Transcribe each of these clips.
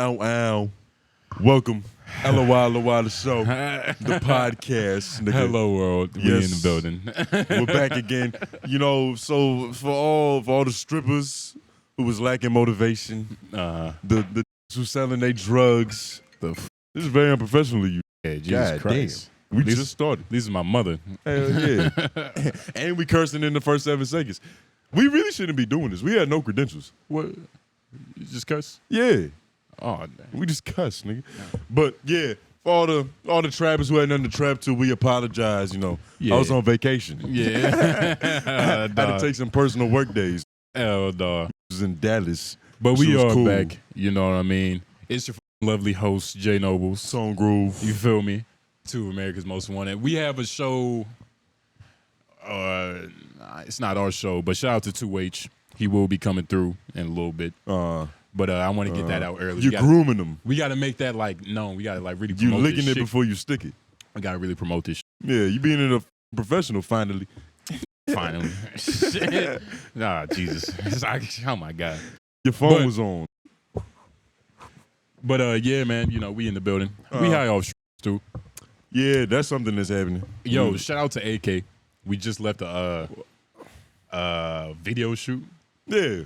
Ow, ow. Welcome. LOI, the show. The podcast. Nigga. Hello, world. Yes. We in the building. We're back again. You know, so for all the strippers who was lacking motivation, the who selling their drugs, this is very unprofessional of you. Yeah, Jesus God Christ. Damn. We just started. This is my mother. Hell yeah. And we cursing in the first 7 seconds. We really shouldn't be doing this. We had no credentials. What? You just cuss? Yeah. Oh, damn. We just cuss, nigga. But yeah, for all the trappers who had nothing to trap to, we apologize, you know. Yeah. I was on vacation. Yeah. I had to take some personal work days. Hell, dog. I was in Dallas. But we are cool. back. You know what I mean? It's your lovely host, J Nobles. Song Groove. You feel me? To America's Most Wanted. We have a show. It's not our show, but shout out to 2H. He will be coming through in a little bit. But I want to get that out early. You're grooming them. We got to make that known. We got to really promote You licking this it shit. before you stick it. We got to really promote this shit. Yeah, you being a professional finally. Finally. Shit. Nah, Jesus. It's like, oh, my God. Your phone was on. But, yeah, man, you know, we in the building. We high off too. Yeah, that's something that's happening. Yo, shout out to AK. We just left a video shoot. Yeah.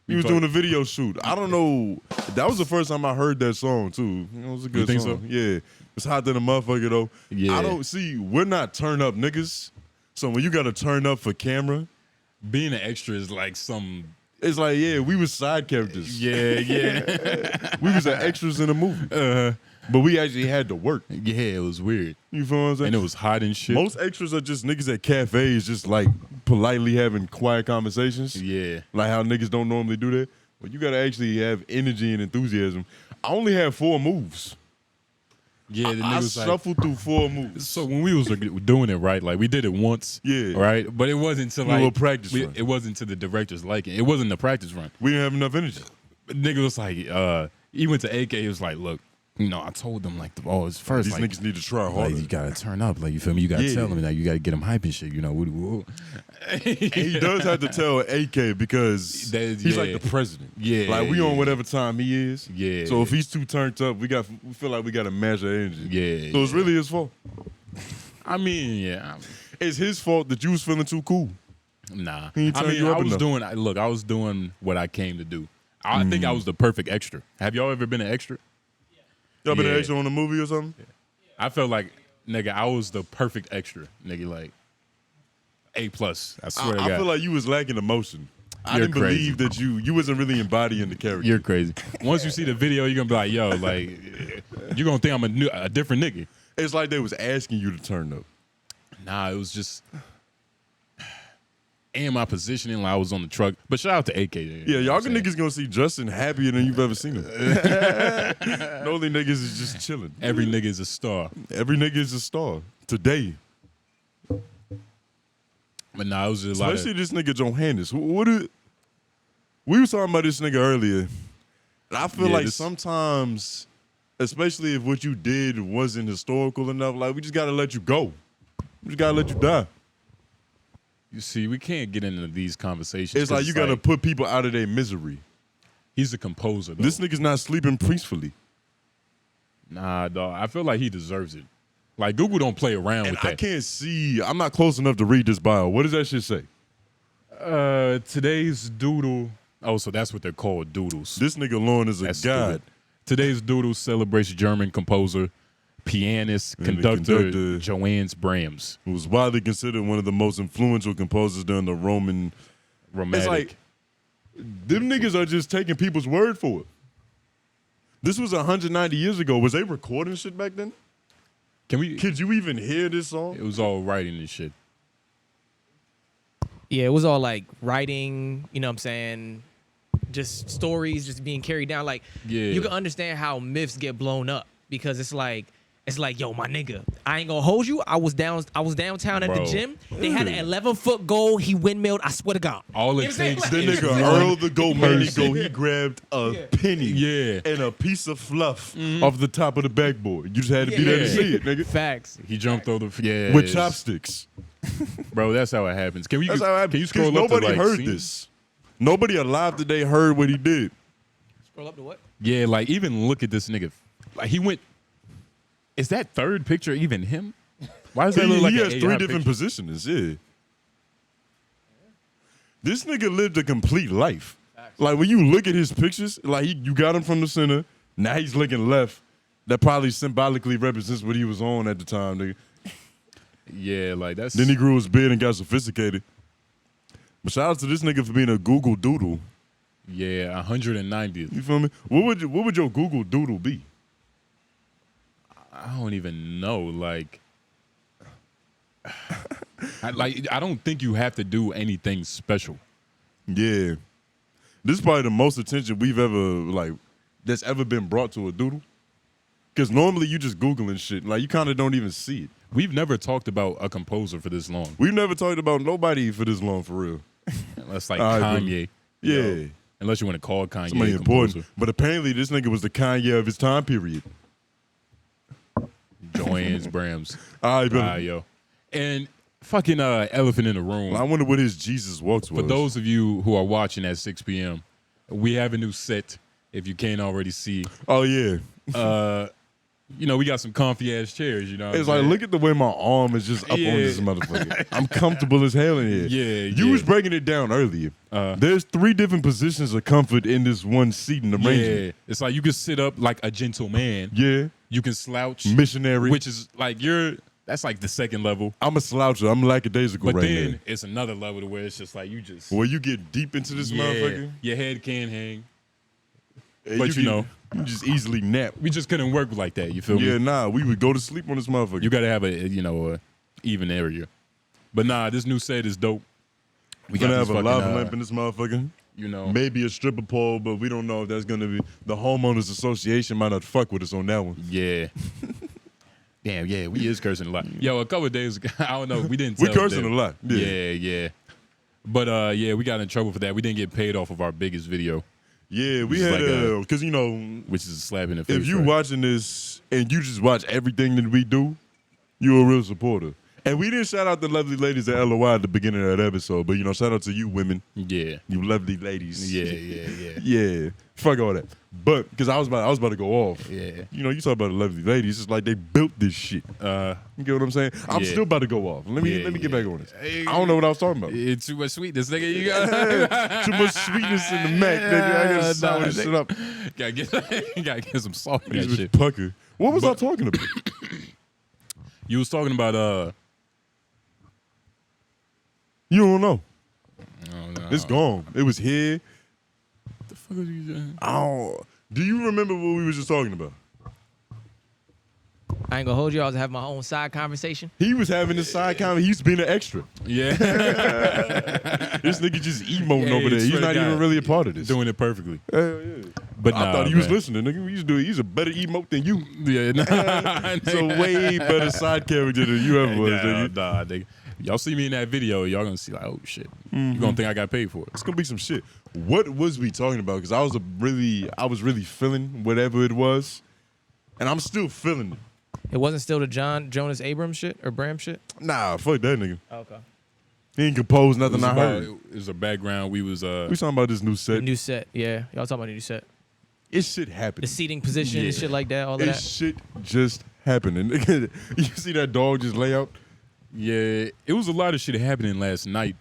He was doing a video shoot. I don't know. That was the first time I heard that song, too. It was a good think song. so? Yeah. It's hot than a motherfucker, though. Yeah. I don't see, we're not turn up niggas. So when you got to turn up for camera, being an extra is like some... It's like, yeah, we was side characters. Yeah. We was extras in the movie. But we actually had to work. Yeah, it was weird. You feel what I'm saying? And it was hot and shit. Most extras are just niggas at cafes just like politely having quiet conversations. Yeah. Like how niggas don't normally do that. But you gotta actually have energy and enthusiasm. I only had 4 moves. Yeah, the I niggas like... shuffled through 4 moves. So when we was doing it right, like we did it once, Yeah. right? But it wasn't to A little like practice run. It wasn't to the director's liking. It wasn't the practice run. We didn't have enough energy. But nigga was like, he went to AK. He was like, look, you know, I told them like, it's first. These like, niggas need to try like, harder. you gotta turn up, like you feel me? You gotta tell them, like you gotta get them hype and shit. You know, And he does have to tell AK because he's like the president. Yeah, like we on whatever time he is. Yeah. So if he's too turned up, we feel like we got to match our energy. Yeah. So it's really his fault. I mean, yeah. It's his fault that you was feeling too cool. Nah. He ain't I turn mean, you up I was enough. I was doing what I came to do. I think I was the perfect extra. Have y'all ever been an extra? Y'all been Yeah. an extra on a movie or something? I felt like, nigga, I was the perfect extra. Nigga, like, A+. I swear to God. I feel like you was lacking emotion. I You're didn't crazy. believe that you wasn't really embodying the character. You're crazy. Once you see the video, you're going to be like, yo, like, you're going to think I'm a different nigga. It's like they was asking you to turn up. Nah, it was just... And my positioning, like I was on the truck. But shout out to AK there. Yeah, y'all niggas gonna see Justin happier than you've ever seen him. The only niggas is just chilling. Every nigga is a star. Every nigga is a star today. But nah, it was just a lot Especially of... this nigga Johannes. We was talking about this nigga earlier. And I feel like sometimes, especially if what you did wasn't historical enough, like we just gotta let you go. We just gotta let you die. You see, we can't get into these conversations. It's like you gotta put people out of their misery. He's a composer, though. This nigga's not sleeping peacefully. Nah, dog. I feel like he deserves it. Like, Google don't play around And with that. I can't see, I'm not close enough to read this bio. What does that shit say? Today's doodle... Oh, so that's what they're called, doodles. This nigga Lauren is a That's god. stupid. Today's doodle celebrates German composer, pianist, And the conductor Johannes Brahms. Who was widely considered one of the most influential composers during the Romantic. It's like, them niggas are just taking people's word for it. This was 190 years ago. Was they recording shit back then? Could you even hear this song? It was all writing and shit. Yeah, it was all like writing, you know what I'm saying? Just stories just being carried down. Like, you can understand how myths get blown up because it's like, yo, my nigga, I ain't gonna hold you. I was downtown at the gym. They had an 11-foot goal. He windmilled. I swear to God. All it takes The is nigga Earl the Goat Manigo, he grabbed a penny and a piece of fluff off the top of the backboard. You just had to be there to see it, nigga. Facts. He jumped over with chopsticks. Bro, that's how it happens. Can you scroll up nobody to, like, heard scenes? this. Nobody alive today heard what he did. Scroll up to what? Yeah, like even look at this nigga. Like he went. Is that third picture even him? Why does that look like he an has AI 3 different picture? positions? Yeah. This nigga lived a complete life. Like when you look at his pictures, like you got him from the center. Now he's looking left. That probably symbolically represents what he was on at the time, nigga. Yeah, like that's. Then he grew his beard and got sophisticated. But shout out to this nigga for being a Google Doodle. Yeah, 190th. You feel me? What would your Google Doodle be? I don't even know. Like, I don't think you have to do anything special. Yeah. This is probably the most attention we've ever, that's ever been brought to a doodle. Because normally you just Googling shit. Like, you kind of don't even see it. We've never talked about a composer for this long. We've never talked about nobody for this long, for real. Unless like All right, Kanye. Yeah. You know, unless you want to call Kanye Somebody a important. composer. But apparently this nigga was the Kanye of his time period. Joanne's Brams. All right, brother. Yo. And fucking elephant in the room. I wonder what his Jesus walks was. For those of you who are watching at 6 p.m., we have a new set, if you can't already see. Oh, yeah. You know, we got some comfy ass chairs, you know. It's like, look at the way my arm is just up on this motherfucker. I'm comfortable as hell in here. Yeah, You was breaking it down earlier. There's 3 different positions of comfort in this one seat in the arrangement. Yeah, it's like you can sit up like a gentleman. Yeah. You can slouch. Missionary. Which is like that's like the second level. I'm a sloucher. I'm lackadaisical But right then now. it's another level to where it's just like you just. Where you get deep into this motherfucker. Your head can hang. And But you know. You just easily nap. We just couldn't work like that, you feel me? Yeah, nah. We would go to sleep on this motherfucker. You gotta have a even area. But nah, this new set is dope. We gonna have a lava lamp in this motherfucker. You know. Maybe a stripper pole, but we don't know if that's gonna be the homeowners association might not fuck with us on that one. Yeah. Damn, yeah, we is cursing a lot. Yo, a couple of days ago, I don't know, we didn't We tell cursing them. a lot. Yeah. Yeah. But yeah, we got in trouble for that. We didn't get paid off of our biggest video. Yeah, we Which is had like because you know, which is a slap in the face. if you right? watching this and you just watch everything that we do, you're a real supporter. And we didn't shout out the lovely ladies at LOI at the beginning of that episode, but you know, shout out to you women. Yeah. You lovely ladies. Yeah. Yeah. Fuck all that. But because I was about to go off. Yeah. You know, you talk about the lovely ladies, it's like they built this shit. You get what I'm saying? I'm Yeah. still about to go off. Let me get back on this. I don't know what I was talking about. It's too much sweetness, nigga. You got Too much sweetness in the Mac, nigga. I gotta sour this shit up. gotta get some salt in that This shit. pucker. What was I talking about? You was talking about You don't know. no. It's gone. It was here. What the fuck was you doing? Do you remember what we were just talking about? I ain't gonna hold you. I was having my own side conversation. He was having this side comment. He's being an extra. Yeah. This nigga just emoting Yeah, over there. swear He's to not God. even really a part of this. Doing it perfectly. Hell yeah. But I nah, thought he was man. listening, nigga. He's a better emote than you. Yeah, nah. It's a way better side character than you ever was, nigga. Nah, nigga. Y'all see me in that video, y'all gonna see like, oh shit. You gonna think I got paid for it. It's gonna be some shit. What was we talking about? Because I was really feeling whatever it was, and I'm still feeling it. It wasn't still the Jonas Abrams shit or Bram shit? Nah, fuck that nigga. Okay. He ain't composed nothing I heard. It was a background. We was We talking about this new The set. new set, yeah. Y'all talking about the new set. It's shit happening. The seating position and shit like that, all of It's that. shit just happening. You see that dog just lay out? Yeah, it was a lot of shit happening last night.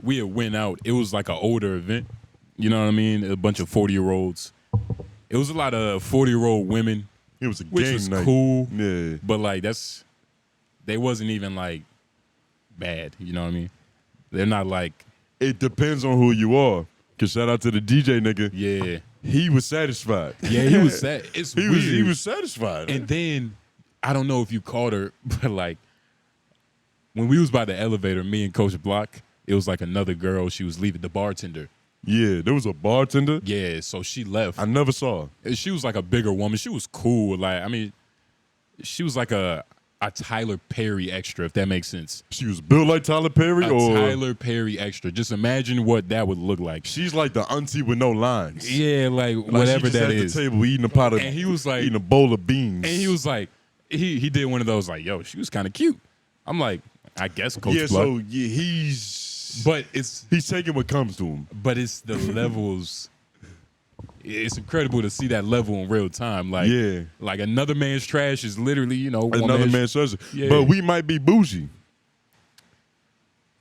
We had went out. It was like an older event. You know what I mean? A bunch of 40-year-olds. It was a lot of 40-year-old women. It was a Which game was night. cool. Yeah. But like they wasn't even like bad. You know what I mean? They're not like. It depends on who you are. Cause shout out to the DJ nigga. Yeah. He was satisfied. Yeah, he was sad. It's He weird. was satisfied. And then I don't know if you caught her, but like when we was by the elevator, me and Coach Block, it was like another girl. She was leaving, the bartender. yeah, there was a bartender. Yeah, so she left. I never saw her. She was like a bigger woman. She was cool. Like, I mean, she was like a Tyler Perry extra, if that makes sense. She was built like Tyler Perry, A or Tyler Perry extra. Just imagine what that would look like. she's like the auntie with no lines. Yeah, like Like whatever she just that at is. the table eating a pot of, And he was like, eating a bowl of beans. and he was like, he did one of those like, yo, she was kind of cute. I'm like, I guess Coach yeah, Block. so yeah, he's But it's taking what comes to him. the levels. it's incredible to see that level in real time. Like, like another man's trash is literally, you know, another man's treasure. Yeah. But we might be bougie.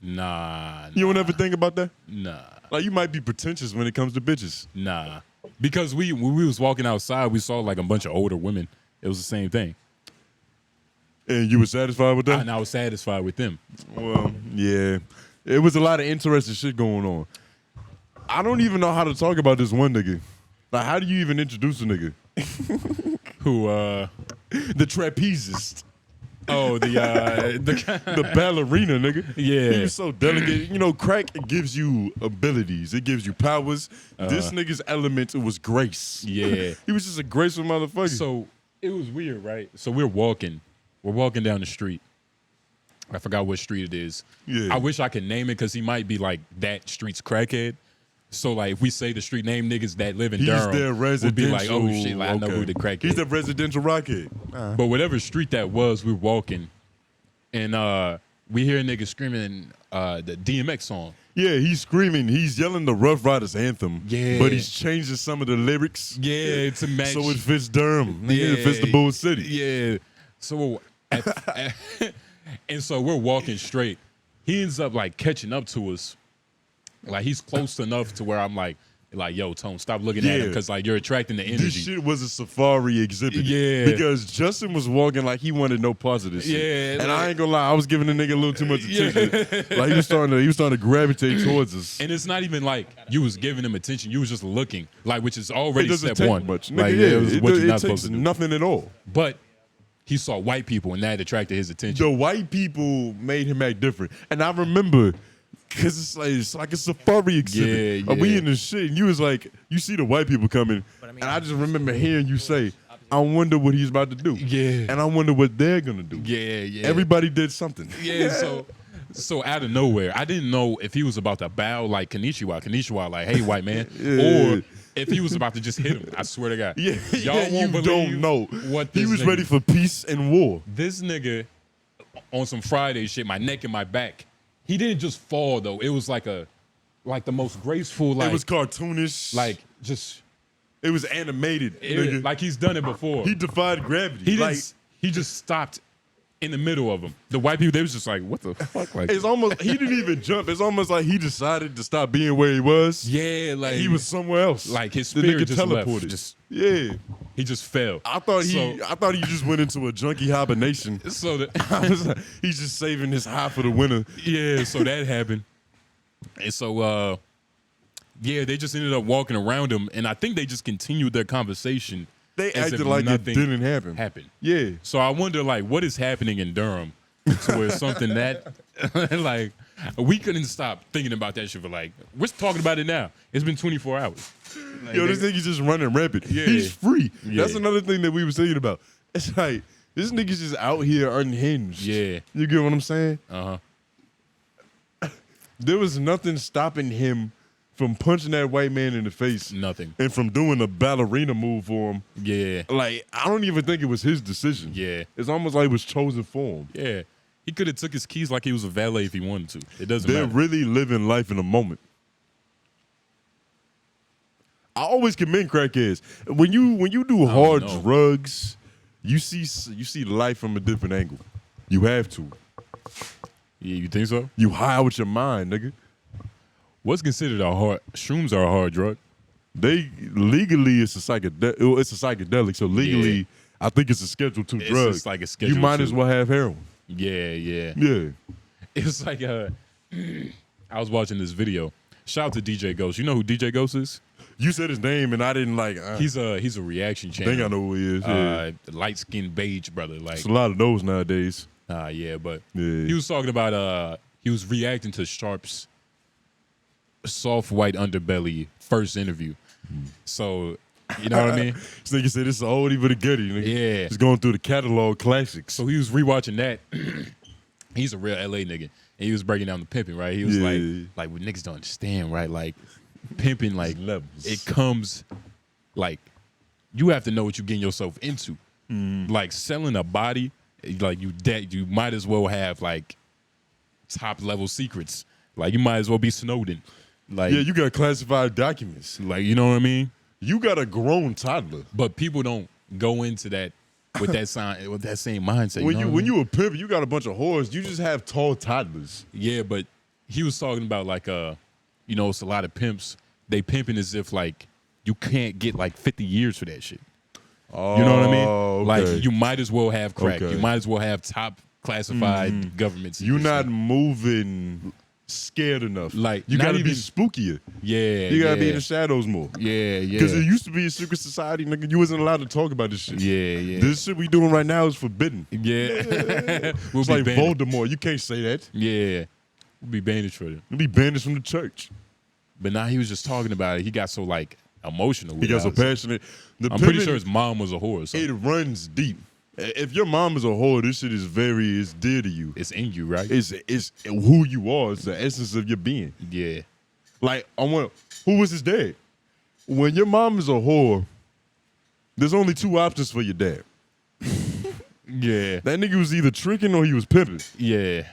Nah. You don't ever think about that? Nah. Like, you might be pretentious when it comes to bitches. Nah. Because when we was walking outside, we saw like a bunch of older women. It was the same thing. And you were satisfied with that? And I was satisfied with them. Well, yeah. It was a lot of interesting shit going on. I don't even know how to talk about this one nigga. Like, how do you even introduce a nigga? Who, the trapezist. Oh, the ballerina, nigga. Yeah. He was so delicate. You know, crack gives you abilities. It gives you powers. This nigga's element, it was grace. Yeah. He was just a graceful motherfucker. So it was weird, right? So we're walking down the street. I forgot what street it is. Yeah. I wish I could name it because he might be like that street's crackhead. So like if we say the street name, niggas that live in Durham would be like, oh shit, like, I know who the crackhead. He's the residential rockhead. But whatever street that was, we were walking, and we hear a nigga screaming the DMX song. Yeah, he's screaming. He's yelling the Rough Riders anthem. Yeah. But he's changing some of the lyrics. Yeah, to match. So it fits Durham. Yeah. It fits the Bull City. Yeah. So, and so we're walking straight. He ends up like catching up to us. Like he's close enough to where I'm like, yo, Tone, stop looking at him because like you're attracting the energy. This shit was a safari exhibit. Yeah. Because Justin was walking like he wanted no parts of this shit. Yeah. And I ain't gonna lie, I was giving the nigga a little too much attention. Like he was starting to gravitate towards us. And it's not even like you was giving him attention. You was just looking, like, which is already step one. Much. Nigga, like, it was what you're not supposed to do. Nothing at all. But he saw white people and that attracted his attention. The white people made him act different. And I remember, because it's like a safari exhibit. Yeah. We in the shit, and you was like, you see the white people coming, and I just remember hearing you say, I wonder what he's about to do. Yeah. And I wonder what they're going to do. Yeah. Everybody did something. Yeah, so out of nowhere, I didn't know if he was about to bow like Konnichiwa, like, hey, white man, or if he was about to just hit him. I swear to God. Yeah, Y'all won't believe don't know. What he this was nigga, ready for peace and war. This nigga, on some Friday shit, my neck and my back, he didn't just fall, though. It was like the most graceful, like. It was cartoonish. Like, just. It was animated. Like he's done it before. He defied gravity. He just stopped in the middle of them. The white people, they was just like, what the fuck? Like, it's almost, he didn't even jump. It's almost like he decided to stop being where he was. Yeah, like. He was somewhere else. Like his spirit just teleported. Left. Yeah. He just fell. I thought he just went into a junkie hibernation. So I was like, he's just saving his high for the winter. Yeah, so that happened. And so yeah, they just ended up walking around him, and I think they just continued their conversation. They acted like it didn't happen. Yeah. So I wonder, like, what is happening in Durham to where something that, like, we couldn't stop thinking about that shit for, like, we're talking about it now. It's been 24 hours. Like, yo, this nigga's just running rampant. Yeah. He's free. Yeah. That's another thing that we was thinking about. It's like, this nigga's just out here unhinged. Yeah. You get what I'm saying? Uh-huh. There was nothing stopping him from punching that white man in the face. Nothing. And from doing a ballerina move for him. Yeah. Like, I don't even think it was his decision. Yeah. It's almost like it was chosen for him. Yeah. He could have took his keys like he was a valet if he wanted to. It doesn't They're matter. really living life in the moment. I always commend crackheads. When you do hard drugs, you see life from a different angle. You have to. Yeah, you think so? You high with your mind, nigga. What's considered shrooms are a hard drug? They legally it's a psychedelic. So legally, I think it's a Schedule II drug. It's like a Schedule You might II. as well have heroin. Yeah. Yeah. It's like I was watching this video. Shout out to DJ Ghost. You know who DJ Ghost is? You said his name and I didn't like. He's a reaction I channel. think I know who he is. Yeah. Light skinned beige brother. Like There's a lot of those nowadays. yeah, but Yeah. he was talking about he was reacting to Sharp's soft white underbelly first interview. So you know what I mean? This nigga said it's an oldie but a goodie. Nigga. Yeah. Just going through the catalog classics. So he was rewatching that. He's a real LA nigga. And he was breaking down the pimping, right? He was like what niggas don't understand, right? Like pimping, like levels. It comes like you have to know what you're getting yourself into. Like selling a body, like you might as well have like top level secrets. Like you might as well be Snowden. Like yeah, you got classified documents. like you know what I mean? You got a grown toddler. But people don't go into that with that sign with that same mindset. When you a pimp, you got a bunch of whores. You just have tall toddlers. Yeah, but he was talking about like it's a lot of pimps. They pimping as if like you can't get like 50 years for that shit. Oh, you know what I mean? Okay. Like you might as well have crack. Okay. You might as well have top classified government secrets. You're not moving scared enough. Like you not gotta even, be spookier. Yeah, You gotta be in the shadows more. Yeah, yeah. Because it used to be a secret society, nigga. You wasn't allowed to talk about this shit. Yeah, yeah. This shit we doing right now is forbidden. Yeah. We'll It's be like banned. Voldemort. You can't say that. Yeah. We'll be banished for it. You'll be banished from the church. But now he was just talking about it. He got so like emotional. He got so passionate. I'm pretty sure his mom was a whore or something. It runs deep. If your mom is a whore, this shit is it's dear to you. It's in you, right? It's who you are. It's the essence of your being. Yeah. Like, who was his dad? When your mom is a whore, there's only two options for your dad. Yeah. That nigga was either tricking or he was pimping. Yeah.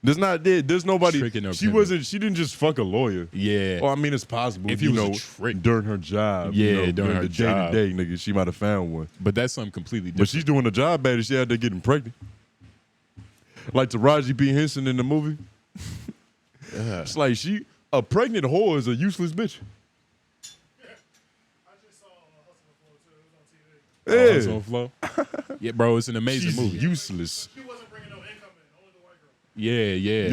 There's nobody. Tricking or She pimping. she didn't just fuck a lawyer. Yeah. Well, I mean, it's possible. If he was a trick. during her job. Yeah, during her the job. day-to-day, nigga, she might have found one. But that's something completely But different. she's doing the job bad. She out there getting pregnant. Like Taraji P. Henson in the movie. It's like a pregnant whore is a useless bitch. Yeah. Hustle and Flow. Yeah, bro, it's an amazing She's movie. useless. She wasn't bringing no income in, only the white girl. Yeah, yeah.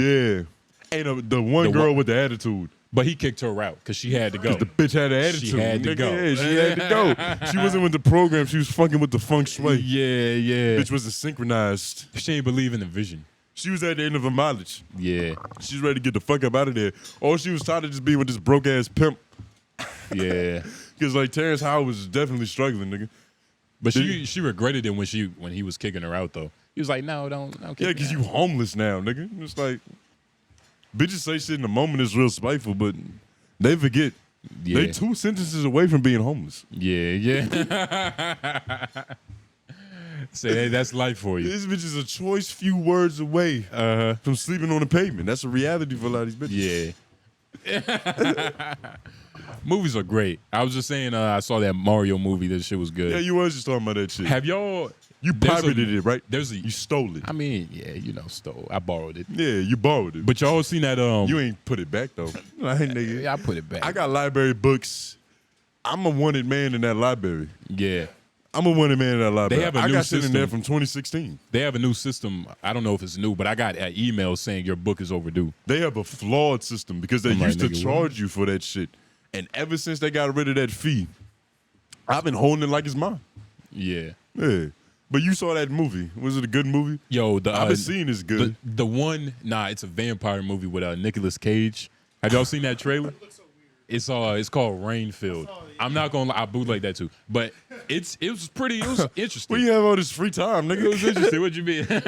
Yeah. And the one The girl one- with the attitude. But he kicked her out because she had to go. The bitch had an attitude. She had to nigga. go. Yeah, she had to go. She wasn't with the program. She was fucking with the feng shui. Yeah, yeah. Bitch wasn't synchronized. She ain't believe in the vision. She was at the end of her mileage. Yeah, She's ready to get the fuck up out of there. Or she was tired of just being with this broke ass pimp. yeah. Because like Terrence Howard was definitely struggling, nigga. But she regretted it when he was kicking her out though. He was like, no, don't kick Yeah, me because out. you homeless now, nigga. It's like bitches say shit in the moment is real spiteful, but they forget. Yeah. They 2 sentences away from being homeless. Yeah, yeah. Say, hey, that's life for you. This bitch is a choice few words away from sleeping on the pavement. That's a reality for a lot of these bitches. Yeah. Movies are great. I was just saying, I saw that Mario movie. That shit was good. Yeah, you was just talking about that shit. Have y'all? You pirated it, right? There's a. You stole it. I mean, yeah, stole. I borrowed it. Yeah, you borrowed it. But y'all seen that? You ain't put it back though. Like, nigga. Yeah, I put it back. I got library books. I'm a wanted man in that library. Yeah. I'm a wanted man in that library. They have a I new got shit in system. there from 2016. They have a new system. I don't know if it's new, but I got an email saying your book is overdue. They have a flawed system because they I'm like, used to nigga, charge you for that shit. And ever since they got rid of that fee, I've been holding it like it's mine. Yeah. Yeah. But you saw that movie. Was it a good movie? Yo, I've been seeing it's good. The one, it's a vampire movie with Nicolas Cage. Have y'all seen that trailer? It's called Rainfield. I'm not gonna lie, I bootleg that too. But it was interesting. Well, you have all this free time, nigga. It was interesting. What you mean? What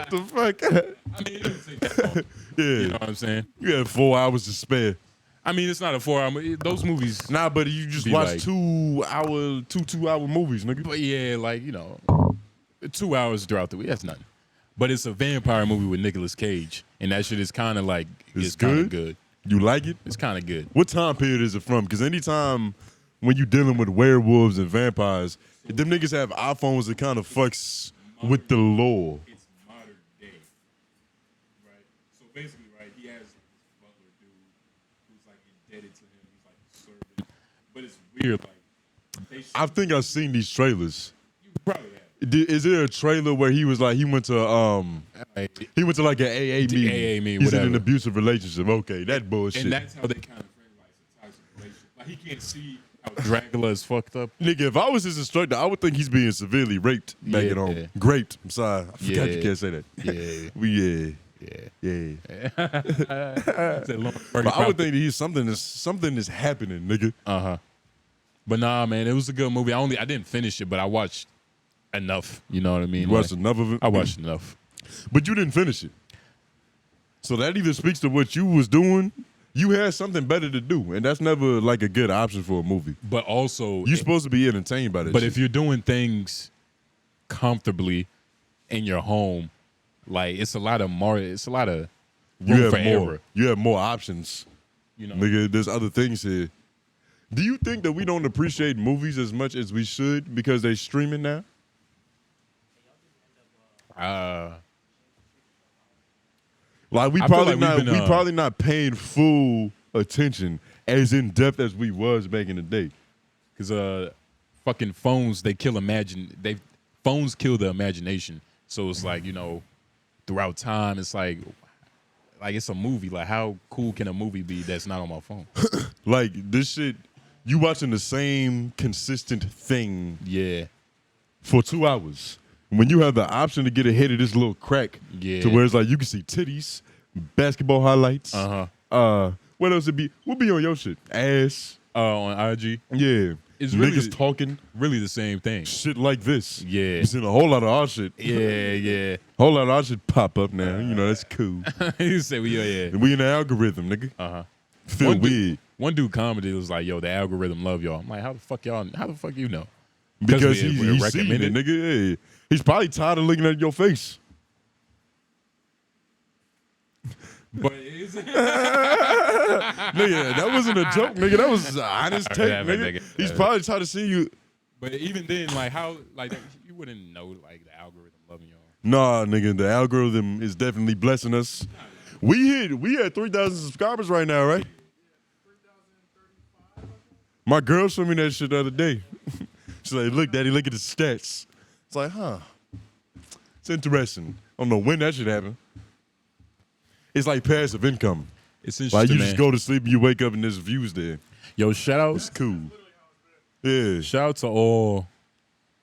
the fuck? I mean, it didn't take that long. Yeah. You know what I'm saying? You had 4 hours to spare. I mean, it's not a 4-hour movie. Those movies. Nah, but you just Be watch like- 2 hour movies, nigga. But yeah, 2 hours throughout the week. That's nothing. But it's a vampire movie with Nicolas Cage, and that shit is kind of like It's kind of good? good. You like it? It's kind of good. What time period is it from? Because anytime when you dealing with werewolves and vampires, them niggas have iPhones that kind of fucks with the lore. It's modern day, right? So basically, right, he has this butler dude who's like indebted to him. He's like a servant, but it's weird. Like I think I've seen these trailers. you probably have. Is there a trailer where he was like he went to like an AA meeting? AA meeting, He's in whatever. an abusive relationship. Okay, that bullshit. And that's how they kind of frame like it's a toxic relationship. Like he can't see how Dracula is fucked up. Nigga, if I was his instructor, I would think he's being severely raped back Yeah. at home. Graped. I'm sorry. I forgot you can't say that. Yeah. Yeah. But But I would think that something is happening, nigga. But nah, man, it was a good movie. I didn't finish it, but I watched enough. You know what I mean? You watched enough of it? I watched enough. But you didn't finish it. So that either speaks to what you was doing. You had something better to do, and that's never like a good option for a movie. But also, You're supposed to be entertained by that but shit. if you're doing things comfortably in your home, like it's a lot of room for error. You have more options. You know, Nigga, there's other things here. Do you think that we don't appreciate movies as much as we should because they streaming now? Like we probably not paying full attention as in depth as we was back in the day. Because fucking phones, phones kill the imagination. So it's like, you know, throughout time, it's like it's a movie. Like, how cool can a movie be that's not on my phone? Like this shit, you watching the same consistent thing, for 2 hours. When you have the option to get ahead of this little crack, to where it's like you can see titties, basketball highlights. What else would be? What be on your shit? Ass. On IG. Yeah. It's niggas really, talking. Really the same thing. Shit like this. Yeah. You seen a whole lot of our shit. Yeah. Whole lot of our shit pop up now. You know, that's cool. You say, yeah. We in the algorithm, nigga. Feel weird. One dude commented, was like, yo, the algorithm love y'all. I'm like, how the fuck you know? Because he's seen it, nigga. Yeah. He's probably tired of looking at your face. But is it? Nigga, that wasn't a joke, nigga. That was an honest take, nigga. He's probably tired of seeing you. But even then, like, how, like, you wouldn't know, like, the algorithm loving y'all. Nah, nigga, the algorithm is definitely blessing us. We had 3,000 subscribers right now, right? My girl showed me that shit the other day. She's like, look, daddy, look at the stats. It's like, huh. It's interesting. I don't know when that should happen. It's like passive income. It's interesting, like you man. just go to sleep and you wake up and there's views there. Yo, shout out. It's cool. Yeah. Shout out to all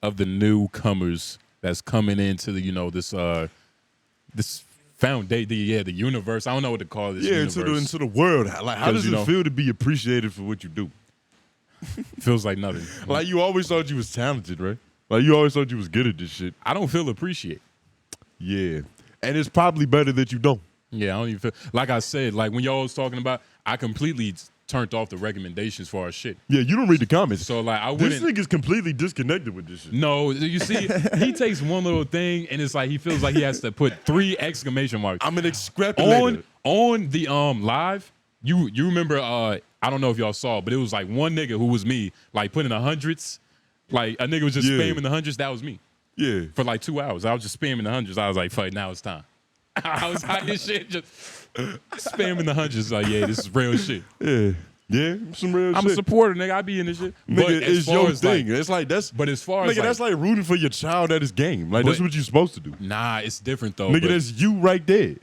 of the newcomers that's coming into the, you know, this foundation, the universe. I don't know what to call this. Yeah, universe. into the world. Like, how does it feel to be appreciated for what you do? Feels like nothing. Like you always thought you was talented, right? Like you always thought you was good at this shit. I don't feel appreciated. Yeah. And it's probably better that you don't. Yeah, I don't even feel, like I said, like when y'all was talking about, I completely turned off the recommendations for our shit. Yeah, you don't read the comments. So like I wouldn't. This nigga's completely disconnected with this shit. No, you see, he takes one little thing and it's like he feels like he has to put 3 exclamation marks. I'm an extrapolator. On the live, you remember I don't know if y'all saw, but it was like one nigga who was me, like putting the hundreds, like a nigga was just spamming the hundreds. That was me. Yeah. For like 2 hours, I was just spamming the hundreds. I was like, fuck, now it's time. I was high as shit, just spamming the hundreds. Like, yeah, this is real shit. Yeah, some real shit. I'm a supporter, nigga. I be in this shit. Nigga, But it's your thing. It's like that's. But as far as nigga, that's like rooting for your child at his game. Like that's what you're supposed to do. Nah, it's different though. Nigga, that's you right there.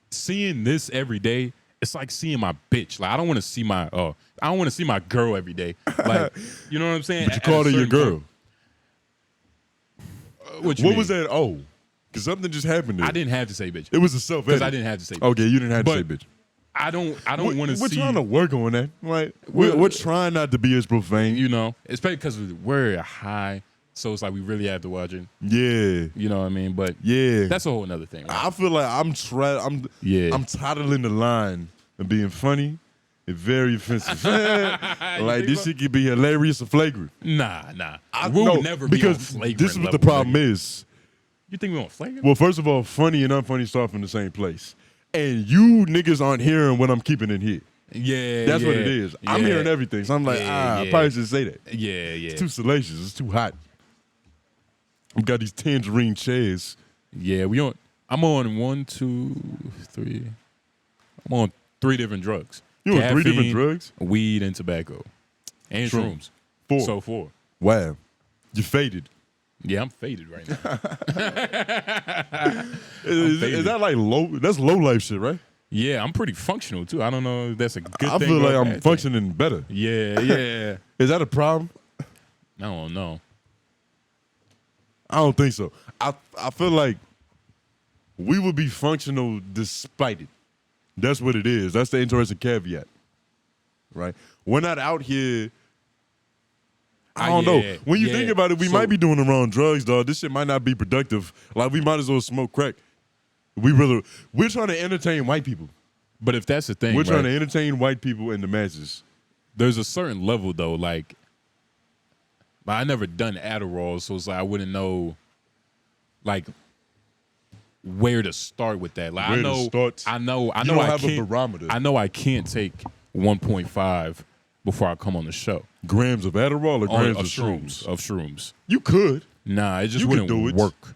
Seeing this every day, it's like seeing my bitch. Like I don't want to see my I don't want to see my girl every day. Like, you know what I'm saying? But you called her your girl. What was that? Oh, because something just happened there. I didn't have to say bitch. It was a self-edit. Because I didn't have to say bitch. Okay, you didn't have to say bitch. I don't want to see. We're trying to work on that. Like we're trying not to be as profane. You know, especially because we're high, so it's like we really have to watch it. Yeah, you know what I mean. But yeah, that's a whole nother thing. Right? I feel like I'm toddling the line and being funny and very offensive. Like this shit could be hilarious or flagrant. Nah. We'll never be on flagrant. This is what the problem is. You think we on flagrant? Well, first of all, funny and unfunny start from the same place. And you niggas aren't hearing what I'm keeping in here. Yeah. That's what it is. Yeah. I'm hearing everything. So I'm like, I probably should say that. Yeah. It's too salacious. It's too hot. We got these tangerine chairs. Yeah, I'm on 1, 2, 3. I'm on 3 different drugs. You on 3 different drugs? Weed and tobacco. And shrooms. 4. So 4. Wow. You faded. Yeah, I'm faded right now. Is that like low? That's low life shit, right? Yeah, I'm pretty functional too. I don't know if that's a good thing. I feel like I'm functioning better. Yeah. Is that a problem? I don't know. I don't think so. I feel like we would be functional despite it. That's what it is. That's the interesting caveat, right? We're not out here. I don't know. When you think about it, we might be doing the wrong drugs, dog. This shit might not be productive. Like, we might as well smoke crack. We're trying to entertain white people. But if that's the thing, we're trying to entertain white people and the masses. There's a certain level, though. Like, I never done Adderall, so it's like I wouldn't know. Like, where to start with that. Like Where I to know, start? I know, You don't I have a can't, barometer. I know I can't take 1.5 before I come on the show. Grams of Adderall or grams of shrooms. shrooms? Of shrooms. You could. Nah, it just You could wouldn't do it. work.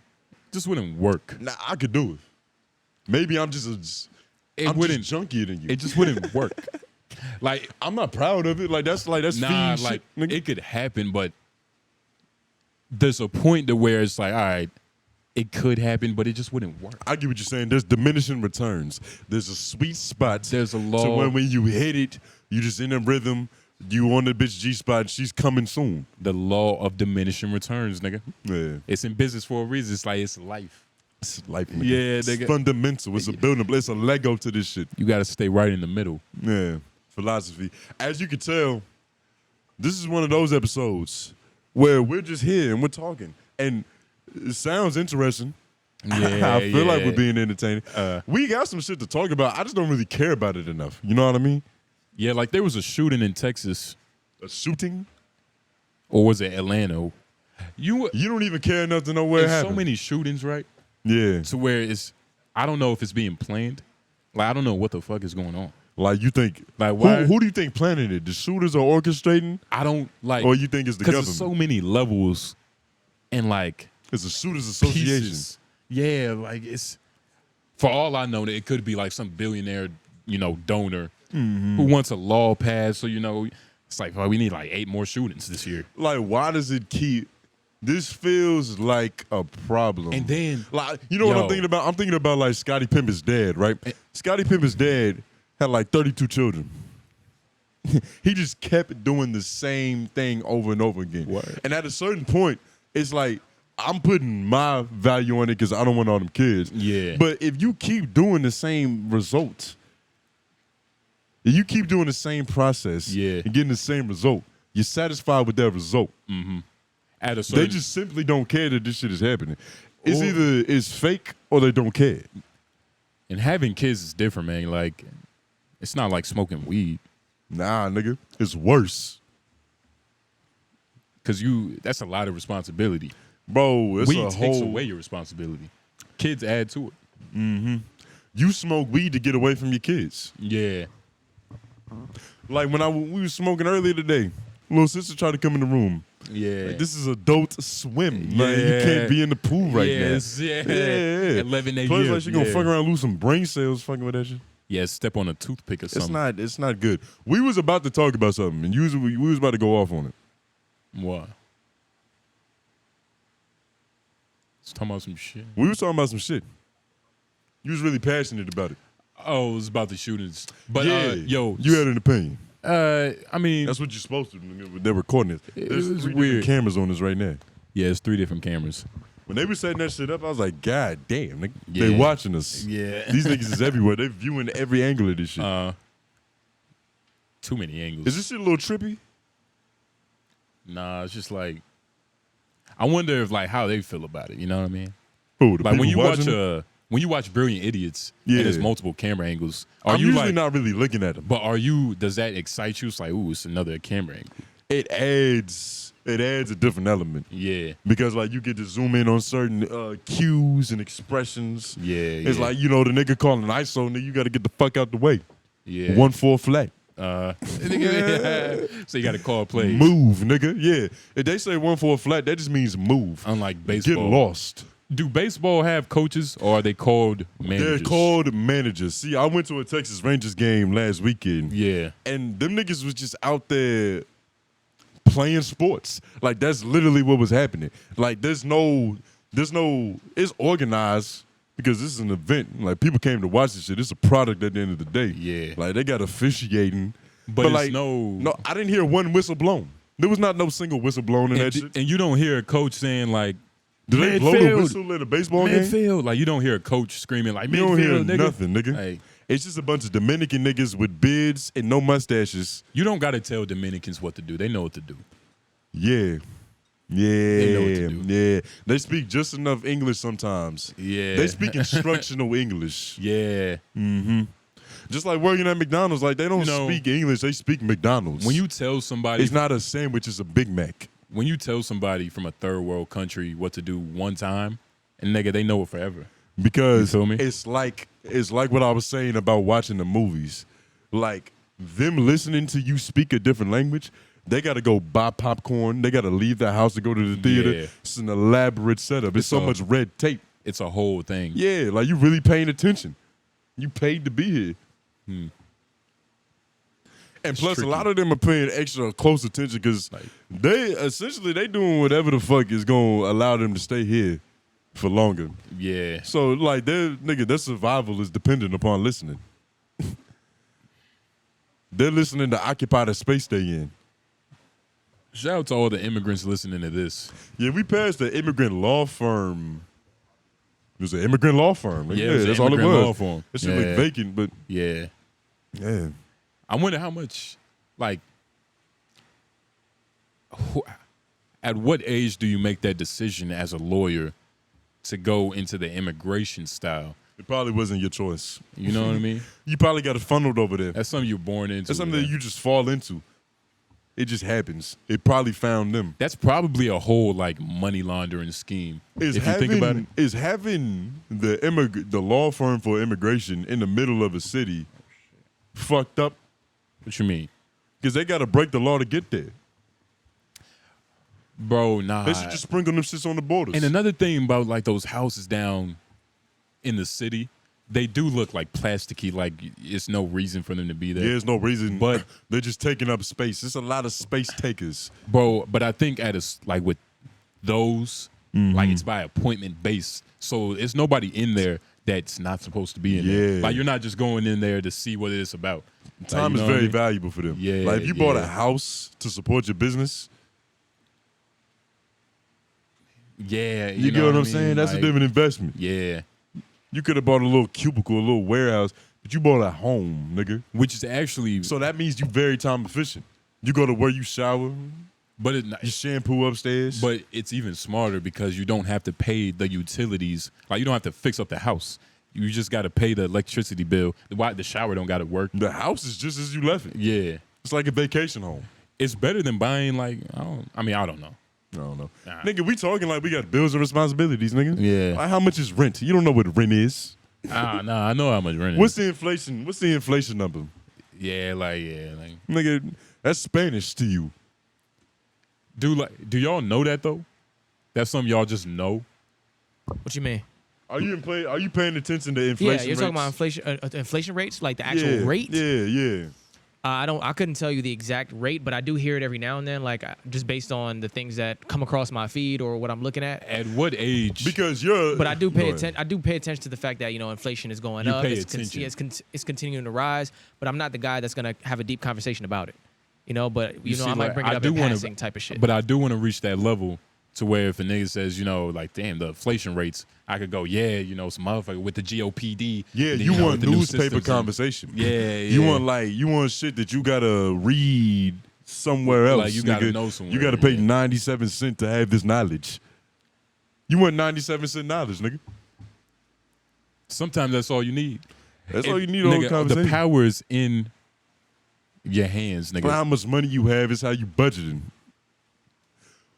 Just wouldn't work. Nah, I could do it. Maybe I'm just It I'm wouldn't. just junkier than you. It just wouldn't work. Like I'm not proud of it. Like that's nah, fiend like shit, nigga. it could happen, but there's a point to where it's like, all right, it could happen, but it just wouldn't work. I get what you're saying. There's diminishing returns. There's a sweet spot. There's a So law. when you hit it, you just in a rhythm. You on the bitch G spot. She's coming soon. The law of diminishing returns, nigga. Yeah, It's in business for a reason. It's like it's life. it's life. Nigga. Yeah, it's nigga. fundamental. It's a building. It's a Lego to this shit. You got to stay right in the middle. Yeah, philosophy. As you can tell, this is one of those episodes where we're just here and we're talking, and it sounds interesting. Yeah, I feel like yeah. we're being entertaining. We got some shit to talk about. I just don't really care about it enough. You know what I mean? Yeah, like there was a shooting in Texas, A shooting. or was it Atlanta? You You don't even care enough to know where it there's happened. so many shootings, right? Yeah. To where it's, I don't know if it's being planned. Like I don't know what the fuck is going on. Like you think, Like, why- who do you think planning it? The shooters are orchestrating, I don't like. or you think it's the because government? there's so many levels, and like It's a shooters association. pieces. Yeah, like it's. For all I know, it could be like some billionaire, donor who wants a law passed. So it's like, oh, we need like 8 more shootings this year. Like, why does it keep? This feels like a problem. And then, like, you know what I'm yo. thinking about? I'm thinking about like Scottie Pippen's dad, right? Scottie Pippen's dad had like 32 children. He just kept doing the same thing over and over again. Word. And at a certain point, it's like, I'm putting my value on it because I don't want all them kids. Yeah. But if you keep doing the same results, if you keep doing the same process Yeah. and getting the same result, you're satisfied with that result. at a certain, They just simply don't care that this shit is happening. It's Or- either it's fake or they don't care. and having kids is different, man. Like, it's not like smoking weed. Nah, nigga, it's worse. Because that's a lot of responsibility. Bro, it's Weed a takes whole... away your responsibility. Kids add to it. You smoke weed to get away from your kids. Yeah. Like when we was smoking earlier today, little sister tried to come in the room. Yeah. Like, this is adult swim. Like, you Yeah. can't be in the pool right Yes, now. yeah. 11 a Plus, year. like, she gonna Yeah. fuck around and lose some brain cells fucking with that shit. Yeah, step on a toothpick or something. It's not good. We was about to talk about something, and usually we was about to go off on it. What? Let's talk about some shit. We was talking about some shit. You was really passionate about it. Oh, it was about the shootings. But, yeah, yo. you had an opinion. I mean, That's what you're supposed to do. They're recording this. It There's was 3 weird. different cameras on this right now. yeah, it's 3 different cameras. When they were setting that shit up, I was like, God damn, nigga. They Yeah. watching us. Yeah. These niggas is everywhere. They viewing every angle of this shit. Too many angles. Is this shit a little trippy? Nah, it's just like, I wonder if like how they feel about it. You know what I mean? Who, the Like when people you watch watching it? when you watch Brilliant Idiots Yeah. and there's multiple camera angles, are I'm you usually like? not really looking at them. But does that excite you? It's like, ooh, it's another camera angle. It adds a different element. Yeah, Because like you get to zoom in on certain cues and expressions. yeah. It's like, the nigga calling ISO, nigga, you got to get the fuck out the way. yeah. 1-4 flat. So you got to call plays. Move, nigga. Yeah. If they say 1-4 flat, that just means move. Unlike Get baseball. lost. Do baseball have coaches or are they called managers? They're called managers. See, I went to a Texas Rangers game last weekend. Yeah. And them niggas was just out there playing sports. Like, that's literally what was happening. Like, it's organized because this is an event. Like, people came to watch this shit. It's a product at the end of the day. Yeah. Like, they got officiating. But it's like, no, I didn't hear one whistle blown. There was not no single whistle blown in that shit. and you don't hear a coach saying like, Do they blow the midfield, whistle at a baseball game? midfield. Like you don't hear a coach screaming like You don't hear midfield, nigga. nothing, nigga. Like, It's just a bunch of Dominican niggas with beards and no mustaches. you don't got to tell Dominicans what to do. They know what to do. Yeah. Yeah. They know what to do. Yeah. They speak just enough English sometimes. Yeah. They speak instructional English. Yeah. Just like working at McDonald's, like they don't You know, speak English, they speak McDonald's. When you tell somebody, it's not a sandwich, it's a Big Mac. when you tell somebody from a third world country what to do one time, and nigga, they know it forever. Because You feel me? it's like what I was saying about watching the movies. Like them listening to you speak a different language, they got to go buy popcorn. They got to leave the house to go to the theater. Yeah. It's an elaborate setup. It's so much red tape. It's a whole thing. Yeah, like you really paying attention. You paid to be here. And plus, tricky. a lot of them are paying extra close attention because they doing whatever the fuck is gonna allow them to stay here for longer. Yeah. So like their survival is dependent upon listening. They're listening to occupy the space they in. Shout out to all the immigrants listening to this. Yeah, we passed the immigrant law firm. It was an immigrant law firm. Yeah, it was that's an all it immigrant was. law firm. That shit looked vacant, but Yeah. yeah. I wonder how much, like, at what age do you make that decision as a lawyer to go into the immigration style? It probably wasn't your choice. You know what I mean? You probably got it funneled over there. That's something you're born into. That's something that man. you just fall into. It just happens. It probably found them. That's probably a whole like money laundering scheme. If you think about it, Is having the law firm for immigration in the middle of a city fucked up? what you mean, Because they got to break the law to get there. bro? Nah. They should just sprinkle them shits on the borders. And another thing about like those houses down in the city, they do look like plasticky. Like it's no reason for them to be there. There's no reason, But- they're just taking up space. There's a lot of space takers. Bro, but I think like with those, like it's by appointment based. So it's nobody in there that's not supposed to be in there. Yeah. Like you're not just going in there to see what it's about. Like, Time you is know what I very mean? valuable for them. Yeah, like if you bought yeah. a house to support your business, Yeah, you get what I'm saying? That's a Like, different investment. Yeah, You could have bought a little cubicle, a little warehouse, but you bought a home, nigga. which is actually, So that means you very time efficient. You go to where you shower, but you shampoo upstairs. but it's even smarter because you don't have to pay the utilities. Like you don't have to fix up the house. You just got to pay the electricity bill. The shower don't got to work. the house is just as you left it. Yeah, It's like a vacation home. it's better than buying like I don't know. I don't know. Nah. Nigga, we talking like we got bills and responsibilities, nigga. Yeah. Like how much is rent? You don't know what rent is. Nah, I know how much rent is. What's the inflation? What's the inflation number? Yeah, like Nigga, that's Spanish to you. do y'all know that though? That's something y'all just know. What you mean? Are you paying attention to inflation? Yeah, you're talking about rates? inflation rates, like the actual rate. Yeah. I couldn't tell you the exact rate, but I do hear it every now and then, like just based on the things that come across my feed or what I'm looking at. At what age? Because you're. But I do pay Go ahead. attention. I do pay attention to the fact that inflation is going You up. pay It's attention. it's continuing to rise. But I'm not the guy that's gonna have a deep conversation about it. But see, I might like, bring it I up do in wanna- passing type of shit. But I do want to reach that level to where if a nigga says, like, damn, the inflation rates, I could go, yeah, some motherfucker with the GOPD. Yeah, and then, you know, want with the new newspaper systems and- conversation. Yeah, You yeah. want shit that you gotta read somewhere else. Like, you gotta nigga. know somewhere, You gotta pay yeah. 97 cents to have this knowledge. You want 97-cent knowledge, nigga. Sometimes that's all you need. That's And, all you need. All the nigga, conversation. the power is in your hands, nigga. But how much money you have is how you budgeting.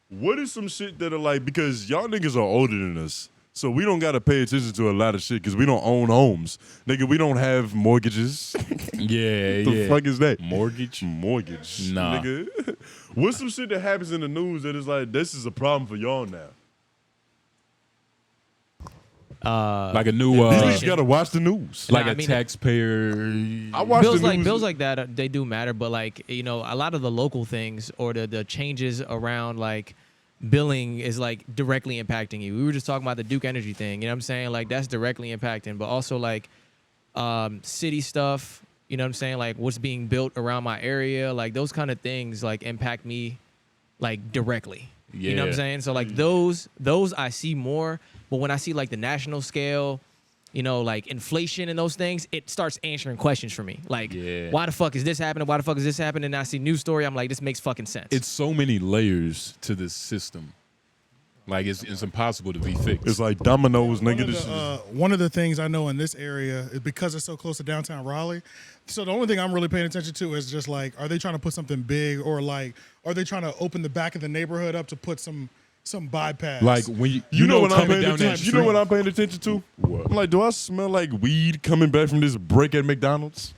What is some shit that are like, because y'all niggas are older than us, so we don't gotta pay attention to a lot of shit because we don't own homes. Nigga, we don't have mortgages. Yeah, The yeah. fuck is that? Mortgage? Mortgage. Nah. Nigga. What's some shit that happens in the news that is like, this is a problem for y'all now? Like a new, These Uh, niggas gotta watch the news. like Nah, a I mean- taxpayer. I watch bills the like news. bills like that, they do matter. But like a lot of the local things or the changes around like billing is like directly impacting you. We were just talking about the Duke Energy thing. You know what I'm saying? Like that's directly impacting. But also like city stuff. You know what I'm saying? Like what's being built around my area. Like those kind of things like impact me like directly. You know what I'm Yeah. saying? So like those I see more. But when I see like the national scale, like inflation and those things, it starts answering questions for me. Like, Yeah. why the fuck is this happening? Why the fuck is this happening? And I see news story, I'm like, this makes fucking sense. It's so many layers to this system. Like it's impossible to be fixed. It's like dominoes, nigga. This shit One of the things I know in this area is because it's so close to downtown Raleigh. So the only thing I'm really paying attention to is just like, are they trying to put something big, or like, are they trying to open the back of the neighborhood up to put some some bypass. Like when You know what I'm coming paying down that attention. You know street. what I'm paying attention to? What? I'm like, do I smell like weed coming back from this break at McDonald's?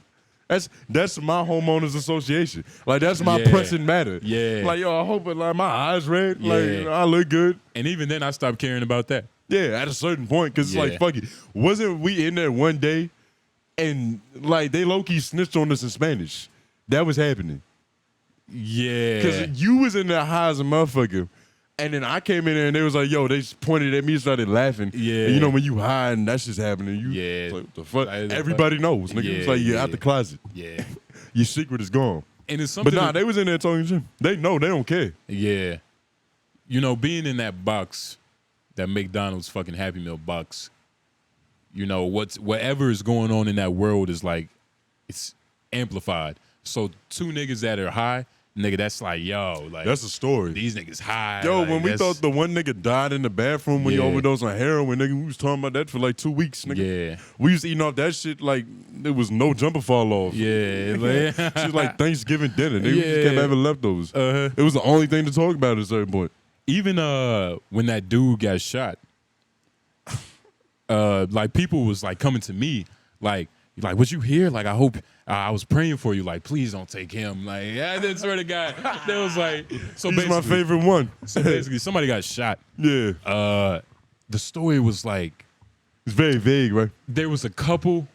That's my homeowners association. Like that's my pressing matter. Yeah. Like yo, I hope it, like my eyes red. Yeah. Like I look good. And even then, I stopped caring about that. Yeah, at a certain point, because it's like, Yeah. fuck it. Wasn't we in there one day and like they low-key snitched on us in Spanish? That was happening. Yeah. Because you was in there high as a motherfucker. And then I came in there and they was like, yo, they just pointed at me and started laughing. Yeah. And you know, when you high and that's just happening, you Yeah. like, what the fuck? Like, Everybody knows, nigga. It's Yeah, like you're yeah. out the closet. Yeah. Your secret is gone. And it's something. But nah, they was in there talking shit. They know, they don't care. Yeah. You know, being in that box, that McDonald's fucking Happy Meal box, you know, whatever is going on in that world is like, it's amplified. So two niggas that are high, nigga, that's like, yo, like That's a story. these niggas high. Yo, like, when we that's- thought the one nigga died in the bathroom when he Yeah. overdosed on heroin, nigga, we was talking about that for like 2 weeks, nigga. Yeah. We used to eating off that shit like there was no jumper fall off. Yeah. Like, Shit like Thanksgiving dinner. Nigga, we just kept Yeah. having leftovers. Uh-huh. It was the only thing to talk about at a certain point. even when that dude got shot, like people was like coming to me like what you hear? Like I hope I was praying for you. Like please don't take him. Like I didn't swear to God. That was like so. He's my basically- favorite one. So basically, somebody got shot. Yeah. The story was like It's very vague, right? there was a couple,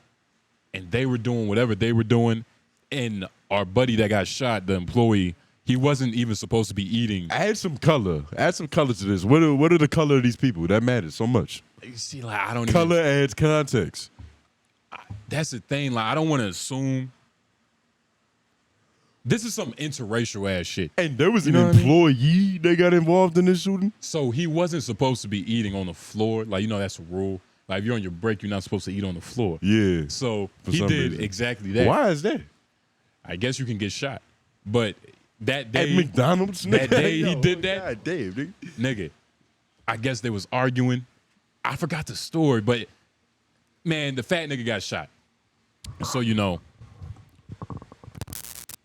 and they were doing whatever they were doing, and our buddy that got shot, the employee, he wasn't even supposed to be eating. Add some color. Add some color to this. What are the color of these people? That matters so much. You see, like I don't Color even. adds context. That's the thing. Like I don't want to assume. This is some interracial ass shit. And there was an know what I mean? employee that got involved in this shooting. So he wasn't supposed to be eating on the floor. Like, you know, that's a rule. Like, if you're on your break, you're not supposed to eat on the floor. Yeah. So For he some did reason. exactly that. Why is that? I guess you can get shot. But that At day, McDonald's? that nigga? day he did that? God damn, nigga. nigga, I guess they was arguing. I forgot the story, but man, the fat nigga got shot. So, you know,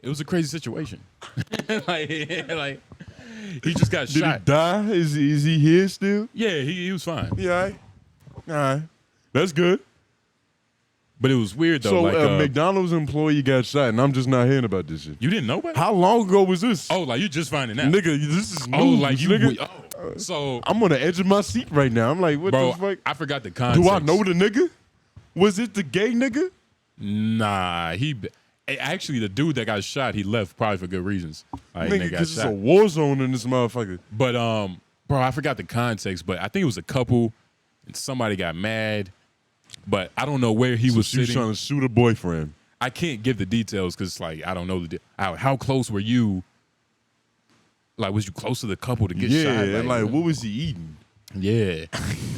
it was a crazy situation. like he just got Did shot. he die? Is he here still? Yeah, he was fine. Yeah, all right. That's good. But it was weird though. So like, a McDonald's employee got shot, and I'm just not hearing about this shit. you didn't know about it? How long ago was this? Oh, like you just finding out. Nigga, this is news, Oh, like you. nigga. So, I'm on the edge of my seat right now. I'm like, what bro, the fuck? I forgot the context. Do I know the nigga? Was it the gay nigga? Nah, actually the dude that got shot, he left probably for good reasons. Like, Nigga, got because it's shot. a war zone in this motherfucker. But bro, I forgot the context. But I think it was a couple, and somebody got mad. But I don't know where he was She was sitting. trying to shoot a boyfriend. I can't give the details because like I don't know how close were you? Like, was you close to the couple to get Yeah, shot? and like, what was he eating? Yeah,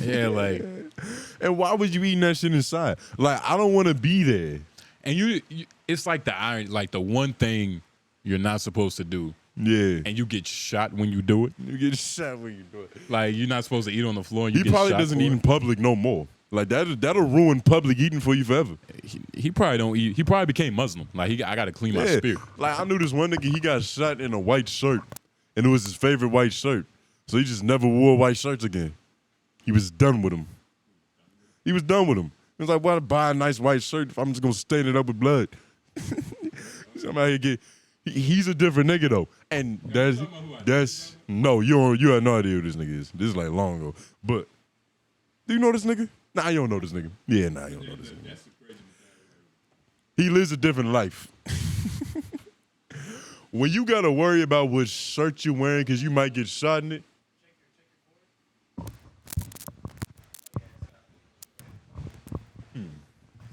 yeah, like, And why was you eating that shit inside? Like, I don't want to be there. and you, it's like the iron, like the one thing you're not supposed to do, Yeah. and you get shot when you do it. You get shot when you do it. Like you're not supposed to eat on the floor. And you He get probably shot doesn't for eat it. in public no more. Like, that'll ruin public eating for you forever. He probably don't eat. He probably became Muslim. Like I got to clean my Yeah. spirit. Like, I knew this one nigga, he got shot in a white shirt, and it was his favorite white shirt. So he just never wore white shirts again. He was done with him. He was done with him. He was like, why buy a nice white shirt if I'm just going to stain it up with blood? Somebody he's a different nigga, though. And no, you have no idea who this nigga is. This is like long ago. But, do you know this nigga? Nah, you don't know this nigga. Yeah, nah, you don't know this nigga. He lives a different life. When you got to worry about what shirt you're wearing because you might get shot in it,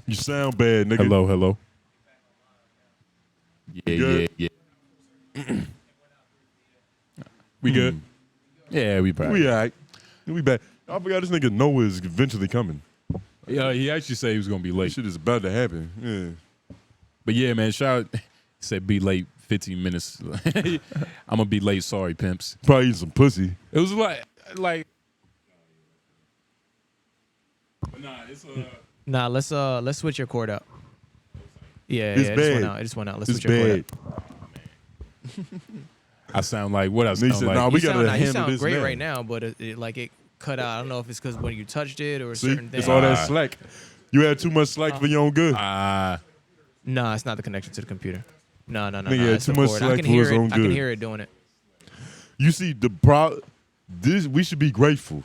you sound bad, nigga. Hello. Yeah, good? yeah. We good? Yeah, we probably. We all right. We back. I forgot this nigga Noah is eventually coming. Yeah, he actually said he was gonna be This late. shit is about to happen. Yeah. But yeah, man, shout out. He said be late 15 minutes. I'm gonna be late. Sorry, pimps. Probably eating some pussy. It was like. But nah, it's Nah, let's switch your cord out. Yeah, It's yeah, bad. it just went out. Let's It's switch your cord bad. out. I sound like what I And he sound said, like. "Nah, we You gotta sound, you handle sound this great now." right now, but it cut out. I don't know if it's because when you touched it or a See, certain thing. it's all that slack. You had too much slack for your own good. Nah, it's not the connection to the computer. No. Nigga had It's too the much cord. slack I can for hear his it. own I can good. hear it doing it. You see, this we should be grateful.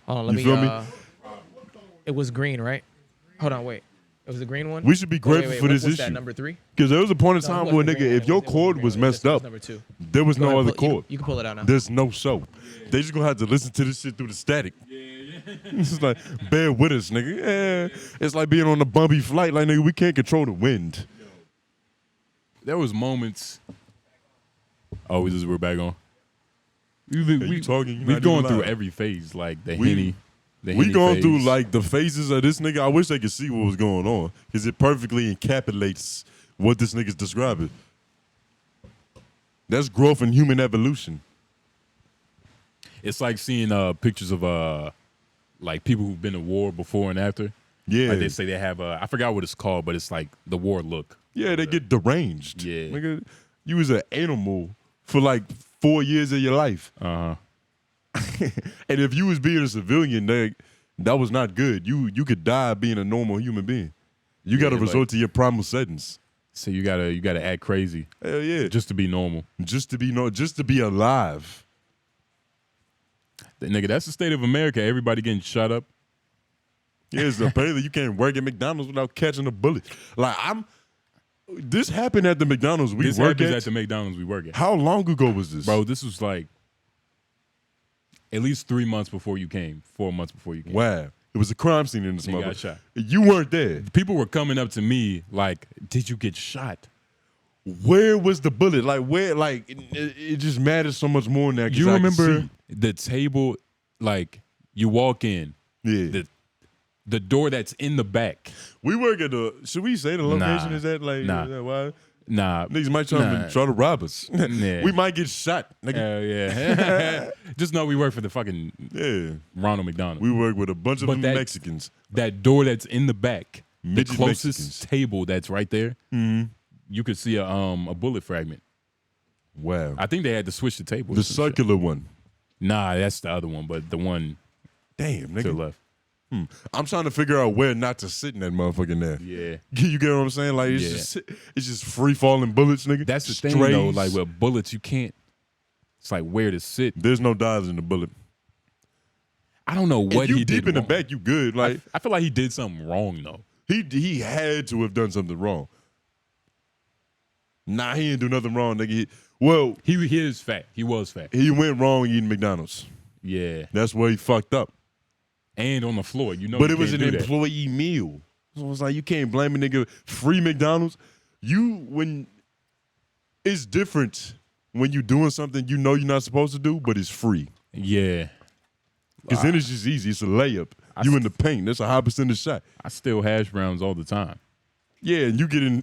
Hold on, let You feel me? It was green, right? Hold on, wait. It was the green one. We should be grateful for this what's that, issue. number 3? Because there was a point in No, it time wasn't where, the nigga, green if one. your It wasn't cord the was green one. messed This was up, number 2. there was Go no ahead, other you cord. can pull it out now. There's no show. They just gonna have to listen to this shit through the static. It's just like, bear with us, nigga. Yeah. It's like being on a bumpy flight. Like, nigga, we can't control the wind. There was moments. Oh, we're back on. You talking? You're We've not gone even through live. every phase, like the We- Henny. The We Henny going through phase. like the phases of this nigga. I wish they could see what was going on because it perfectly encapsulates what this nigga's describing. That's growth and human evolution. It's like seeing pictures of like people who've been to war before and after. Yeah. Like they say they have I forgot what it's called, but it's like the war look. Yeah, they get deranged. Yeah. Nigga, you was an animal for like 4 years of your life. And if you was being a civilian, that was not good. You could die being a normal human being. You got to Yeah, resort like- to your primal settings. So you gotta act crazy Hell yeah. just to be normal. Just to be alive. Nigga, that's the state of America. Everybody getting shot up. Yeah, so apparently you can't work at McDonald's without catching a bullet. Like this happened at the McDonald's we This work happens at. at the McDonald's we work at. How long ago was this? Bro, this was like at least 3 months before you came, 4 months before you came. Wow. It was a crime scene in this Nigga got mother. shot. You weren't there. People were coming up to me like, "Did you get shot?" Where was the bullet? Like where? Like it just matters so much more now. 'Cause You I can remember see. the table? Like you walk in, Yeah. the door that's in the back. We work at the. Should we say the location Nah. is that like? Nah. Is that why? Nah, Niggas might try Nah. to rob us. Nah. We might get shot. Nigga. Hell yeah. Just know we work for the fucking Yeah. Ronald McDonald. We work with a bunch of But them that- Mexicans. That door that's in the back, Midget the closest Mexicans. table that's right there, you could see a bullet fragment. Wow. I think they had to switch the table. The circular one. Nah, that's the other one, but the one Damn, to the nigga. left. I'm trying to figure out where not to sit in that motherfucking there. Yeah. You get what I'm saying? Like it's just free falling bullets, nigga. That's the thing though, Strays. like with bullets, you can't. It's like where to sit. There's no dials in the bullet. I don't know what If you he deep did in the wrong. back, you good. Like I feel like he did something wrong though. he had to have done something wrong. Nah, he didn't do nothing wrong, nigga. He is fat. He was fat. He went wrong eating McDonald's. Yeah, That's where he fucked up. and on the floor, you know. But you it was an can't do that. employee meal. So it's like you can't blame a nigga. Free McDonald's. When it's different when you doing something you know you're not supposed to do, but it's free. Yeah, Because then it's just easy. It's a layup. You in the paint. That's a high percentage shot. I steal hash browns all the time. Yeah, and you get in.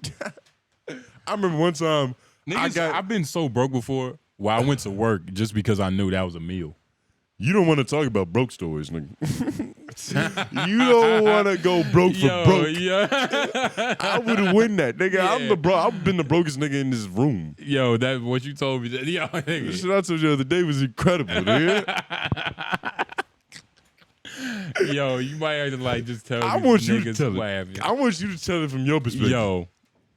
I remember one time I've been so broke before. Well, I went to work just because I knew that was a meal. You don't want to talk about broke stories, nigga. You don't want to go broke for broke. Yeah. I would have win that, nigga. Yeah. I'm the bro. I've been the brokest nigga in this room. Yo, that what you told me. Yo, The nigga. shit I told you the other day was incredible, nigga. Yo, you might have to like just tell I these want you to niggas tell what it. happened. I want you to tell it from your perspective. Yo,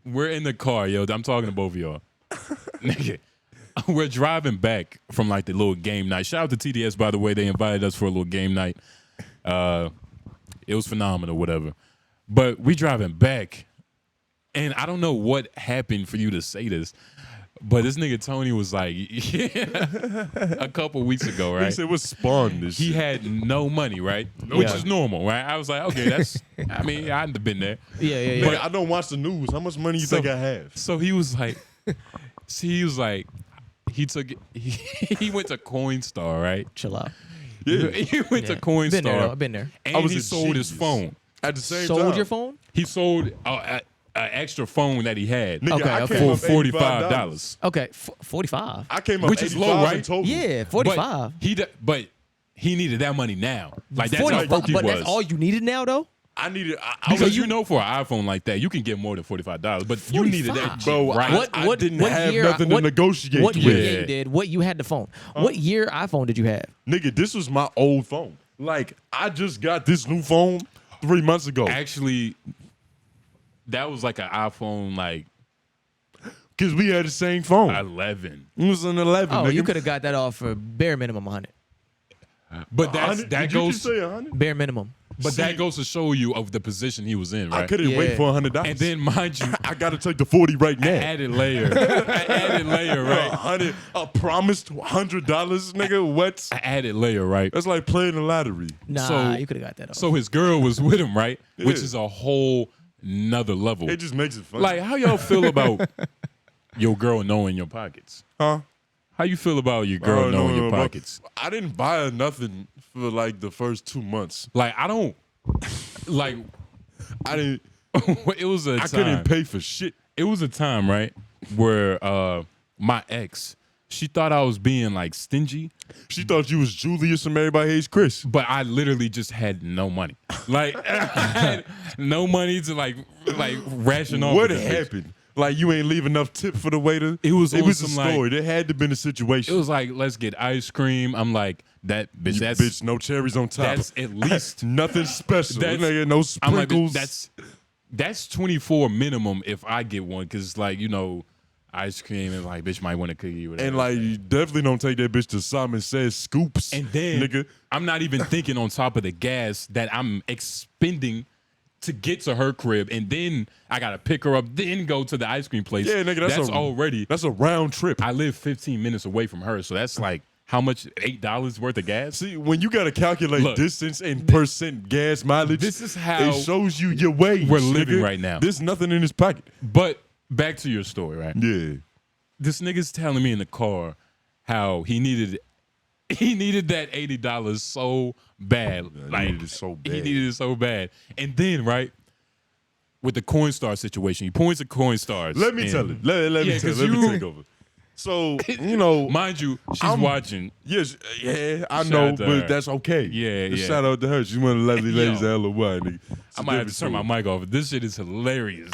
we're in the car, yo. I'm talking to both of y'all. Nigga, we're driving back from like the little game night. Shout out to TDS, by the way. They invited us for a little game night. It was phenomenal, whatever. But we driving back, and I don't know what happened for you to say this, but this nigga Tony was like, a couple weeks ago, He right? said, what spawned this He shit? had no money, right? Which is normal, right? I was like, okay, that's, I mean, I'd been there. Yeah. Nigga, I don't watch the news. How much money you think I have? So he was like, he went to Coinstar, right? Chill out. Yeah. He went to Yeah. Coinstar. Been there, though. I've been there. And I was he a sold his genius. phone. At the same Sold time. your phone? He sold an extra phone that he had Nigga, Okay, I okay. came for up $45. Okay, 45. I came up Which is 85 low, right? in total. Yeah, 45. But he needed that money now. Like that's how 45, broke he but was. that's all you needed now, though. I needed. Because you know, for an iPhone like that, you can get more than $45. But you needed that, bro. right? I didn't have nothing to negotiate What with. year you did? What you had the phone? What year iPhone did you have? Nigga, this was my old phone. Like, I just got this new phone 3 months ago. Actually, that was like an iPhone, like, because we had the same phone. 11. It was an 11. Oh, nigga. you could have got that off for bare minimum 100. But that Did goes. you just say 100? Bare minimum. But that goes to show you of the position he was in, right? I couldn't wait for $100. And then, mind you, I got to take the 40 right now. added layer, right? 100, a promised $100, nigga. What? Added layer, right? That's like playing the lottery. Nah, So- you could have got that off. So his girl was with him, right? Yeah. Which is a whole nother level. It just makes it fun. Like, how y'all feel about your girl knowing your pockets? huh? How you feel about your girl knowing your bro. pockets? I didn't buy her nothing for like the first 2 months. Like, I don't like. I didn't. It was a I time. couldn't pay for shit. It was a time, right, where my ex, she thought I was being like stingy, She thought you was Julius from Everybody Hates Chris. but I literally just had no money. Like, I had no money to like ration off. What with this bitch. happened? Like you ain't leave enough tip for the waiter. It was a on some, like- story. There had to been a situation. It was like, let's get ice cream. I'm like, that bitch. You That's bitch, no cherries on top. that's at least. nothing special. That's- Nigga, no I'm like, sprinkles. that's 24 minimum if I get one, because like, you know, ice cream and like, bitch might want a cookie or whatever. and like you definitely don't take that bitch to Simon Says Scoops. And then nigga, I'm not even thinking on top of the gas that I'm expending to get to her crib, and then I gotta pick her up, then go to the ice cream place. yeah, nigga, that's already. that's a round trip. I live 15 minutes away from her, so that's like how much? $8 worth of gas. See, when you gotta calculate Look, distance and percent gas mileage, this is how it shows you your wage. we're living nigga. right now. There's nothing in his pocket. But back to your story, right? Yeah. This nigga's telling me in the car how he needed that $80 so bad. Like, needed it so bad. He needed it so bad. And then, right, with the Coinstar situation, he points at Coinstars. Let me and- tell it. Let me Yeah, tell it. 'cause Let me you- take over. So, you know, Mind you, she's I'm- watching. yes, yeah, I Shout know, out to but her. that's okay. Yeah, Just yeah. Shout out to her. She's one of the lovely Yo. ladies at LOI, nigga. It's I a might have different to turn my story. mic off. This shit is hilarious.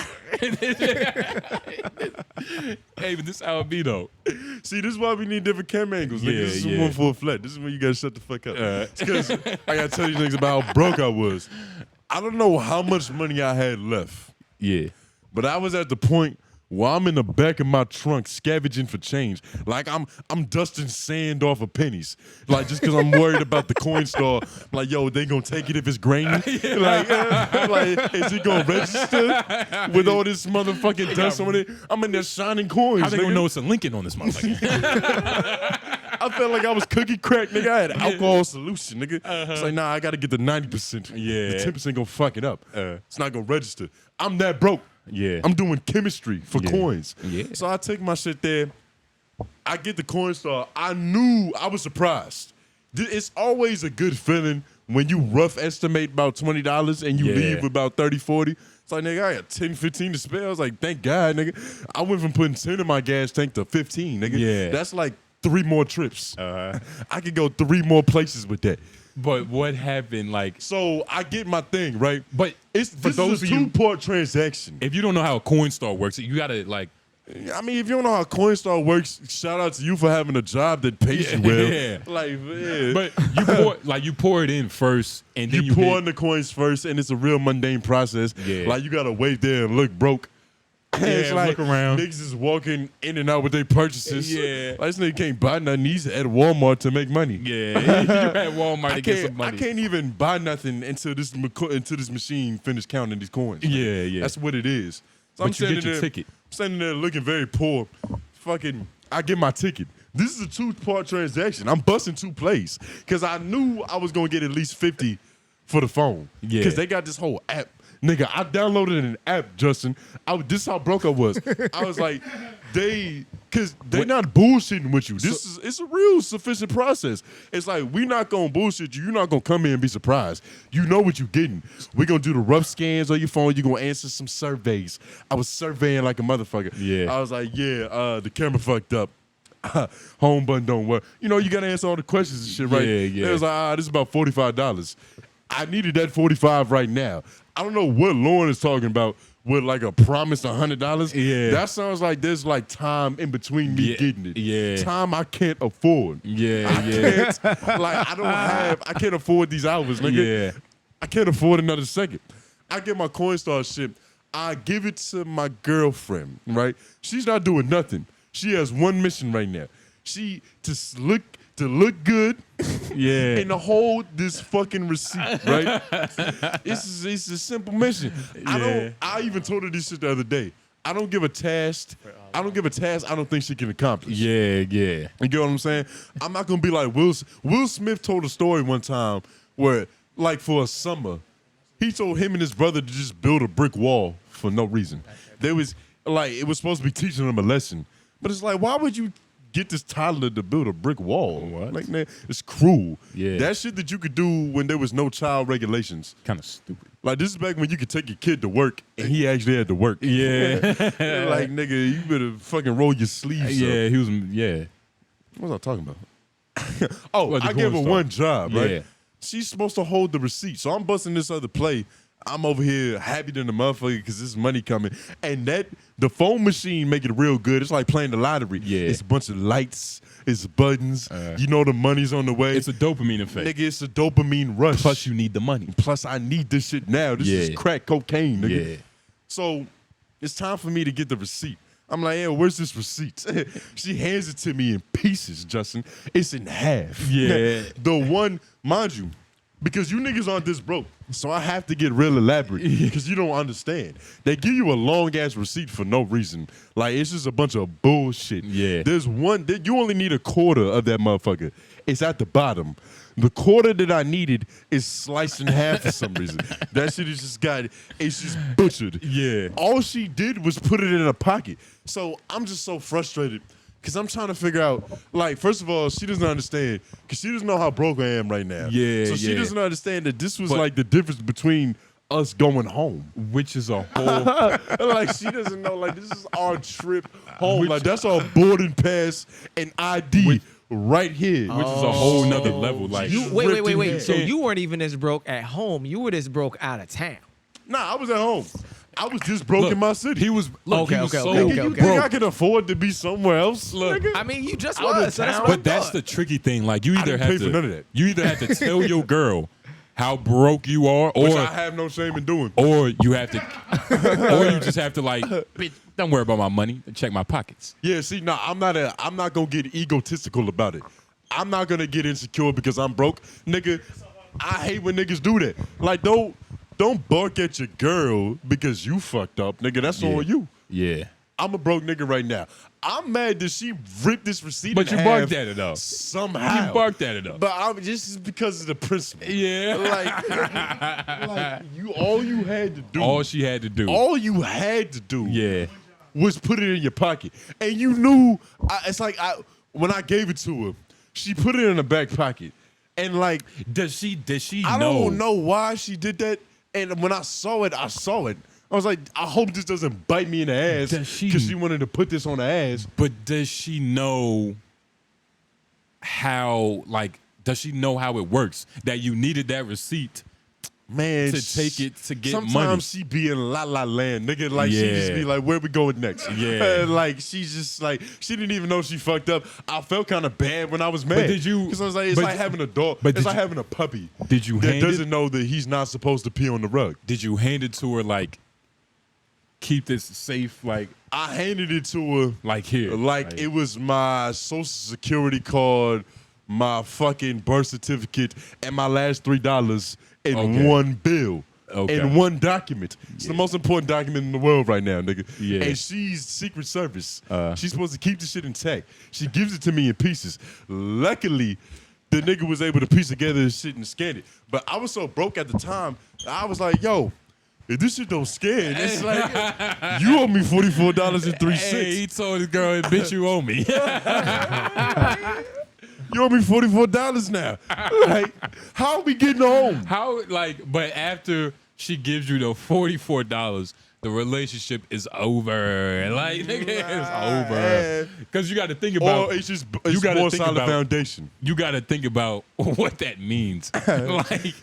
Hey, but this how it be though. See, this is why we need different camera angles. Nigga. Yeah, This is yeah. one for a flat. This is when you gotta shut the fuck up. Because I gotta tell you things about how broke I was. I don't know how much money I had left, Yeah. but I was at the point where I'm in the back of my trunk scavenging for change. Like I'm dusting sand off of pennies. Like just because I'm worried about the coin store. Like, yo, they gonna take it if it's grainy? like, is it gonna register with all this motherfucking dust on it? I'm in there shining coins. How they gonna nigga. know it's a Lincoln on this motherfucker? I felt like I was cookie crack, nigga. I had alcohol solution, nigga. It's like, nah, I gotta get the 90%. Yeah. The 10% gonna fuck it up. It's not gonna register. I'm that broke. Yeah. I'm doing chemistry for Yeah. coins. Yeah. So I take my shit there. I get the coin store. I knew I was surprised. It's always a good feeling when you rough estimate about $20 and you Yeah. leave with about 30, 40. It's like, nigga, I got 10, 15 to spare. I was like, thank God, nigga. I went from putting 10 in my gas tank to 15, nigga. Yeah. That's like 3 more trips. I could go 3 more places with that. But what happened? Like, So I get my thing, right? but This for those is of a you, two-part transaction. if you don't know how a Coinstar works, you gotta like. I mean, if you don't know how Coinstar works, shout out to you for having a job that pays you well. Yeah. Like, yeah. But you pour it in first, and then you pour hit- in the coins first, and it's a real mundane process. Yeah. Like, you got to wait there and look broke. It's Yeah, like look around. niggas is walking in and out with their purchases. Yeah. Like, this nigga can't buy nothing. He's at Walmart to make money. Yeah, you at Walmart to get some I money. can't even buy nothing until this machine finish counting these coins. Yeah, yeah. That's what it is. So But you get your ticket. I'm standing there looking very poor. Fucking, I get my ticket. This is a two-part transaction. I'm busting 2 plays because I knew I was gonna get at least 50 for the phone. Yeah. Because they got this whole app. Nigga, I downloaded an app, Justin. This is how broke I was. I was like, because they're not bullshitting with you. It's a real sufficient process. It's like, we not gonna bullshit you. You're not gonna come in and be surprised. You know what you're getting. We're gonna do the rough scans on your phone. You're gonna answer some surveys. I was surveying like a motherfucker. Yeah. I was like, the camera fucked up. Home button don't work. You know, you gotta answer all the questions and shit, right? Yeah, yeah. It was like, this is about $45. I needed that 45 right now. I don't know what Lauren is talking about with like a promise $100. Yeah. That sounds like there's like time in between me getting it. Yeah. Time I can't afford. Yeah. I can't afford these hours, nigga. Yeah. I can't afford another second. I get my Coinstar shit. I give it to my girlfriend, right? She's not doing nothing. She has one mission right now. She to look good, Yeah. and to hold this fucking receipt, right? It's a simple mission. I even told her this shit the other day. I don't give a task I don't think she can accomplish. Yeah. You get what I'm saying? I'm not gonna be like Will Smith told a story one time where, like, for a summer, he told him and his brother to just build a brick wall for no reason. It was supposed to be teaching them a lesson. But it's like, why would you get this toddler to build a brick wall? What? Like, man, it's cruel. Yeah. That shit that you could do when there was no child regulations. Kind of stupid. Like, this is back when you could take your kid to work and he actually had to work. Yeah. Like, nigga, you better fucking roll your sleeves up. Yeah, he was. Yeah. What was I talking about? Oh, the I gave her cornstarch. one job, right? Yeah. She's supposed to hold the receipt. So I'm busting this other play. I'm over here happy than the motherfucker because this money coming. And the phone machine make it real good. It's like playing the lottery. Yeah. It's a bunch of lights. It's buttons. You know the money's on the way. It's a dopamine effect. Nigga, it's a dopamine rush. Plus, you need the money. Plus, I need this shit now. This is crack cocaine, nigga. Yeah. So it's time for me to get the receipt. I'm like, yeah, where's this receipt? She hands it to me in pieces, Justin. It's in half. Yeah. The one, mind you, because you niggas aren't this broke, so I have to get real elaborate because you don't understand. They give you a long-ass receipt for no reason. Like, it's just a bunch of bullshit. Yeah. There's one, you only need a quarter of that motherfucker. It's at the bottom. The quarter that I needed is sliced in half for some reason. That shit is it's just butchered. Yeah. All she did was put it in a pocket. So I'm just so frustrated because I'm trying to figure out, like, first of all, she doesn't understand because she doesn't know how broke I am right now. Yeah, So she yeah. doesn't understand that this was like the difference between us going home. Which is a whole. Like, she doesn't know, like, this is our trip home. Like, that's our boarding pass and ID right here. Which is a whole nother level. Like, Wait. So you weren't even as broke at home. You were this broke out of town. Nah, I was at home. I was just broke in my city. He was. Look, Okay, he was okay, so okay, You okay. think I can afford to be somewhere else? Look, nigga? I mean, you just Out of was. So that's town? what I But that's thought. the tricky thing. Like, you either didn't have pay to. for none of that. You either have to tell your girl how broke you are, Which I or have no shame in doing. or you have to, or you just have to, like, bitch, don't worry about my money. Check my pockets. Yeah, see, no, I'm not gonna get egotistical about it. I'm not gonna get insecure because I'm broke, nigga. I hate when niggas do that. Like, don't bark at your girl because you fucked up, nigga. That's on you. Yeah. I'm a broke nigga right now. I'm mad that she ripped this receipt. But in you half barked at it though. somehow. You barked at it though. But I'm just because of the principle. Yeah. All you had to do. All she had to do. All you had to do. Yeah. Was put it in your pocket, and you knew. When I gave it to her, she put it in the back pocket, and like, Does she I know? don't know why she did that. And when I saw it, I was like, I hope this doesn't bite me in the ass Does she- because she wanted to put this on the ass. But does she know how, like, does she know how it works? That you needed that receipt Man, to take it to get sometimes money. she be in la la land, nigga. Like, she just Yeah. be like, where we going next? Yeah. Like, she's just like, she didn't even know she fucked up. I felt kind of bad when I was mad. did you- Because I was like, it's but- like having a dog. but It's did like you- having a puppy. Did you that hand it? doesn't know that he's not supposed to pee on the rug. Did you hand it to her, like, keep this safe, like I handed it to her like here? like it was my social security card, my fucking birth certificate, and my last $3 in Okay. one bill. Okay. In one document. It's the most important document in the world right now, nigga. Yeah. And she's Secret Service. She's supposed to keep the shit intact. She gives it to me in pieces. Luckily, the nigga was able to piece together his shit and scan it. But I was so broke at the time, I was like, yo, if this shit don't scan, it's like, you owe me $44.03. Hey, he told his girl, bitch, you owe me. You owe me $44 now. Like, how are we getting home? How, like, but after she gives you the $44, the relationship is over. Like, nigga, it's over. Because you got to think about. Or it's just you gotta more think solid about- foundation. You got to think about what that means. Like,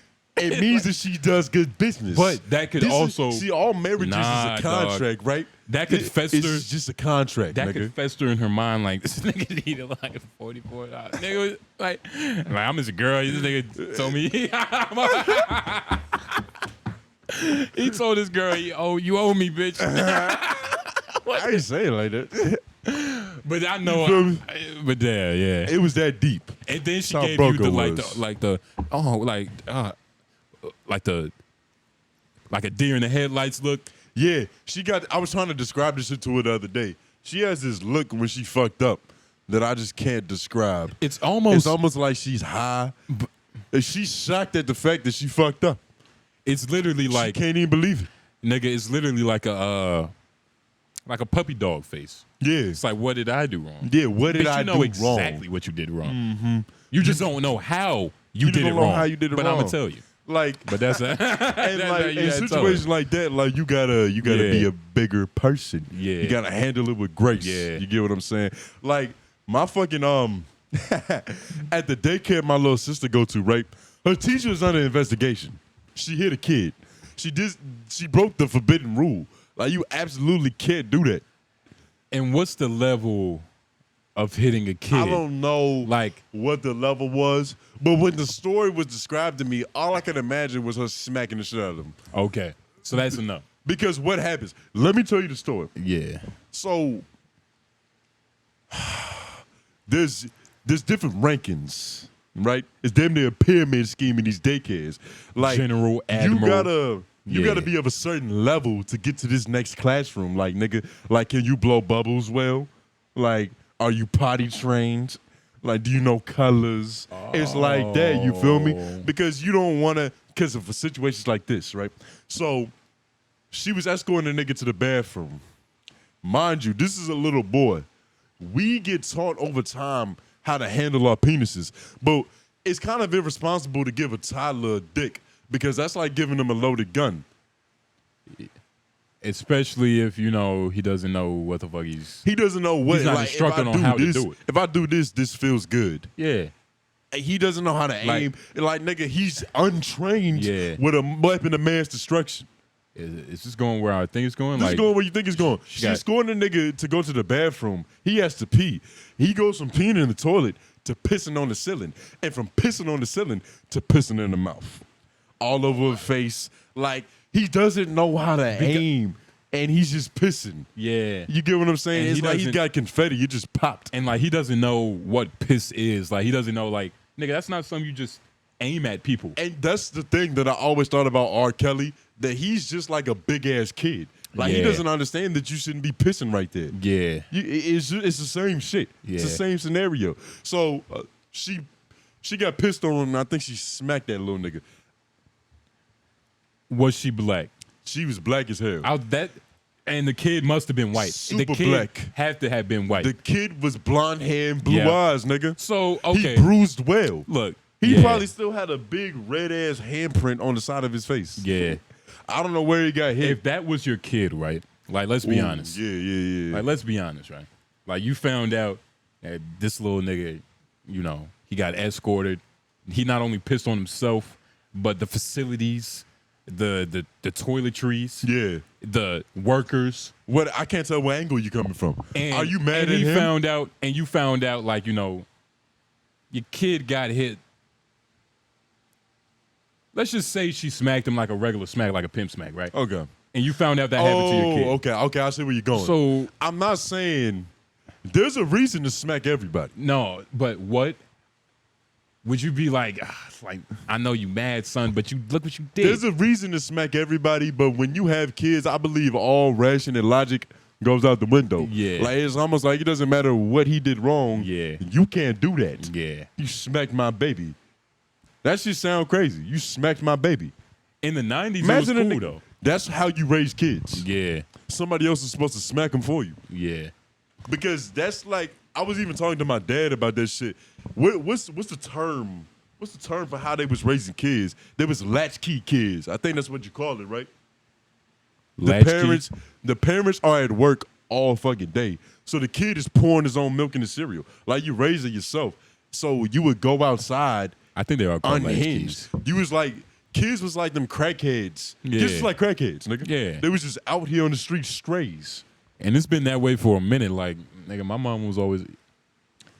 it means that she does good business. But that could also see, all marriages Nah, is a contract, right? That could fester. It's just a contract. That nigga. could fester in her mind like this nigga needed like $44. Nigga was like I'm just a girl. This nigga told me he told this girl, you owe me, bitch. I ain't saying like that. But I You know, feel me? but yeah. It was that deep. And then she How gave you broke like a deer in the headlights look. Yeah, I was trying to describe this shit to her the other day. She has this look when she fucked up that I just can't describe. It's almost like she's high. And she's shocked at the fact that she fucked up. It's literally like she can't even believe it. Nigga, it's literally like a puppy dog face. Yeah. It's like, what did I do wrong? Yeah, what did I do wrong? You know exactly what you did wrong. Mm-hmm. You just don't know how you did it wrong. How you did it but wrong. I'm gonna tell you. But that's in situations like that, like you gotta be a bigger person. Yeah. You gotta handle it with grace. Yeah. You get what I'm saying? Like my fucking at the daycare my little sister go to, right? Her teacher was under investigation. She hit a kid. She broke the forbidden rule. Like you absolutely can't do that. And what's the level of hitting a kid? I don't know what the level was, but when the story was described to me, all I could imagine was her smacking the shit out of them. Okay, so that's enough. Because what happens? Let me tell you the story. Yeah. So there's different rankings, right? It's damn near a pyramid scheme in these daycares. Like General, Admiral. You gotta be of a certain level to get to this next classroom. Like, nigga, like, can you blow bubbles well? Like, are you potty trained? Like, do you know colors? It's like that, you feel me? Because you don't wanna, because of situations like this, right? So she was escorting a nigga to the bathroom. Mind you, this is a little boy. We get taught over time how to handle our penises, but it's kind of irresponsible to give a toddler a dick because that's like giving him a loaded gun. Especially if, you know, he doesn't know what the fuck He doesn't know what. He's not like, instructed on how to do it. If I do this, this feels good. Yeah. He doesn't know how to aim. Like, nigga, he's untrained with a weapon of mass destruction. Is this going where I think it's going? This is going where you think it's going. She's going the nigga to go to the bathroom. He has to pee. He goes from peeing in the toilet to pissing on the ceiling. And from pissing on the ceiling to pissing in the mouth. All over his face. Like, he doesn't know how to aim. And he's just pissing. Yeah. You get what I'm saying? And it's like he's got confetti. It just popped. And like, he doesn't know what piss is. Like, he doesn't know, like, nigga, that's not something you just aim at people. And that's the thing that I always thought about R. Kelly, that he's just like a big-ass kid. Like, he doesn't understand that you shouldn't be pissing right there. Yeah. It's the same shit. Yeah. It's the same scenario. So she got pissed on him, and I think she smacked that little nigga. Was she black? She was black as hell. And the kid must have been white. Super the kid black. Had to have been white. The kid was blonde hair and blue eyes, nigga. So, okay. He bruised well. Look. He probably still had a big red-ass handprint on the side of his face. Yeah. I don't know where he got hit. If that was your kid, right? Like, let's be honest. Yeah. Like, let's be honest, right? Like, you found out that this little nigga, you know, he got escorted. He not only pissed on himself, but the facilities, the toiletries, the workers. What, I can't tell what angle you coming from. And, are you mad and at he him? You found out, like, you know, your kid got hit. Let's just say she smacked him like a regular smack, like a pimp smack, right? Okay. And you found out that happened to your kid. Okay, I see where you're going. So I'm not saying there's a reason to smack everybody. No, but what would you be like? Like, I know you mad, son, but you look what you did. There's a reason to smack everybody, but when you have kids, I believe all ration and logic goes out the window. Yeah. Like, it's almost like it doesn't matter what he did wrong. Yeah. You can't do that. Yeah. You smacked my baby. That shit sound crazy. You smacked my baby. In the 90s, Imagine it was cool, though. That's how you raise kids. Yeah. Somebody else is supposed to smack them for you. Yeah. Because that's like, I was even talking to my dad about that shit. What's the term? What's the term for how they was raising kids? There was latchkey kids. I think that's what you call it, right? The parents are at work all fucking day. So the kid is pouring his own milk in the cereal. Like, you raise it yourself. So you would go outside. I think they are called unhinged. latchkeys. You was like, kids was like them crackheads. Yeah. Kids was like crackheads, nigga. Yeah. They was just out here on the street strays. And it's been that way for a minute. Like, nigga, my mom was always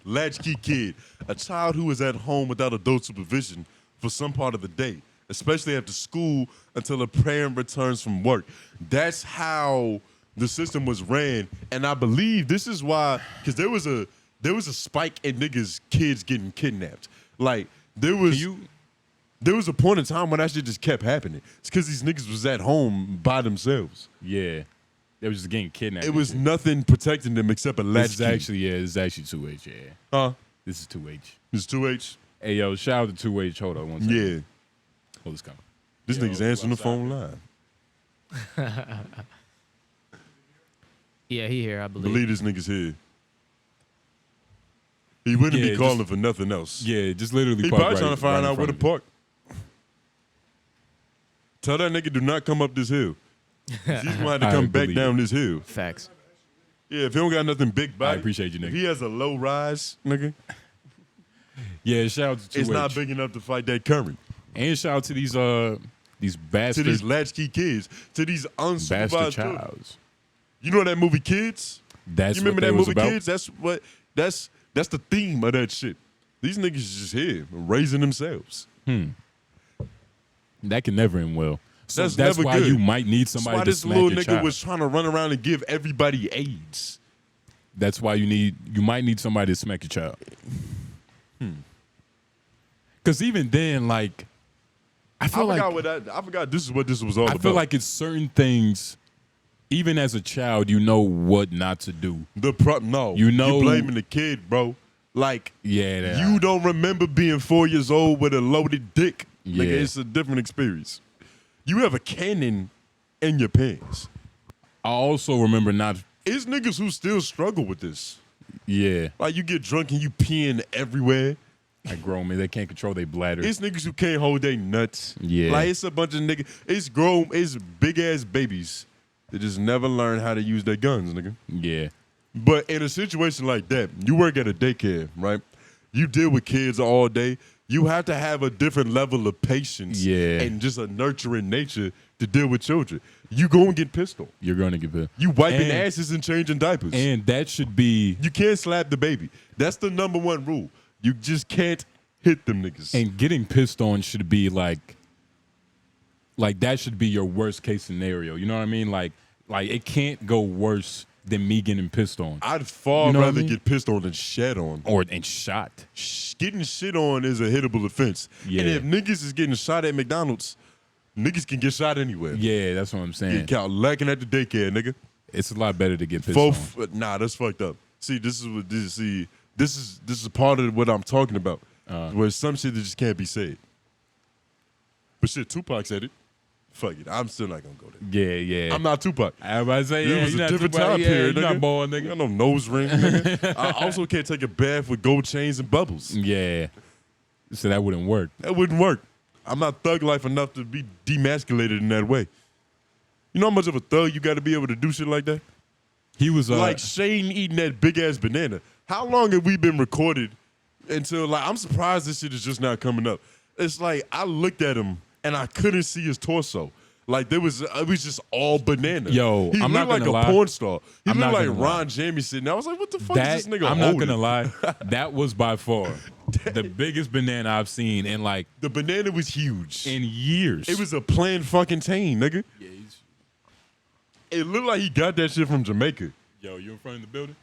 Latchkey kid, a child who is at home without adult supervision for some part of the day, especially after school until a parent returns from work. That's how the system was ran, and I believe this is why, because there was a spike in niggas kids getting kidnapped. Like there was a point in time when that shit just kept happening. It's because these niggas was at home by themselves. Yeah. They was just getting kidnapped. It was nothing protecting them except a latchkey. This is actually 2H, yeah. Huh? This is 2H. This is 2H? Hey, yo, shout out to 2H. Hold on one second. Yeah. Hold this coming. This nigga's answering the phone live. Yeah, he here, I believe. Believe this nigga's here. He wouldn't be calling for nothing else. Yeah, just literally He park probably right, trying to find right out where to park. Tell that nigga do not come up this hill. He's going to have to come back down this hill. Facts. Yeah, if he don't got nothing big body. I appreciate you, nigga. If he has a low rise, nigga. Yeah, shout out to 2H. It's not big enough to fight that current. And shout out to these bastards. To these latchkey kids. To these unsupervised bastard children. childs. You know that movie Kids? That's you remember what that was movie about? Kids? That's the theme of that shit. These niggas is just here raising themselves. That can never end well. So that's never why good. you might need somebody That's why to this smack little your nigga child. was trying to run around and give everybody AIDS. That's why you might need somebody to smack your child. Because even then, like, I forgot this is what this was all about. I feel like it's certain things, even as a child, you know what not to do. You blaming the kid, bro. Like, you don't remember being 4 years old with a loaded dick. Yeah. Nigga, it's a different experience. You have a cannon in your pants. I also remember not. It's niggas who still struggle with this. Yeah. Like, you get drunk and you peeing everywhere. Like grown men, they can't control their bladder. It's niggas who can't hold their nuts. Yeah. Like, it's a bunch of niggas. It's big ass babies that just never learn how to use their guns, nigga. Yeah. But in a situation like that, you work at a daycare, right? You deal with kids all day. You have to have a different level of patience and just a nurturing nature to deal with children. You go and get pissed on. You're going to get pissed. You wiping asses and changing diapers. And that should be... You can't slap the baby. That's the number one rule. You just can't hit them niggas. And getting pissed on should be like that should be your worst case scenario. You know what I mean? Like it can't go worse than me getting pissed on. I'd far rather get pissed on than shat on. And shot. Getting shit on is a hittable offense. Yeah. And if niggas is getting shot at McDonald's, niggas can get shot anywhere. Yeah, that's what I'm saying. Get caught lacking at the daycare, nigga. It's a lot better to get pissed on. Nah, that's fucked up. See, this is part of what I'm talking about. Where some shit that just can't be said. But shit, Tupac said it. Fuck it. I'm still not gonna go there. Yeah. I'm not Tupac. Everybody say, it was a different time period, you're nigga. not born, nigga. I got no nose ring, nigga. I also can't take a bath with gold chains and bubbles. Yeah. So that wouldn't work. That wouldn't work. I'm not thug life enough to be demasculated in that way. You know how much of a thug you got to be able to do shit like that? He was like Shane eating that big ass banana. How long have we been recorded until like I'm surprised this shit is just now coming up. It's like I looked at him and I couldn't see his torso. Like it was just all banana. Yo, he I'm looked not like gonna a lie. porn star. He I'm looked not like gonna Ron lie. Jamieson. I was like, what the fuck is this nigga I'm holding? not gonna lie. That was by far the biggest banana I've seen in like the banana was huge in years. It was a plain fucking chain, nigga. Yeah, it looked like he got that shit from Jamaica. Yo, you in front of the building?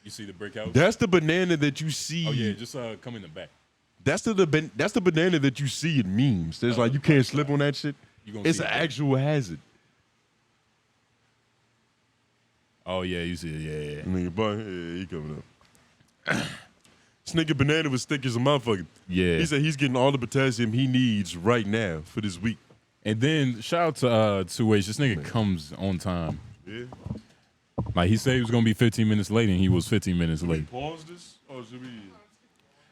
You see the brick house? That's the banana that you see. Oh yeah, just come in the back. That's the banana that you see in memes. There's like you can't slip on that shit. It's an actual hazard. Oh yeah, you see it. Yeah. Nigga, boy, yeah, he coming up. This nigga banana was thick as a motherfucker. Yeah. He said he's getting all the potassium he needs right now for this week. And then shout out to 2H. This nigga comes on time. Yeah. Like he said he was gonna be 15 minutes late, and he was 15 minutes late. Pause this, or should we?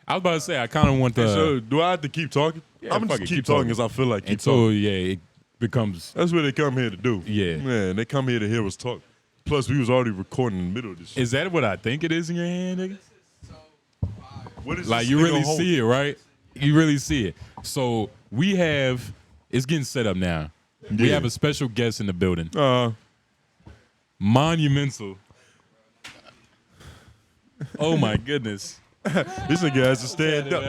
I was about to say I kind of want to. So do I have to keep talking? Yeah, I'm gonna just keep talking as I feel like. And so it becomes. That's what they come here to do. Yeah, man, they come here to hear us talk. Plus, we was already recording in the middle of this shit. Is that what I think it is in your hand, nigga? What is like this you nigga really holding? see it, right? You really see it. So It's getting set up now. We have a special guest in the building. Monumental. Oh my goodness. This nigga has to stand up.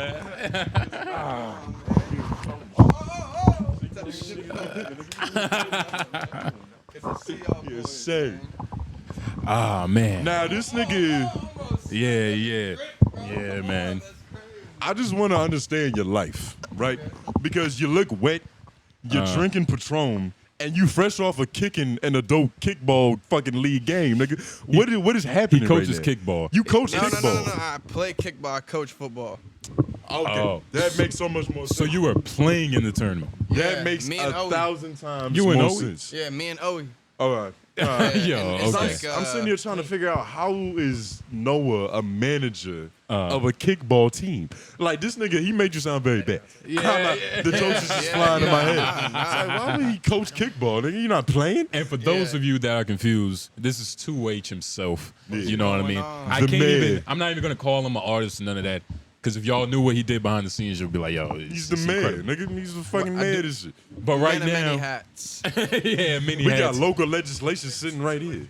Yes, sir. Ah, man. Now this nigga, Yeah, man. I just want to understand your life, right? Because you look wet, you're drinking Patron, and you fresh off of kicking an adult kickball fucking league game, nigga. What is happening? He coaches right now? kickball. You coach No, kickball. no. I play kickball. I coach football. Okay, Oh. that makes so much more sense. So you were playing in the tournament. that Yeah, makes me and Owie. 1,000 times You and more Owie? sense. Yeah, me and Owie. All right. Yo, and it's okay. like, I'm sitting here trying to figure out how is Noah a manager of a kickball team? Like this nigga, he made you sound very bad. The jokes is just flying in my head. It's like, why would he coach kickball? Nigga, you not playing? And for those of you that are confused, this is 𝙼𝙾𝚃 himself. You know what I mean? on? I The can't man. even. I'm not even gonna call him an artist or none of that. Because if y'all knew what he did behind the scenes, you'll be like, yo, He's the it's man, incredible. nigga. He's the fucking man and shit. But right many now, hats. yeah, many We hats. got local legislation sitting right here.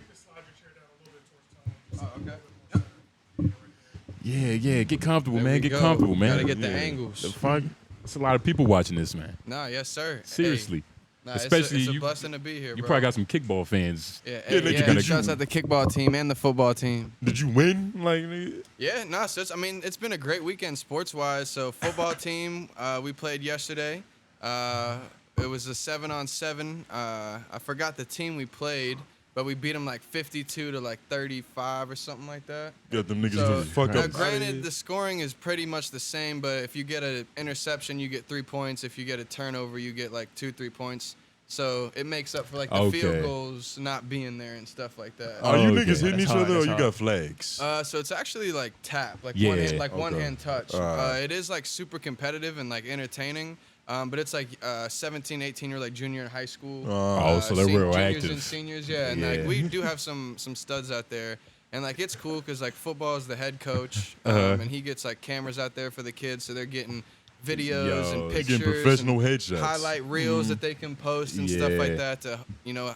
Yeah, get comfortable, man. we Get go. comfortable, man. Gotta get the Yeah. angles. The fuck? It's a lot of people watching this, man. Nah, yes, sir. Seriously. Hey, Especially it's a you. blessing to be here, You bro. probably got some kickball fans. Yeah, nigga, yeah. did Shouts you- out the kickball team and the football team. Did you win? Like, nigga? Yeah, no, so I mean, it's been a great weekend sports-wise. So football team, we played yesterday. It was a 7-on-7. I forgot the team we played, but we beat them like 52 to like 35 or something like that. Got them niggas So, to fuck now, up. granted, the scoring is pretty much the same, but if you get an interception, you get 3 points. If you get a turnover, you get like 2-3 points. So it makes up for like the Okay. field goals not being there and stuff like that. Are you Okay. niggas hitting That's each hard, other or that's you hard. got flags? So it's actually like tap, like Yeah, one hand, like okay. one hand touch. Alright. It is like super competitive and like entertaining. But it's like 17, 18 or like junior in high school. Oh, so they're real juniors active. and seniors, yeah. And Yeah. like we do have some studs out there. And like it's cool because like football is the head coach, Uh-huh. and he gets like cameras out there for the kids, so they're getting videos Yo, and they're pictures, getting professional and headshots. highlight reels that they can post and stuff Yeah. like that to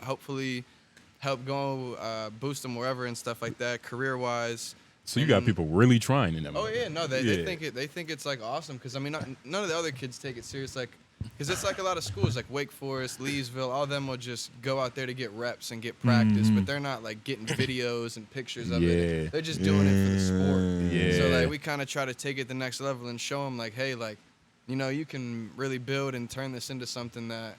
hopefully help go boost them wherever and stuff like that career wise. So you got people really trying in them. Oh yeah, no, they Yeah. think it's like awesome because I mean none of the other kids take it serious like because it's like a lot of schools like Wake Forest, Leesville, all of them will just go out there to get reps and get practice, but they're not like getting videos and pictures of Yeah. it. They're just doing it for the sport. Yeah. So like we kind of try to take it the next level and show them like, hey, like you know you can really build and turn this into something that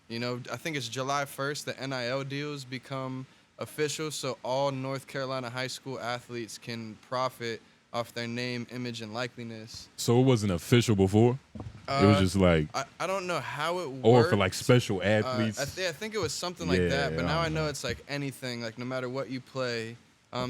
you know I think it's July 1st the NIL deals become official, so all North Carolina high school athletes can profit off their name, image, and likeliness. So it wasn't official before? It was just like, I don't know how it worked. or for like special athletes? I think it was something like that, but Yeah, now I I know know. it's like anything, like no matter what you play.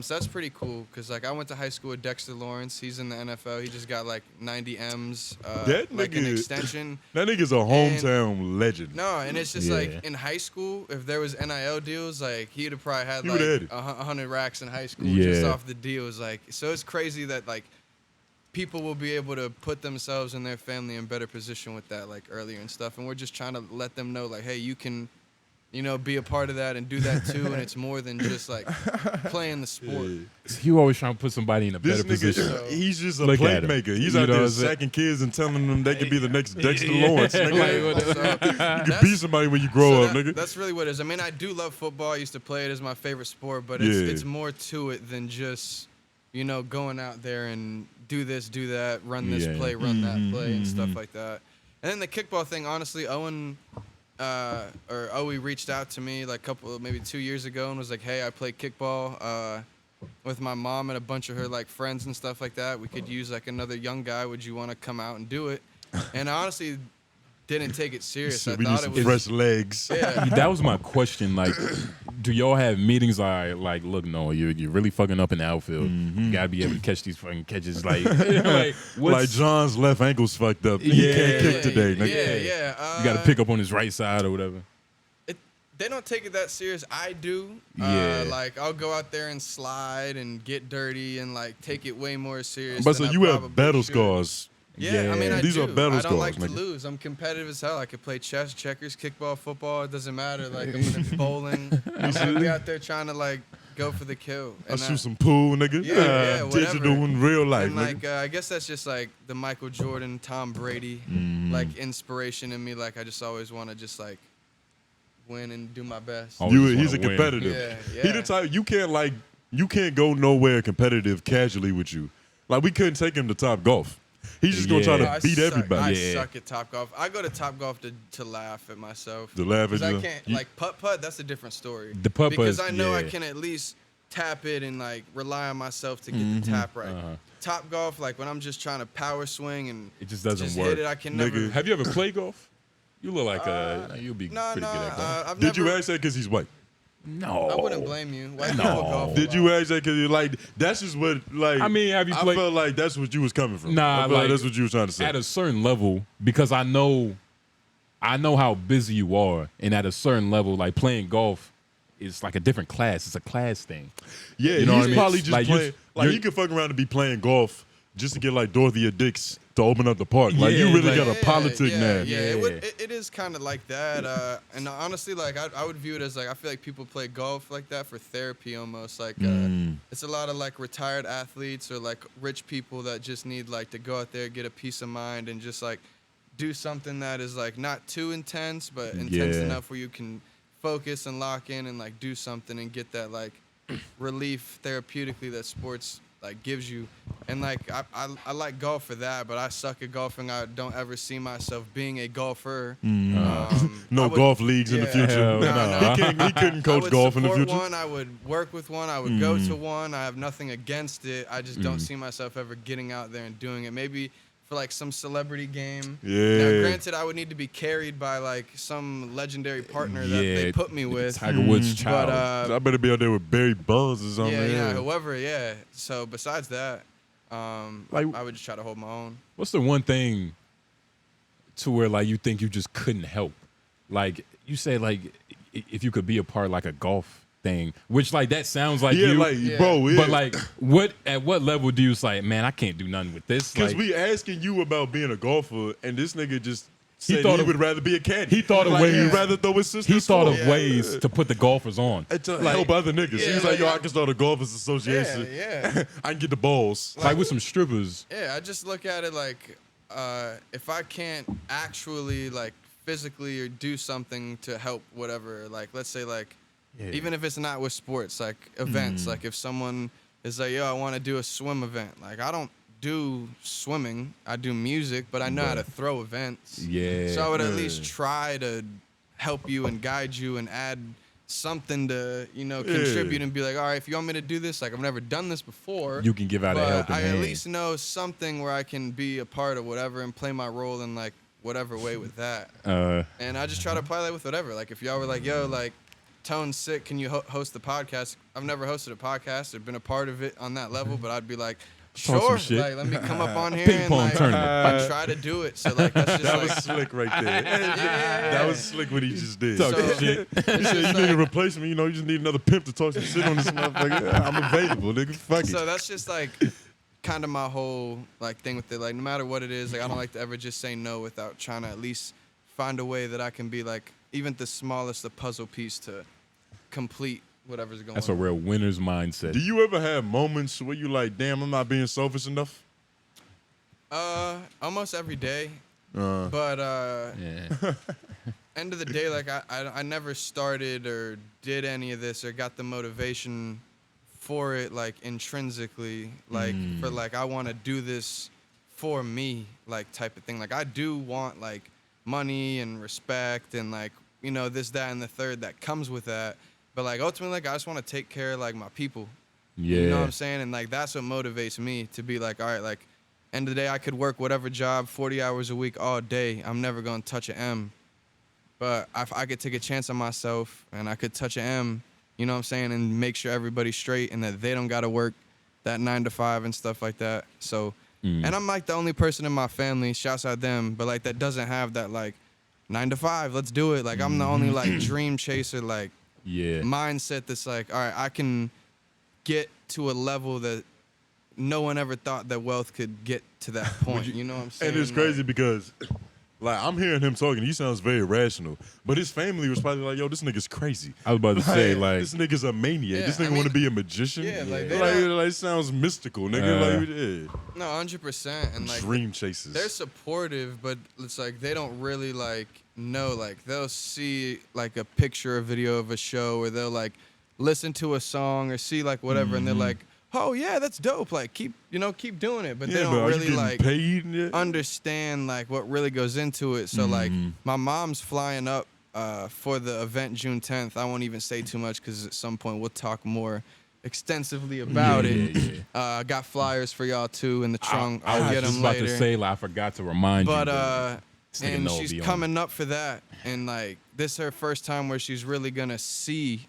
So that's pretty cool because like I went to high school with Dexter Lawrence. He's in the NFL. He just got like 90 M's, That like an nigga- extension. That nigga's a hometown legend. No, and it's just Yeah. like in high school, if there was NIL deals, like he'd have probably had He like would've had it. 100 racks in high school just Yeah. off the deals. Like, so it's crazy that like people will be able to put themselves and their family in better position with that like earlier and stuff. And we're just trying to let them know like, hey, you can, you know, be a part of that and do that too. And it's more than just like playing the sport. You always trying to put somebody in a This better position. nigga, he's just a Look at plate him. maker. He's You out know there what I'm saying? sacking kids and telling them they could be the next Dexter Lawrence. Nigga. So You can that's- be somebody when you grow so up, that- nigga. That's really what it is. I mean, I do love football. I used to play it as my favorite sport, but Yeah. it's more to it than just, you know, going out there and do this, do that, run this Yeah. play, run that play, and stuff like that. And then the kickball thing, honestly, Owen or Owie reached out to me like maybe 2 years ago and was like, hey, I play kickball with my mom and a bunch of her like friends and stuff like that. We could use like another young guy. Would you want to come out and do it? And I honestly didn't take it serious. So I we need thought some it was fresh legs. yeah. That was my question. Like, do y'all have meetings like, look, no, you're really fucking up in the outfield. You gotta be able to catch these fucking catches. Like, like, Like John's left ankle's fucked up. He Yeah. can't kick today, nigga. Yeah. you gotta pick up on his right side or whatever. They don't take it that serious. I do. Yeah. Like I'll go out there and slide and get dirty and like take it way more serious. But than so I you have probably battle should. scars Yeah, I mean, I These do. are battle I don't scars, like to nigga. lose. I'm competitive as hell. I could play chess, checkers, kickball, football. It doesn't matter. Like, I'm gonna bowling. I'm gonna be out there trying to like go for the kill. I'll shoot some pool, nigga. Yeah, whatever. Digital in real life, And like, nigga. I guess that's just like the Michael Jordan, Tom Brady, like inspiration in me. Like, I just always want to just like win and do my best. Oh, He's a wanna win. competitive. Yeah, He the type you can't go nowhere competitive casually with you. Like we couldn't take him to Top Golf. He's just gonna try Yeah. to beat everybody. I suck at Top Golf. I go to Top Golf to laugh at myself. To laugh at 'Cause I you. can't like putt. That's a different story. The putt-putt because is- I know I yeah. can at least tap it and like rely on myself to get the tap right. Top Golf, like when I'm just trying to power swing and It just doesn't just work. hit it, I can Nigga. never. Have you ever played golf? You look like you'll be No, pretty good at golf. I've Did never, you ask that because he's white? No. I wouldn't blame you. White people golf a Did lot. you ask that because like that's just what like? I mean, have you I played- felt like that's what you was coming from. Nah, I felt like, that's what you was trying to say. At a certain level, because I know how busy you are, and at a certain level, like playing golf is like a different class. It's a class thing. Yeah, You know he's what I mean? probably just Like, playing. Like he could fuck around and be playing golf just to get like Dorothy or Dix to open up the park. Like you Yeah, really like- got a politic now. Yeah, it is kind of like that. And honestly, like I would view it as like I feel like people play golf like that for therapy almost. Like it's a lot of like retired athletes or like rich people that just need like to go out there, get a peace of mind, and just like do something that is like not too intense, but intense Yeah. enough where you can focus and lock in and like do something and get that like relief therapeutically that sports like gives you. And like I like golf for that, but I suck at golfing. I don't ever see myself being a golfer. No I would- golf leagues in the yeah. future. Hell no. He couldn't I coach would golf in the support future. one. I would work with one. I would go to one. I have nothing against it. I just don't see myself ever getting out there and doing it. Maybe for like some celebrity game. Yeah. Now, granted, I would need to be carried by like some legendary partner that they put me with. Tiger Woods' But child. I better be out there with Barry Bonds or something. yeah, whoever. Yeah. So besides that, Like- I would just try to hold my own. What's the one thing to where like you think you just couldn't help? Like you say, like if you could be a part of, like a golf thing, which like that sounds like Yeah, you, like Yeah. bro. Yeah. but like at what level do you say, man, I can't do nothing with this? because Like, we asking you about being a golfer, and this nigga just said he, thought of- would rather be a caddy. he thought of like, ways- He'd rather throw his sister. he thought of Yeah. ways to put the golfers on. to help other niggas. Yeah, He's like, yo, like, I can start a golfers association. Yeah. I can get the balls. Like with some strippers. Yeah, I just look at it like if I can't actually like physically or do something to help whatever, like let's say like even if it's not with sports, like events, like if someone is like, yo, I want to do a swim event, like I don't do swimming, I do music, but I know how to throw events. Yeah. So I would at least try to help you and guide you and add something to, contribute and be like, all right, if you want me to do this, like I've never done this before. You can give out a but helping I hand. at least know something where I can be a part of whatever and play my role in like whatever way with that. And I just try to apply that with whatever. Like if y'all were like, yo, like Tone's sick, can you host the podcast? I've never hosted a podcast or been a part of it on that level, but I'd be like, Talk some sure, shit. like let me come up on here Ping and pong like tournament. try to do it. So like that's just That like was slick right there. That was slick what he just did. Talk So- shit. He said, you need a replacement. You just need another pimp to talk some shit on this motherfucker. Yeah, I'm available, nigga. Fuck it. So that's just like kind of my whole like thing with it. Like no matter what it is, like I don't like to ever just say no without trying to at least find a way that I can be like even the smallest of puzzle piece to complete whatever's going That's a on. real winner's mindset. Do you ever have moments where you like, damn, I'm not being selfish enough? Almost every day. Uh, But Yeah. end of the day, like I never started or did any of this or got the motivation for it like intrinsically, like for like I want to do this for me, like type of thing. Like I do want like money and respect and like this, that, and the third that comes with that. But like ultimately, like I just want to take care of like my people. Yeah. You know what I'm saying? And like that's what motivates me to be like, all right, like end of the day, I could work whatever job, 40 hours a week, all day. I'm never gonna touch an M. But if I could take a chance on myself and I could touch an M, you know what I'm saying, and make sure everybody's straight and that they don't gotta work that 9 to 5 and stuff like that. So, and I'm like the only person in my family, shouts out them, but like that doesn't have that like 9 to 5, let's do it. Like I'm the only like dream chaser, like Yeah. mindset that's like, all right, I can get to a level that no one ever thought that wealth could get to that point. You know what I'm saying? And it's crazy because, like, I'm hearing him talking. He sounds very rational, but his family was probably like, "Yo, this nigga's crazy." I was about to say, like, this nigga's a maniac. Yeah, This nigga I want to mean, be a magician. yeah, like, they like, don't- it sounds mystical, nigga. Like, yeah. No, 100%. And like Dream chasers. they're supportive, but it's like they don't really like know. Like they'll see like a picture or video of a show, or they'll like listen to a song or see like whatever, and they're like, "Oh yeah, that's dope. Like keep doing it." But they yeah, don't but are you really getting like paid yet? understand like what really goes into it. So like my mom's flying up for the event June 10th. I won't even say too much because at some point we'll talk more extensively about it. I got flyers for y'all too in the trunk. I I'll was get just them about later. to say, like, I forgot to remind But you. This nigga and know she's be on coming up for that, and like this is her first time where she's really gonna see.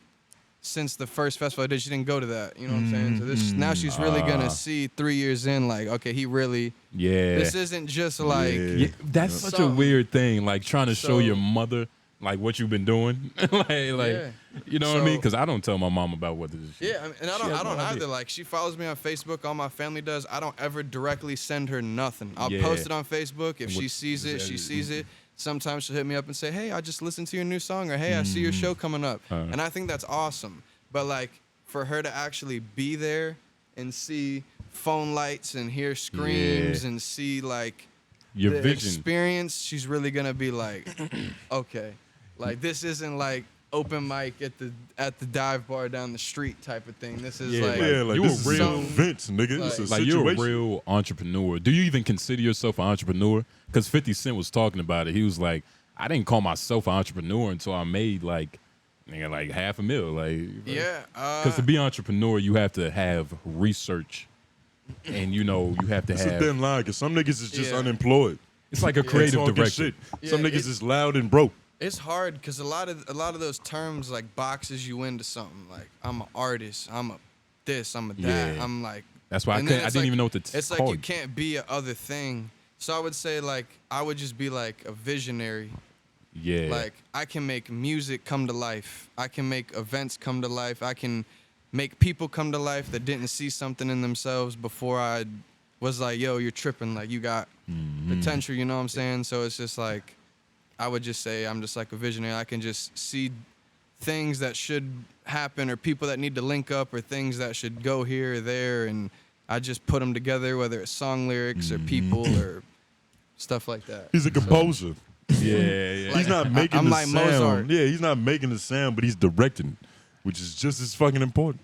Since the first festival I did, she didn't go to that. You know what I'm saying? So this now she's really gonna see 3 years in, like, okay, he really. Yeah. This isn't just like. Yeah, that's such a something. weird thing, like trying to show So- your mother like what you've been doing, like Yeah. you know what I mean? So- Because I don't tell my mom about what this is. Yeah, I mean, and I She don't has no either. idea. Like, she follows me on Facebook. All my family does. I don't ever directly send her nothing. I'll Yeah. post it on Facebook. If And she what- sees it, she is- sees it. Sometimes she'll hit me up and say, "Hey, I just listened to your new song," or "Hey, I see your show coming up." And I think that's awesome. But like, for her to actually be there and see phone lights and hear screams and see like Your the vision. experience, she's really gonna be like, okay, like this isn't like open mic at the dive bar down the street type of thing. This is like, yeah, like you this a is real- events, nigga. like- It's a Like, you're a situation. real entrepreneur. Do you even consider yourself an entrepreneur? Because 50 Cent was talking about it. He was like, I didn't call myself an entrepreneur until I made like $500,000. Like, yeah. because to be an entrepreneur, you have to have research, and you have to It's a have. thin line because some niggas is just Yeah. unemployed. It's like a They creative talking director. shit. Yeah, Some niggas it- is loud and broke. It's hard because a lot of those terms like boxes you into something. Like, I'm an artist. I'm a this. I'm a that. Yeah. I'm like. That's why and then I it's didn't like- even know what to It's like you can't be a other thing. So I would say like I would just be like a visionary. Yeah. Like, I can make music come to life. I can make events come to life. I can make people come to life that didn't see something in themselves before I was like, yo, you're tripping. Like, you got potential, you know what I'm saying? So it's just like, I would just say I'm just like a visionary. I can just see things that should happen or people that need to link up or things that should go here or there. And I just put them together, whether it's song lyrics or people or stuff like that. He's a composer. yeah. He's not making I'm the like sound. Mozart. Yeah, he's not making the sound, but he's directing, which is just as fucking important.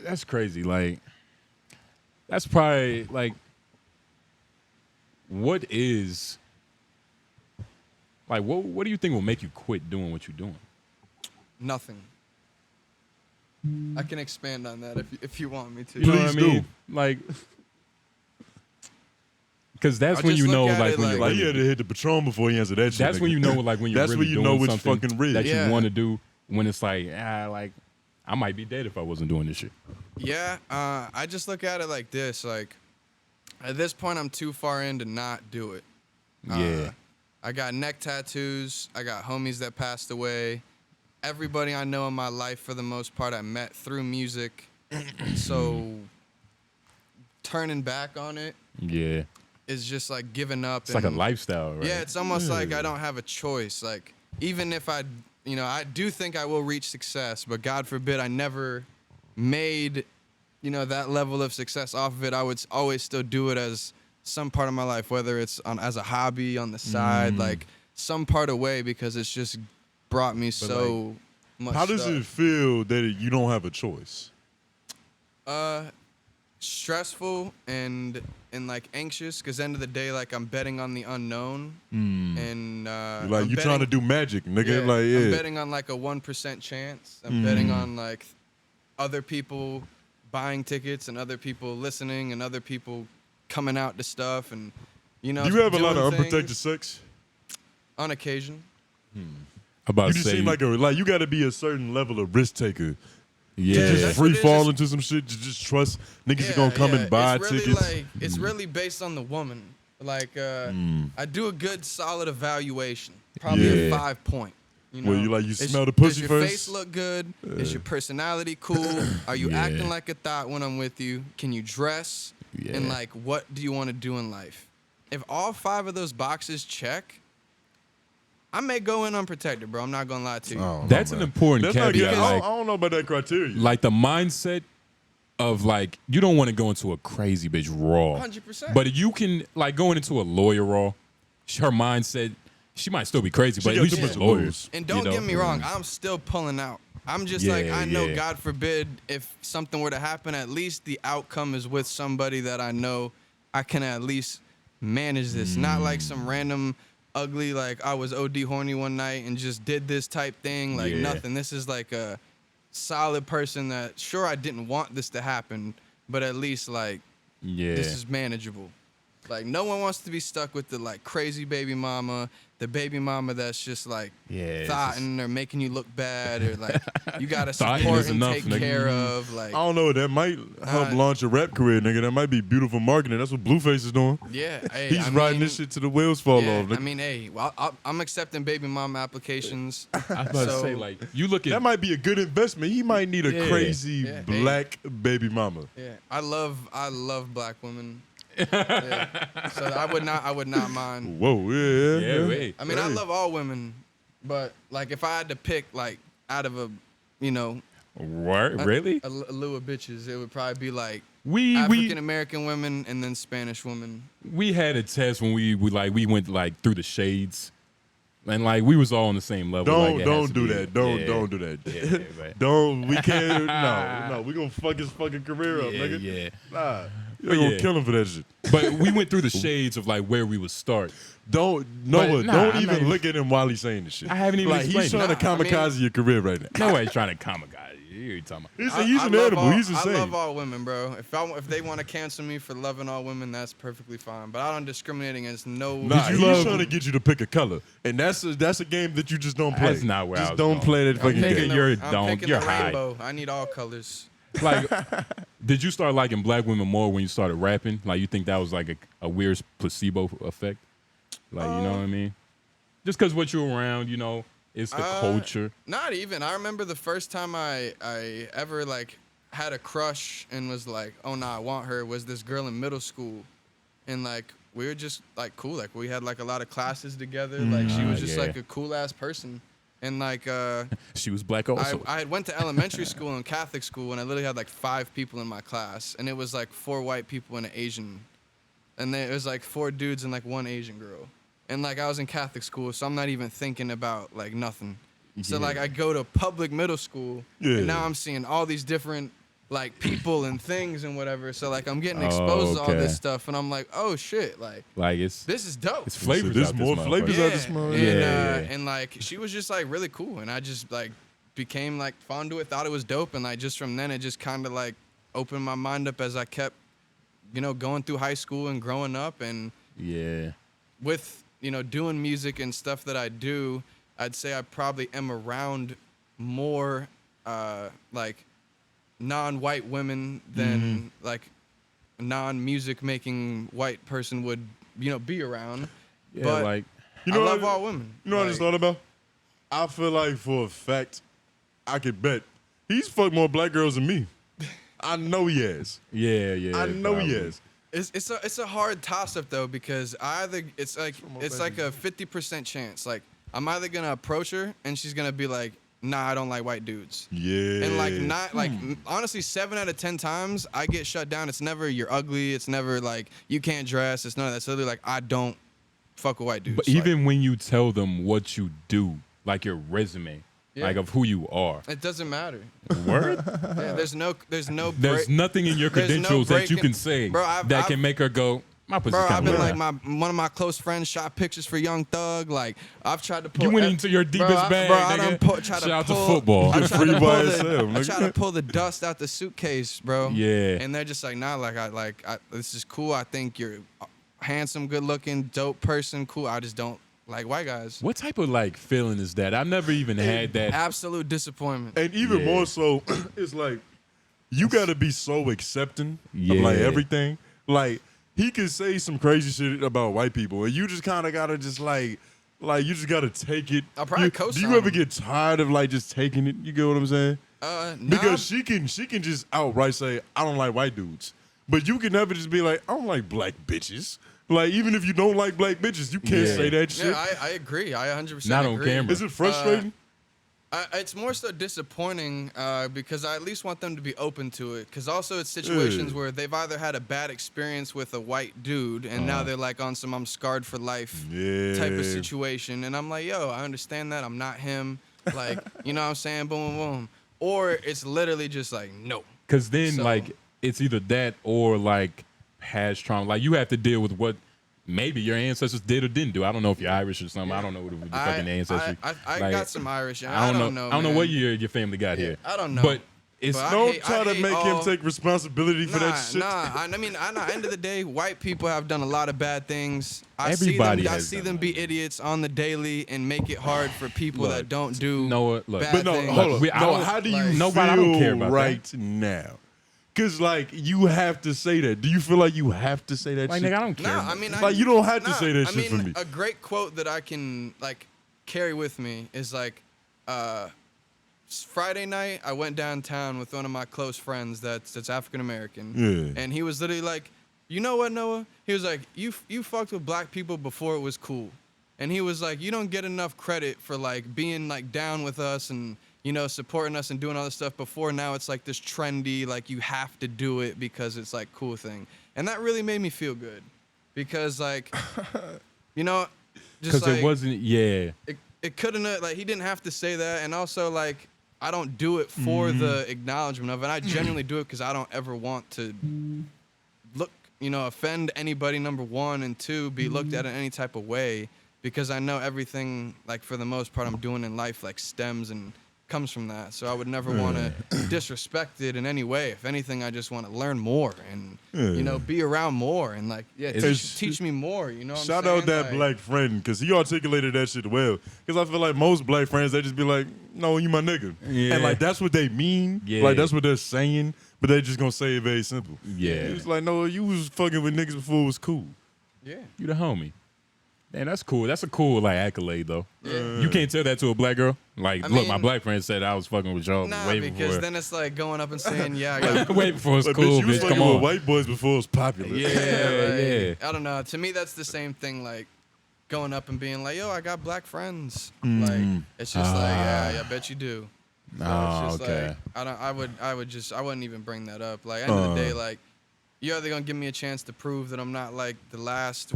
That's crazy. Like, that's probably like, what is, like, what do you think will make you quit doing what you're doing? Nothing. I can expand on that if you want me to. You know what I Please do. mean? Like, because that's I when just you know, look at like, it when like- you're Like, he really, had to hit the Patron before he answered that shit. that's when nigga. you know, like, when you're That's really when you doing know it's something fucking real. that Yeah. you want to do. When it's like, like, I might be dead if I wasn't doing this shit. Yeah, I just look at it like this. Like, at this point, I'm too far in to not do it. Yeah. I got neck tattoos. I got homies that passed away. Everybody I know in my life, for the most part, I met through music. So, turning back on it Yeah. is just like giving up. It's like a lifestyle, right? Yeah, it's almost like I don't have a choice. Like, even if I do think I will reach success, but God forbid I never made, that level of success off of it, I would always still do it as some part of my life, whether it's as a hobby on the side, like some part away, because it's just brought me so much. How does stuff. it feel that you don't have a choice? Stressful and like anxious, because end of the day, like, I'm betting on the unknown, Mm. and Like, I'm you trying to betting- do magic, nigga. Yeah, Like, yeah. I'm betting on like a 1% chance. I'm betting on like other people buying tickets and other people listening and other people coming out to stuff, and Do you have a lot of doing unprotected things sex? on occasion. About You to just say, seem like you got to be a certain level of risk taker. yeah. To just That's free what it is, fall just- into some shit. To just trust niggas Yeah, are gonna come and buy it's really tickets. Like, it's really based on the woman. Like, I do a good solid evaluation, probably Yeah. a 5 point. You know, Well, you smell the pussy does your first? face look good? Is your personality cool? Are you acting like a thought when I'm with you? Can you dress? Yeah. And like, what do you want to do in life? If all 5 of those boxes check, I may go in unprotected, bro. I'm not gonna lie to you. Oh, That's no, an man. important That's not caveat. good. Like, I don't know about that criteria. like the mindset of like you don't want to go into a crazy bitch raw. 100%. But you can like going into a lawyer raw. Her mindset, she might still be crazy, but got at least too she's much lawyers. And don't get me wrong, I'm still pulling out. I'm just like, I know, Yeah. God forbid, if something were to happen, at least the outcome is with somebody that I know I can at least manage this. Not like some random ugly, like I was OD horny one night and just did this type thing. Like nothing. This is like a solid person that, sure, I didn't want this to happen, but at least like this is manageable. Like no one wants to be stuck with the like crazy baby mama, the baby mama that's just like thotting or making you look bad or like you gotta Thotting support is and enough, take nigga. care of. Like I don't know. That might help launch a rap career, nigga. That might be beautiful marketing. That's what Blueface is doing. yeah, hey, He's I riding mean, this shit to the wheels fall yeah, off. Nigga. I mean, hey, well, I'm accepting baby mama applications. I was about to say like you look at That might be a good investment. He might need a Yeah. crazy Yeah, hey. black baby mama. Yeah, I love black women. Yeah. So I would not mind. Whoa, yeah. wait. I mean, I love all women, but like if I had to pick like out of a, you know, What? Really? a lieu of bitches, it would probably be like We African American women and then Spanish women. we had a test when we went like through the shades, and like we was all on the same level. Don't like, it has don't to do be- that. Don't yeah. do that. Yeah, right. Don't. We can't. No. We gonna fuck his fucking career up, Yeah, nigga. yeah. Nah. But You're gonna yeah. kill him for that shit. But we went through the shades of like where we would start. Don't Noah. nah, don't I'm not even even- look at him while he's saying this shit. I haven't even like he's explained trying it. to kamikaze your career right now. No way trying to kamikaze. You talking about? He's I an love animal. all- He's I insane. love all women, bro. If they want to cancel me for loving all women, that's perfectly fine. But I don't discriminate against no. Nah, you he's love- trying to get you to pick a color, and that's a game that you just don't play. That's not where I just was don't going. play that fucking picking game. the- you're I'm don't- picking you're the high. rainbow. I need all colors. Like, did you start liking black women more when you started rapping? Like, you think that was like a weird placebo effect? Like, you know what I mean? Just because what you're around, you know, it's the culture. Not even. I remember the first time I ever like had a crush and was like, oh no, I want her, was this girl in middle school, and like we were just like cool. Like we had like a lot of classes together. Like she was just yeah. like a cool ass person. And like She was black also. I had went to elementary school and Catholic school, and I literally had like 5 people in my class, and it was like 4 white people and an Asian, and then it was like 4 dudes and like 1 Asian girl, and like I was in Catholic school, so I'm not even thinking about like nothing. So like I go to public middle school, and now I'm seeing all these different like people and things and whatever. So like I'm getting exposed to all this stuff, and I'm like, oh shit, like it's this is dope. it's flavors. There's out more this flavors motherfucker. out this motherfucker. And, Yeah. and like she was just like really cool, and I just like became like fond to it, thought it was dope, and like just from then it just kind of like opened my mind up as I kept, you know, going through high school and growing up, and Yeah. with, you know, doing music and stuff that I do, I'd say I probably am around more like non-white women than like a non-music making white person would, you know, be around. Yeah, but like You know I love what? all women. You know what I just Like, thought about? I feel like for a fact, I could bet he's fucked more black girls than me. I know he has. yeah. I know he probably. has. It's a hard toss up though, because it's like a 50% chance. Like I'm either gonna approach her and she's gonna be like, nah, I don't like white dudes. Yeah. And like not like honestly 7 out of 10 times I get shut down. It's never you're ugly. It's never like you can't dress. It's none of that. It's literally like I don't fuck with white dudes. But Like, even when you tell them what you do, like your resume, Yeah. like of who you are, it doesn't matter. word. Yeah, there's no There's break- nothing in your there's no credentials that you breaking- can say Bro, that can make her go, my pussy's Bro, I've kind been of like one of my close friends shot pictures for Young Thug. Like I've tried to pull. You went into your deepest bag, Bro, I nigga. done tried Shout to out to pull, football. I You're tried free to pull by the- yourself, I nigga. tried to pull the dust out the suitcase, bro. Yeah. And they're just like, nah, this is cool. I think you're handsome, good looking, dope person. Cool. I just don't like white guys. What type of like feeling is that? I've never even had that. Absolute disappointment. And even Yeah. more so, it's like you gotta be so accepting of like Yeah. everything. Like he could say some crazy shit about white people, and you just kind of gotta just like Like you just gotta take it. I'll probably Do co-sign you ever him. get tired of like just taking it? You get what I'm saying? Nah. Because she can just outright say, I don't like white dudes. But you can never just be like, I don't like black bitches. Like, even if you don't like black bitches, you can't say that shit. Yeah, I agree. I 100% Not on agree. camera. Is it frustrating? It's more so disappointing because I at least want them to be open to it. Because also it's situations where they've either had a bad experience with a white dude and now they're like on some I'm scarred for life type of situation. And I'm like, yo, I understand that. I'm not him. Like, you know what I'm saying? Boom, boom, boom. Or it's literally just like, no. Because then, So- like, it's either that or, like, past trauma. Like, you have to deal with what maybe your ancestors did or didn't do. I don't know if you're Irish or something. I don't know what the fucking ancestry. I like, got some Irish. I don't know. I don't know man. what year your family got here. I don't know. But it's But I Don't hate- try to hate make him all- take responsibility for that shit. I mean, end of the day, white people have done a lot of bad things. Everybody I has see done them that. be idiots on the daily and make it hard for people that don't do Noah, look. bad But no, things. hold on. I No, don't- how do you like- feel Nobody- I don't care about that. right now? Because, like, you have to say that. Do you feel like you have to say that Like, shit? nigga, I don't care. Nah, I mean, Like, you don't have to say that I shit mean, for me. a great quote that I can like carry with me is like, Friday night I went downtown with one of my close friends that's African American, Yeah. and he was literally like, you know what, Noah? He was like, you fucked with black people before it was cool, and he was like, you don't get enough credit for like being like down with us and you know supporting us and doing all this stuff before. Now it's like this trendy like you have to do it because it's like cool thing, and that really made me feel good because like you know just Because like it wasn't, it couldn't like he didn't have to say that, and also like I don't do it for the acknowledgement of it. I genuinely do it because I don't ever want to offend anybody. Number one, and two, be looked at in any type of way because I know everything like for the most part I'm doing in life like stems and comes from that. So I would never want to disrespect it in any way. If anything, I just want to learn more and be around more and like teach me more. You know, what Shout I'm out that saying? black friend because he articulated that shit well. Because I feel like most black friends, they just be like, no, you my nigga. Yeah. And like that's what they mean. Yeah. Like that's what they're saying. But they just gonna say it very simple. Yeah. It's like, no, you was fucking with niggas before it was cool. Yeah. You the homie. Man, that's cool. That's a cool like accolade though. Yeah. You can't tell that to a black girl. Like, I look, my mean- black friend said I was fucking with y'all Nah, way because before. then it's like going up and saying, yeah, I got way before it's Like, cool, you was bitch. fucking Come with on. white boys before it was popular. Yeah, like, yeah. I don't know. To me, that's the same thing. Like going up and being like, "Yo, I got black friends." Mm. Like it's just like, yeah, I bet you do. So Oh, it's just okay. like I wouldn't even bring that up. Like end of the day, like you're either gonna give me a chance to prove that I'm not like the last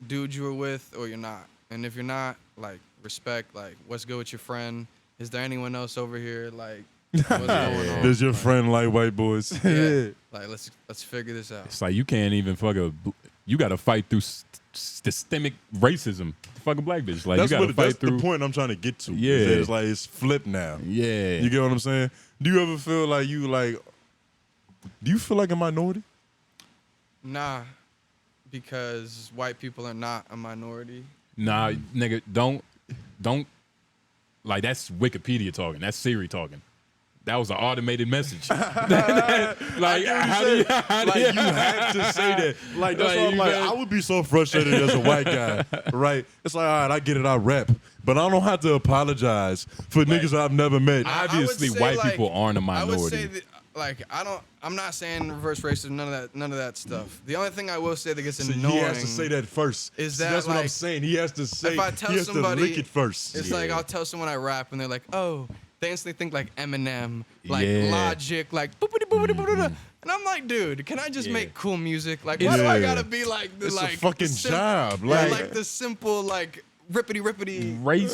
dude you were with, or you're not. And if you're not, like respect. Like what's good with your friend? Is there anyone else over here? Like what's going on? Does your Like, friend like white boys? Yeah. Like let's figure this out. It's like you can't even you got to fight through systemic racism. Fucking black bitch. Like That's you got to fight that's through. the point I'm trying to get to. Yeah. Is that it's like it's flipped now. Yeah. You get what I'm saying? Do you ever feel like do you feel like a minority? Nah, because white people are not a minority. Nah, nigga, don't. Like that's Wikipedia talking. That's Siri talking. That was an automated message. like, how do you have to say that. Like that's Like, why I'm you like, got- I would be so frustrated as a white guy, right? It's like, all right, I get it, I rap, but I don't have to apologize for niggas I've never met. I would Obviously, say, white like, people aren't a I would minority. say that, like, I'm not saying reverse racism, none of that stuff. The only thing I will say that gets So annoying he has to say that first. is See, that, that's what I'm like, saying. He has to say. if I tell he has somebody, to lick it first. it's like I'll tell someone I rap and they're like, oh, they instantly think like Eminem, like Yeah. Logic, like boopity boopity boopity. And I'm like, dude, can I just Yeah. make cool music? Like, why do I Yeah. gotta be like the It's like a fucking the job. yeah, Like, like the simple like rippity Race.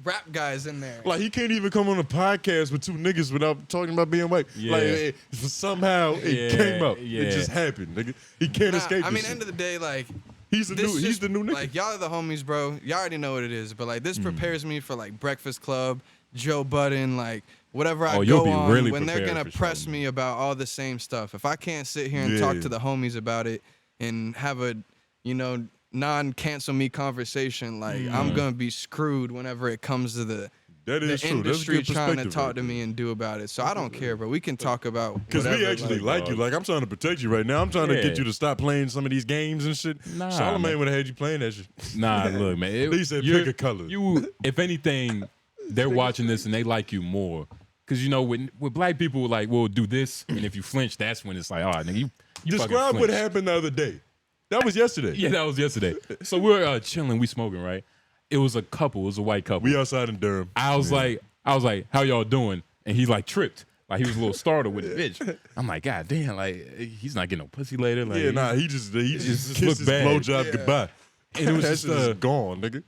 rap guys in there. like he can't even come on a podcast with two niggas without talking about being white. Yeah. Like somehow it Yeah, came up. yeah. It just happened. Nigga. He can't Nah, escape. I mean, this end shit. of the day, like He's the this new. He's just- the new nigga. Like y'all are the homies, bro. Y'all already know what it is. But like this prepares me for like Breakfast Club, Joe Budden, like whatever I Oh, you'll go be on really when they're prepared gonna for press something. me about all the same stuff. If I can't sit here and talk Yeah. to the homies about it and have a non-cancel me conversation, like I'm gonna be screwed whenever it comes to the That is the true. That's a industry good trying to perspective talk right to me and do about it. So I don't care, bro. We can talk about Because we whatever, actually like you. Like, I'm trying to protect you right now. I'm trying to get you to stop playing some of these games and shit. Nah, Charlamagne would have had you playing that shit. Nah, look, man. He said pick a color. If anything, they're watching this and they like you more. Because, you know, with black people, like, we'll do this, and if you flinch, that's when it's like, all right, nigga, you Describe what happened the other day. That was yesterday. Yeah, that was yesterday. So we're chilling, we smoking, right? It was a couple, it was a white couple. We outside in Durham. I was like, how y'all doing? And he like tripped. Like he was a little startled with it. Bitch. I'm like, God damn, like he's not getting no pussy later. Like, yeah, nah, he just kissed his looked bad. blowjob goodbye. And it was That shit is gone, nigga.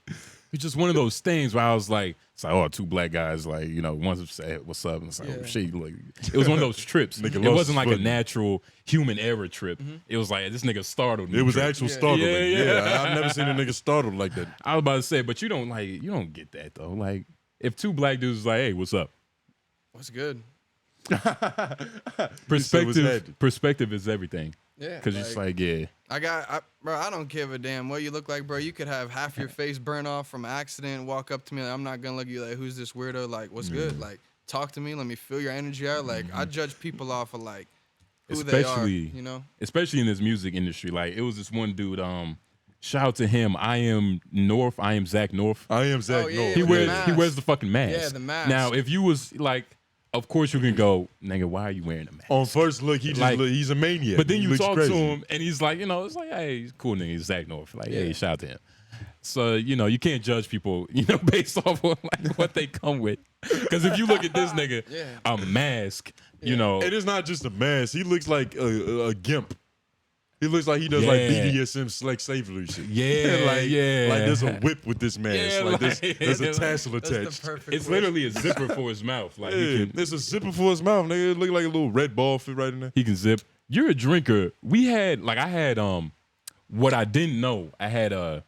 It's just one of those things where I was like, it's like, oh, two black guys, like, you know, one said, what's up? And it's like, oh, shit. Like, it was one of those trips. It wasn't like a natural human error trip. It was like, this nigga startled me. It was actual startling. Yeah. I've never seen a nigga startled like that. I was about to say, but you don't get that, though. Like, if two black dudes was like, hey, what's up? What's good? Perspective is everything. Yeah. Because it's like, yeah. Bro, I don't give a damn what you look like, bro. You could have half your face burn off from an accident, walk up to me, like, I'm not gonna look at you like, who's this weirdo? Like, what's good? Like, talk to me, let me feel your energy out. Like, I judge people off of like who they are, you know? Especially in this music industry. Like, it was this one dude, shout out to him. I am Zach North. I am Zach North. He wears the fucking mask. Yeah, the mask. Now, if you was like, of course you can go, nigga, why are you wearing a mask? On first look, he's a maniac. But then you talk crazy. to him and he's like, you know, it's like, hey, he's a cool nigga, he's Zach North. Like, hey, shout out to him. So, you know, you can't judge people, you know, based off of like what they come with. Because if you look at this nigga, a mask, you know. It is not just a mask. He looks like a gimp. He looks like he does like BDSM @slavery shit. Like there's a whip with this mask. There's a tassel attached. It's literally a zipper for his mouth. Like there's a zipper for his mouth, nigga. It look like a little red ball fit right in there. He can zip. You're a drinker. I had what I didn't know. I had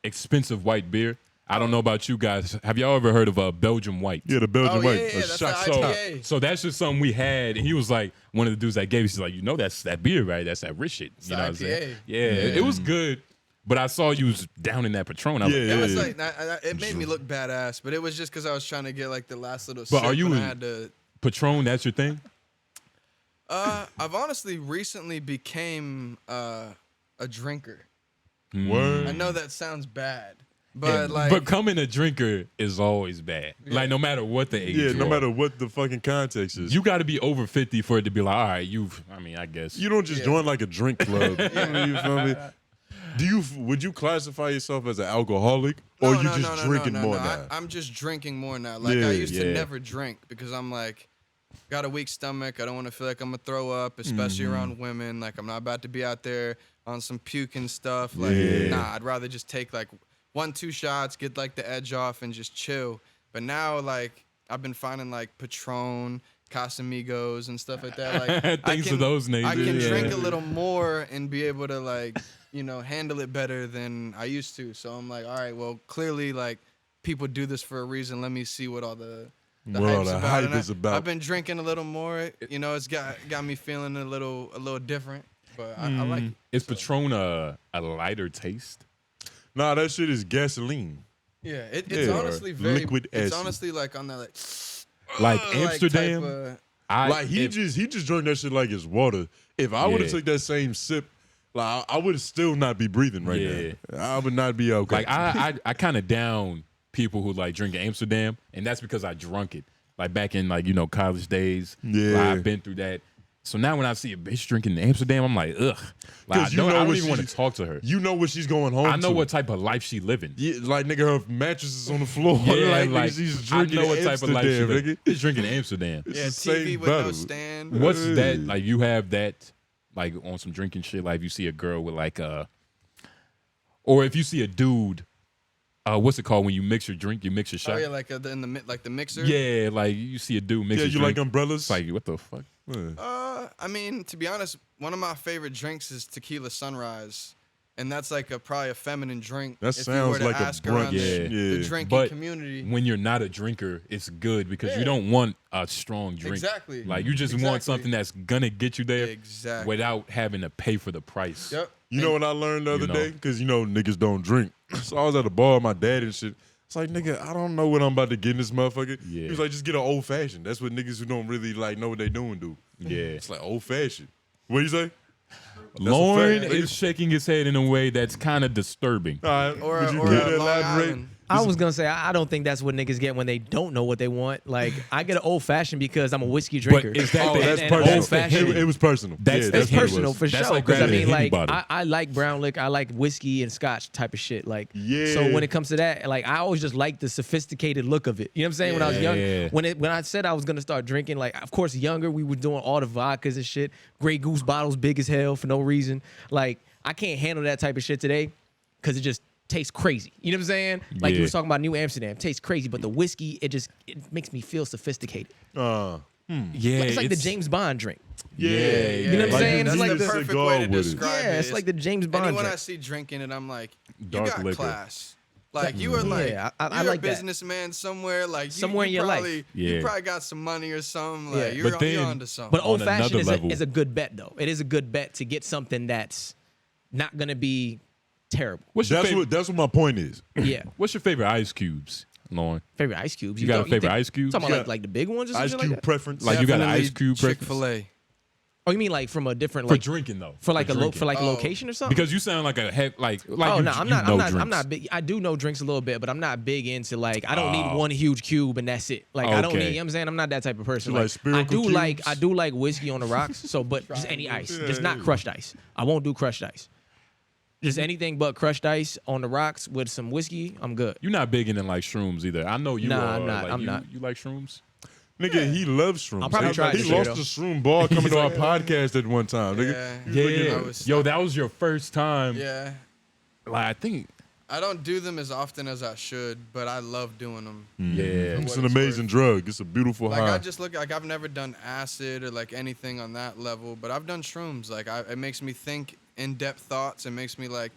expensive white beer. I don't know about you guys. Have y'all ever heard of Belgian White? Yeah, the Belgian White. Yeah, that's the IPA. So that's just something we had, and he was like, one of the dudes that gave, he's like, you know, that's that beer, right? That's that rich shit. You know what I'm saying? Yeah, it was good, but I saw you was down in that Patron. I was It was like it made me look badass, but it was just because I was trying to get like the last little. But sip are you when in I had to, Patron? That's your thing? I've honestly recently became a drinker. Word. I know that sounds bad. But becoming a drinker is always bad. Like no matter what the age. Yeah, no you matter are. what the fucking context is. You got to be over 50 for it to be like, all right, I guess. You don't just join like a drink club. You feel me? Would you classify yourself as an alcoholic, or you just drinking more now? I'm just drinking more now. Like I used to never drink because I'm like, got a weak stomach. I don't want to feel like I'm gonna throw up, especially around women. Like I'm not about to be out there on some puking stuff. Like nah, I'd rather just take like 1-2 shots, get like the edge off, and just chill. But now, like, I've been finding like Patron, Casamigos, and stuff like that. Like things of those names. I can drink a little more and be able to like, you know, handle it better than I used to. So I'm like, all right, well, clearly like people do this for a reason. Let me see what all the hype is about. I've been drinking a little more. You know, it's got me feeling a little different. But I like it. Is Patron a lighter taste? Nah, that shit is gasoline. Yeah, it's honestly very liquid It's acid. honestly like on that like Amsterdam. He just drank that shit like it's water. If I would have took that same sip, like I would still not be breathing right now. I would not be okay. Like I kind of down people who like drink Amsterdam, and that's because I drunk it. Like back in like, you know, college days. Yeah, like, I've been through that. So now when I see a bitch drinking Amsterdam, I'm like, ugh. Like, I don't even want to talk to her. You know what she's going home to. I know what type of life she living. Yeah, like, nigga, her mattress is on the floor. Yeah, like she's drinking I know what type of life she living. nigga. She's drinking Amsterdam. Yeah, TV with no stand. What's that? Like, you have that, like, on some drinking shit. Like, if you see a girl with, like, or if you see a dude, what's it called when you mix your drink, you mix your shot? Oh, yeah, like the mixer? Yeah, like, you see a dude mix Yeah, his you drink. like umbrellas? It's like, what the fuck? I mean, to be honest, one of my favorite drinks is tequila sunrise, and that's like probably a feminine drink. That sounds like a brunch. The drinking but community. When you're not a drinker, it's good because you don't want a strong drink. Exactly. Like you just want something that's gonna get you there without having to pay for the price. Yep. You know what I learned the other day? Because, you know, niggas don't drink. So I was at a bar with my dad and shit. It's like, nigga, I don't know what I'm about to get in this motherfucker. Yeah. He was like, just get an old fashioned. That's what niggas who don't really like know what they doing do. Yeah. It's like old fashioned. What you say? Lauren fact. is shaking his head in a way that's kind of disturbing. All right. Or would you or care a to Long elaborate? Island. I was gonna say I don't think that's what niggas get when they don't know what they want. Like I get an old fashioned because I'm a whiskey drinker. is that Oh, the- that's and personal. old fashioned. It was personal. That's- yeah, that's It's what it personal was. for That's sure. like Because I grabbing mean, a like Henny bottle. I like brown liquor, I like whiskey and scotch type of shit. Like Yeah. So when it comes to that, like I always just like the sophisticated look of it. You know what I'm saying? When I was young, Yeah. when I said I was gonna start drinking, like of course younger, we were doing all the vodkas and shit, Grey Goose bottles, big as hell for no reason. Like I can't handle that type of shit today because it just tastes crazy. You know what I'm saying? Like you Yeah. was talking about New Amsterdam, tastes crazy, but the whiskey, it makes me feel sophisticated. Yeah, It's like the James Bond drink. Yeah. You know what I'm Like, saying? you It's need like a the perfect cigar way to with it. describe Yeah, it. it's like the James Bond Anyone drink. I see drinking it, I'm like, you Dark got liquor. class. Like you are like, Yeah, I you're like a that. businessman somewhere. Like Somewhere you in your life. probably, Yeah. You probably got some money or something. Like Yeah. you're, But you're then- onto something. But On old fashioned another level. is a good bet though. It is a good bet to get something that's not gonna be terrible. What's your favorite? That's what my point is. Yeah. What's your favorite ice cubes, Lauren? Favorite ice cubes. You got a don't- favorite think- ice cube? Talking You about got like the big ones or Ice something cube like that? preference. Like you got an ice cube preference? Chick-fil-A. Oh, you mean like from a different For like drinking though. for like a drinking. for like a Oh. location or something? Because you sound like a like Oh you, no, I'm not big. I do know drinks a little bit, but I'm not big into like I don't need Oh. one huge cube and that's it. Like I don't Okay. need. You know what I'm saying I'm not that type of person. You like I spherical do cubes? like whiskey on the rocks. So, but just any ice, just not Yeah. crushed ice. I won't do crushed ice. Just anything but crushed ice on the rocks with some whiskey. I'm good. You're not big into like shrooms either. I know you Nah, are. I'm not. Like, I'm you, not. You like shrooms? Nigga, he loves shrooms. I'll probably try He this lost year, the shroom ball coming to our podcast at one time. Nigga. Yeah. He was looking Yeah. at- Yo, that was your first time. Yeah. Like I think. I don't do them as often as I should, but I love doing them. Yeah. It's an What it's amazing drug. It's a beautiful Like high. I just look like I've never done acid or like anything on that level, but I've done shrooms. Like it makes me think in-depth thoughts. It makes me like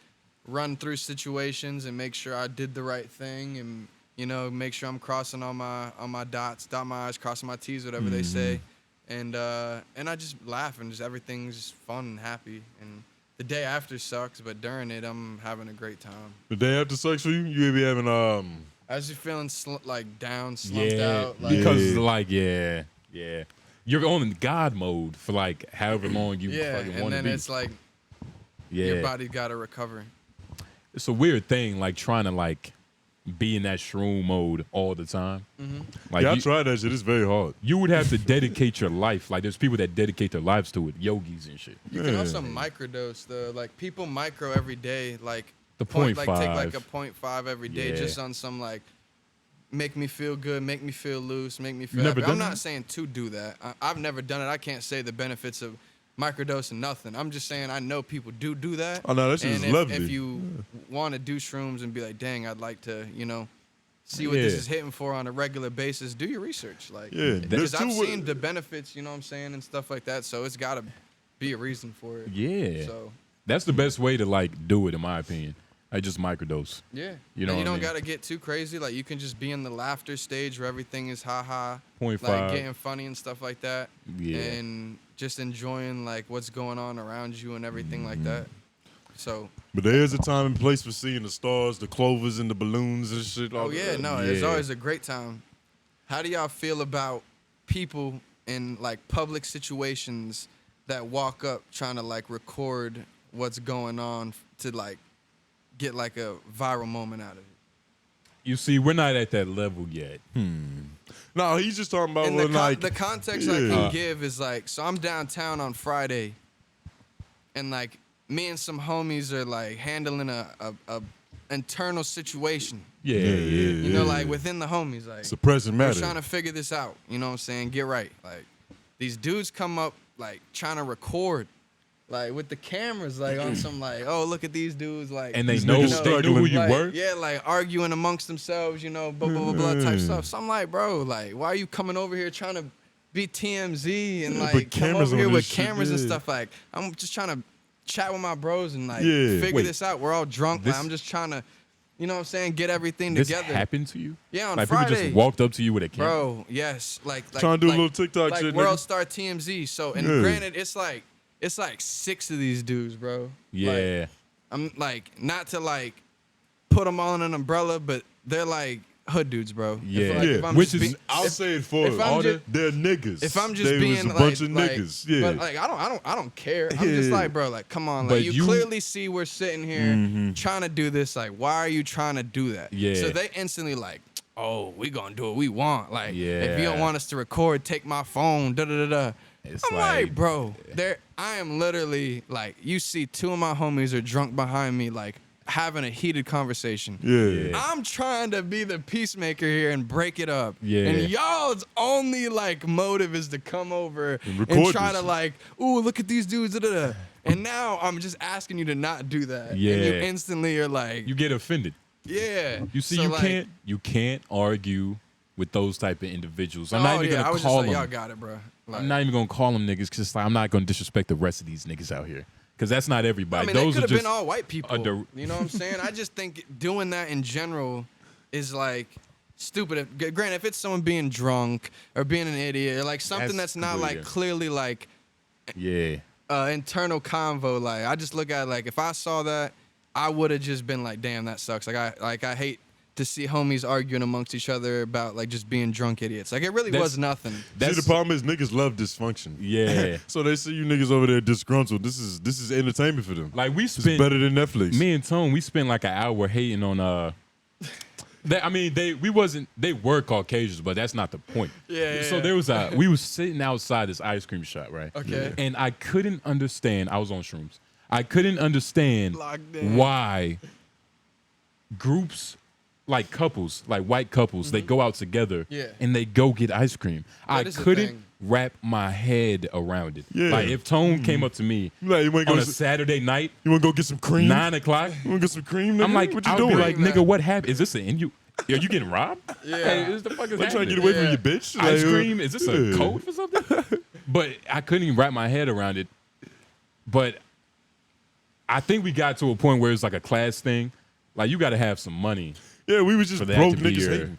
run through situations and make sure I did the right thing, and you know, make sure I'm crossing all my dots, dot my I's, crossing my T's, whatever they say, and I just laugh and just everything's just fun and happy. And the day after sucks, but during it I'm having a great time. The day after sucks for you, you be having I was just feeling like down, slumped Yeah. out. Like, Because like yeah. You're on God mode for like however long you yeah, fucking and want to then be. it's like Yeah. your body got to recover. It's a weird thing, like trying to like be in that shroom mode all the time. Like yeah, I you, tried that shit. It's very hard. you would have to dedicate your life. Like there's people that dedicate their lives to it, yogis and shit. You can also microdose though. Like people micro every day, like The like take 0.5. like a 0.5 every day, Yeah. just on some like make me feel good, make me feel loose, make me feel never happy. done I'm not that? saying to do that. I've never done it. I can't say the benefits of microdosing nothing. I'm just saying I know people do that. Oh, no, that shit and is lovely. if you want to do shrooms and be like, dang, I'd like to, you know, see what this Yeah. is hitting for on a regular basis, do your research. Like, Yeah, because there's I've two wa- seen the benefits, you know what I'm saying, and stuff like that. So it's got to be a reason for it. Yeah. So That's the best way to like do it, in my opinion. I just microdose. yeah, You know and what you I don't mean? gotta get too crazy. Like you can just be in the laughter stage where everything is ha ha, 0.5. like getting funny and stuff like that, Yeah. and just enjoying like what's going on around you and everything like that. So But there is a time and place for seeing the stars, the clovers, and the balloons and shit. oh all yeah, that. no, it's Yeah. always a great time. How do y'all feel about people in like public situations that walk up trying to like record what's going on to like get like a viral moment out of it? You see, we're not at that level yet. No, he's just talking about And when like the context I Yeah. can give is like, so I'm downtown on Friday, and like me and some homies are like handling a internal situation. Yeah, You know, like within the homies, like suppressing we're matter. trying to figure this out. You know what I'm saying? Get right. Like these dudes come up like trying to record, like with the cameras, like on some like, oh look at these dudes, like And they These know niggas they knew who you like, were. Yeah, like arguing amongst themselves, you know, blah, blah, blah, blah type stuff. So I'm like, bro, like, why are you coming over here trying to be TMZ and Yeah, like put come cameras over here on with this shit, cameras and yeah. stuff? Like, I'm just trying to chat with my bros and like Yeah. figure Wait. this out. We're all drunk. This- like, I'm just trying to, you know what I'm saying, get everything This together. happened to you? Yeah, on like people Friday. just walked up to you with a camera. Bro, yes. Like Trying to do a little TikTok like shit, World nigga. Star TMZ. So and Yeah. granted, it's like 6 of these dudes, bro. Yeah. Like, I'm like not to like put them all in an umbrella, but they're like hood dudes, bro. Yeah. If I'm Which just is, I'll say it for if you. I'm just- They're niggas. if I'm just they being was a like, bunch of like, niggas. Yeah. but like I don't care. I'm just Yeah. like, bro, like come on, But like you you- clearly see we're sitting here trying to do this. Like, why are you trying to do that? Yeah. So they instantly like, oh, we gonna do what we want. Like, if you Yeah. don't want us to record, take my phone. Da da da da. It's I'm like, bro, I am literally like, you see two of my homies are drunk behind me, like having a heated conversation. yeah. I'm trying to be the peacemaker here and break it up. Yeah. And y'all's only like motive is to come over and record try this to like, ooh, look at these dudes. Da, da, da. And now I'm just asking you to not do that. Yeah. And you instantly are like, you get offended. yeah. You see, So, you like, can't argue with those type of individuals. I'm not even I gonna was call just like, y'all them. got it, bro. Like, I'm not even gonna call them niggas because like, I'm not gonna disrespect the rest of these niggas out here because that's not I everybody. mean, they Those could are have just been all white people. You know what I'm saying? I just think doing that in general is like stupid. Granted, if it's someone being drunk or being an idiot or like something that's not like weird. clearly like yeah. internal convo, like I just look at it like if I saw that, I would have just been like, damn, that sucks. Like I hate to see homies arguing amongst each other about like just being drunk idiots. Like it really was nothing. See, the problem is niggas love dysfunction. Yeah. So they see you niggas over there disgruntled. This is entertainment for them. Like we It's spent better than Netflix. me and Tone, we spent like an hour hating on they were Caucasians, but that's not the point. Yeah, So yeah. there was we was sitting outside this ice cream shop, right? Okay. And I couldn't understand. I was on shrooms. I couldn't understand Locked in. why groups like couples, like white couples, they go out together Mm-hmm. Yeah. and they go get ice cream. I is the couldn't thing. wrap my head around it. Yeah. Like if Tone came up to me Like, you wanna on go a Saturday night, you wanna go get some cream? 9 o'clock, You wanna get some cream? Nigga? I'm like, what you I would doing? be like, Nah. nigga, what happened? Is this an you? Are you getting robbed? Yeah. Hey, what the fuck is I'm trying to happening? get away from Yeah. you, bitch. Ice Like, cream? Is this a yeah. code for something? But I couldn't even wrap my head around it. But I think we got to a point where it's like a class thing. Like you got to have some money. Yeah, we was just For that broke to be niggas your- hating.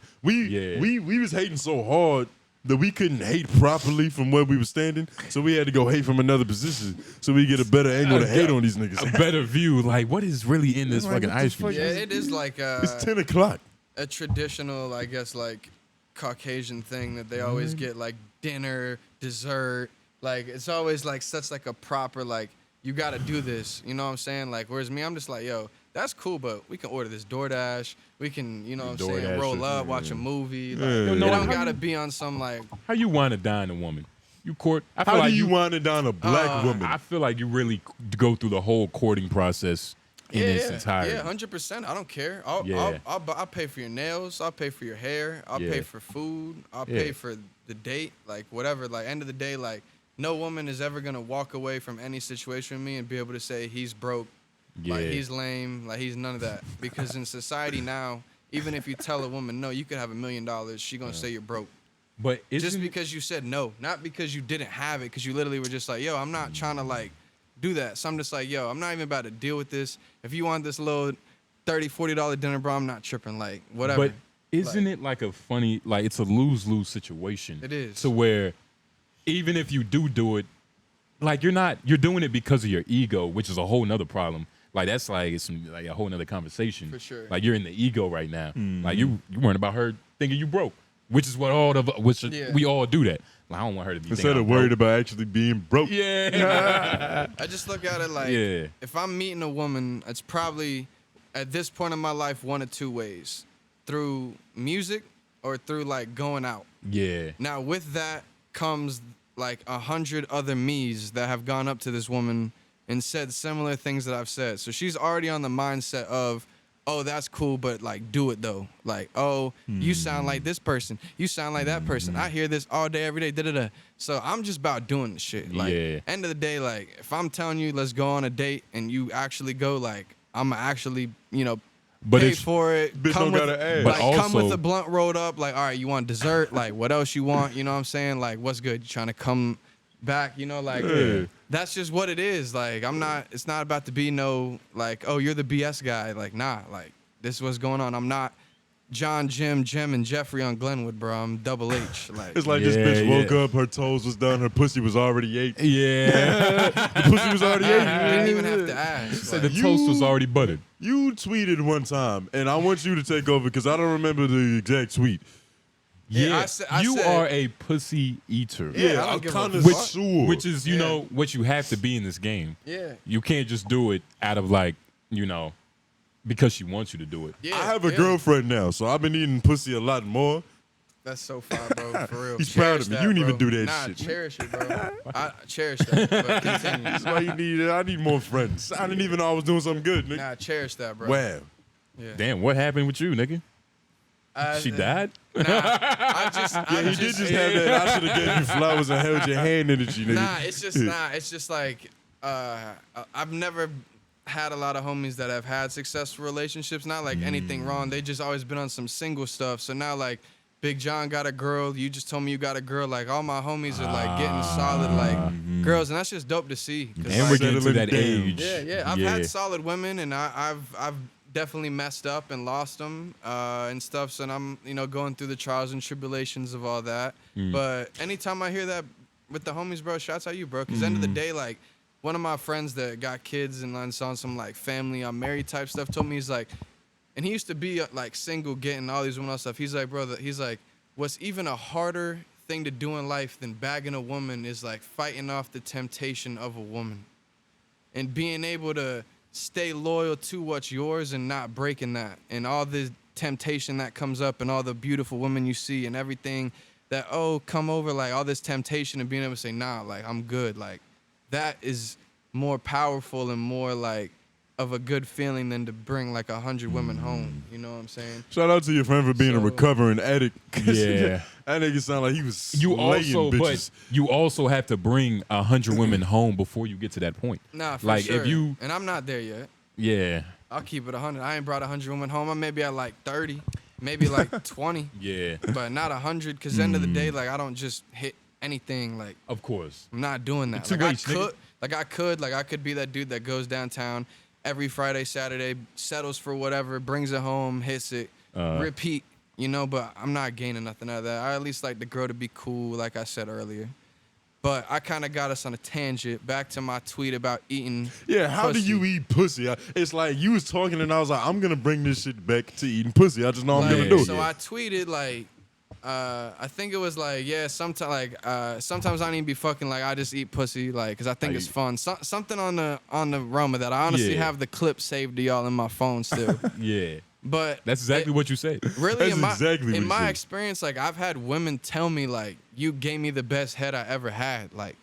Yeah. We was hating so hard that we couldn't hate properly from where we were standing. So we had to go hate from another position so we get a better angle to hate on these A niggas. better view. Like, what is really in this Like, fucking what the ice cream? fuck? Yeah, it is like It's 10 o'clock. a traditional, I guess, like Caucasian thing that they always Mm-hmm. get like dinner, dessert. Like it's always like such like a proper like you got to do this. You know what I'm saying? Like whereas me, I'm just like, yo, that's cool, but we can order this DoorDash. We can, you know what I'm saying, DoorDash roll is- up, watch a movie. Like, Yeah. you No, don't how gotta you- be on some like. How you want to dine a woman? You court. I feel How like do you wind it down a black woman? I feel like you really go through the whole courting process in its entirety. Yeah, 100%. I don't care. Yeah. I'll pay for your nails. I'll pay for your hair. I'll Yeah. pay for food. I'll Yeah. pay for the date. Like whatever. Like end of the day, like no woman is ever gonna walk away from any situation with me and be able to say he's broke, like Yeah. he's lame, like he's none of that. Because in society now, even if you tell a woman no, you could have $1 million, she gonna say you're broke. But Just isn't because you said no, not because you didn't have it, because you literally were just like, yo, I'm not trying to like do that. So I'm just like, yo, I'm not even about to deal with this. If you want this little $30, $40 dinner, bro, I'm not tripping. Like, whatever. But isn't it like a funny, like it's a lose-lose situation? It is. To where even if you do it, like you're doing it because of your ego, which is a whole nother problem. Like that's like it's like a whole nother conversation. For sure. Like you're in the ego right now. Like you weren't about her thinking you broke, which is what Yeah. we all do that. Like, I don't want her to be Instead thinking of I'm worried broke. about actually being broke. Yeah. I just look at it like, Yeah. if I'm meeting a woman, it's probably at this point in my life one of two ways: through music or through like going out. Yeah. Now with that comes like 100 other me's that have gone up to this woman and said similar things that I've said. So she's already on the mindset of, oh, that's cool, but like do it though. Like, oh, you sound like this person. You sound like that person. I hear this all day, every day, da-da-da. So I'm just about doing the shit. Like, Yeah. end of the day, like, if I'm telling you let's go on a date and you actually go, like, I'm actually, you know, But pay it's- for it. Bitch don't gotta ask. But Like, come with also- a blunt rolled up. Like, all right, you want dessert? Like, what else you want? You know what I'm saying? Like, what's good? You trying to come back? You know, like, Yeah. that's just what it is. Like, it's not about to be no, like, oh, you're the BS guy. Like, nah, like, this is what's going on. I'm not John, Jim, Jem, and Jeffrey on Glenwood, bro. I'm double H. Like, It's like this bitch woke up, her toes was done, her pussy was already ate. Yeah. The pussy was already ate. I didn't even have to ask. Said Like, the toast was already buttered. You tweeted one time, and I want you to take over because I don't remember the exact tweet. Yeah, I you said- are a pussy eater. Yeah, I I'm don't give a kind of fuck. sure. Which is, you Yeah. know, what you have to be in this game. Yeah. You can't just do it out of like, you know, because she wants you to do it. Yeah, I have a yeah. girlfriend now, so I've been eating pussy a lot more. That's so far, bro. For real. He's proud of me. Cherish You that, didn't even bro. do that nah, shit. cherish it, bro. I cherish that. But continue. That's why you need. I need more friends. I didn't even know I was doing something good, nigga. Nah, cherish that, bro. Wow. Yeah. Damn, what happened with you, nigga? She died? Nah, I Yeah, he did just have that. I should have gave you flowers and held your hand energy, nigga. Nah, it's just like I've never had a lot of homies that have had successful relationships. Not like anything wrong. They just always been on some single stuff. So now like Big John got a girl. You just told me you got a girl. Like all my homies are like getting solid like girls, and that's just dope to see. 'Cause, And like, we're getting to settling that down. age. yeah. I've had solid women, and I've definitely messed up and lost them and stuff. So I'm going through the trials and tribulations of all that. But anytime I hear that with the homies, bro, shouts out you, bro. Because end of the day, like one of my friends that got kids and on some like family, I'm married type stuff, told me he's like, and he used to be like single, getting all these women and stuff. He's like, brother, he's like, what's even a harder thing to do in life than bagging a woman is like fighting off the temptation of a woman and being able to stay loyal to what's yours and not breaking that, and all the temptation that comes up and all the beautiful women you see and everything that come over, like all this temptation, and being able to say nah, like I'm good, like that is more powerful and more like of a good feeling than to bring like 100 women home. You know what I'm saying? Shout out to your friend for being a So- recovering addict. 'Cause Yeah. that nigga sound like he was You slaying also, bitches. but you also have to bring 100 women home before you get to that point. Nah, for Like, sure. if you- and I'm not there yet. Yeah, I'll keep it 100. I ain't brought 100 women home. I'm maybe at like 30, maybe like 20, yeah, but not 100. Because at the end of the day, like I don't just hit anything. Like of course. I'm not doing that. Two Like ways, nigga. I could be that dude that goes downtown every Friday, Saturday, settles for whatever, brings it home, hits it, repeat. But I'm not gaining nothing out of that. I at least like the girl to be cool, like I said earlier. But I kind of got us on a tangent. Back to my tweet about eating. Yeah, how do you eat pussy? It's like you was talking and I was like, I'm gonna bring this shit back to eating pussy. I just know I'm gonna do it. So I tweeted like, I think it was like, sometimes I don't even be fucking, like I just eat pussy, like, cause I think it's fun. Something on the realm of that. I honestly have the clip saved to y'all in my phone still. Yeah, But that's exactly what you said. really, That's exactly what in he my said. experience, like I've had women tell me like, you gave me the best head I ever had. Like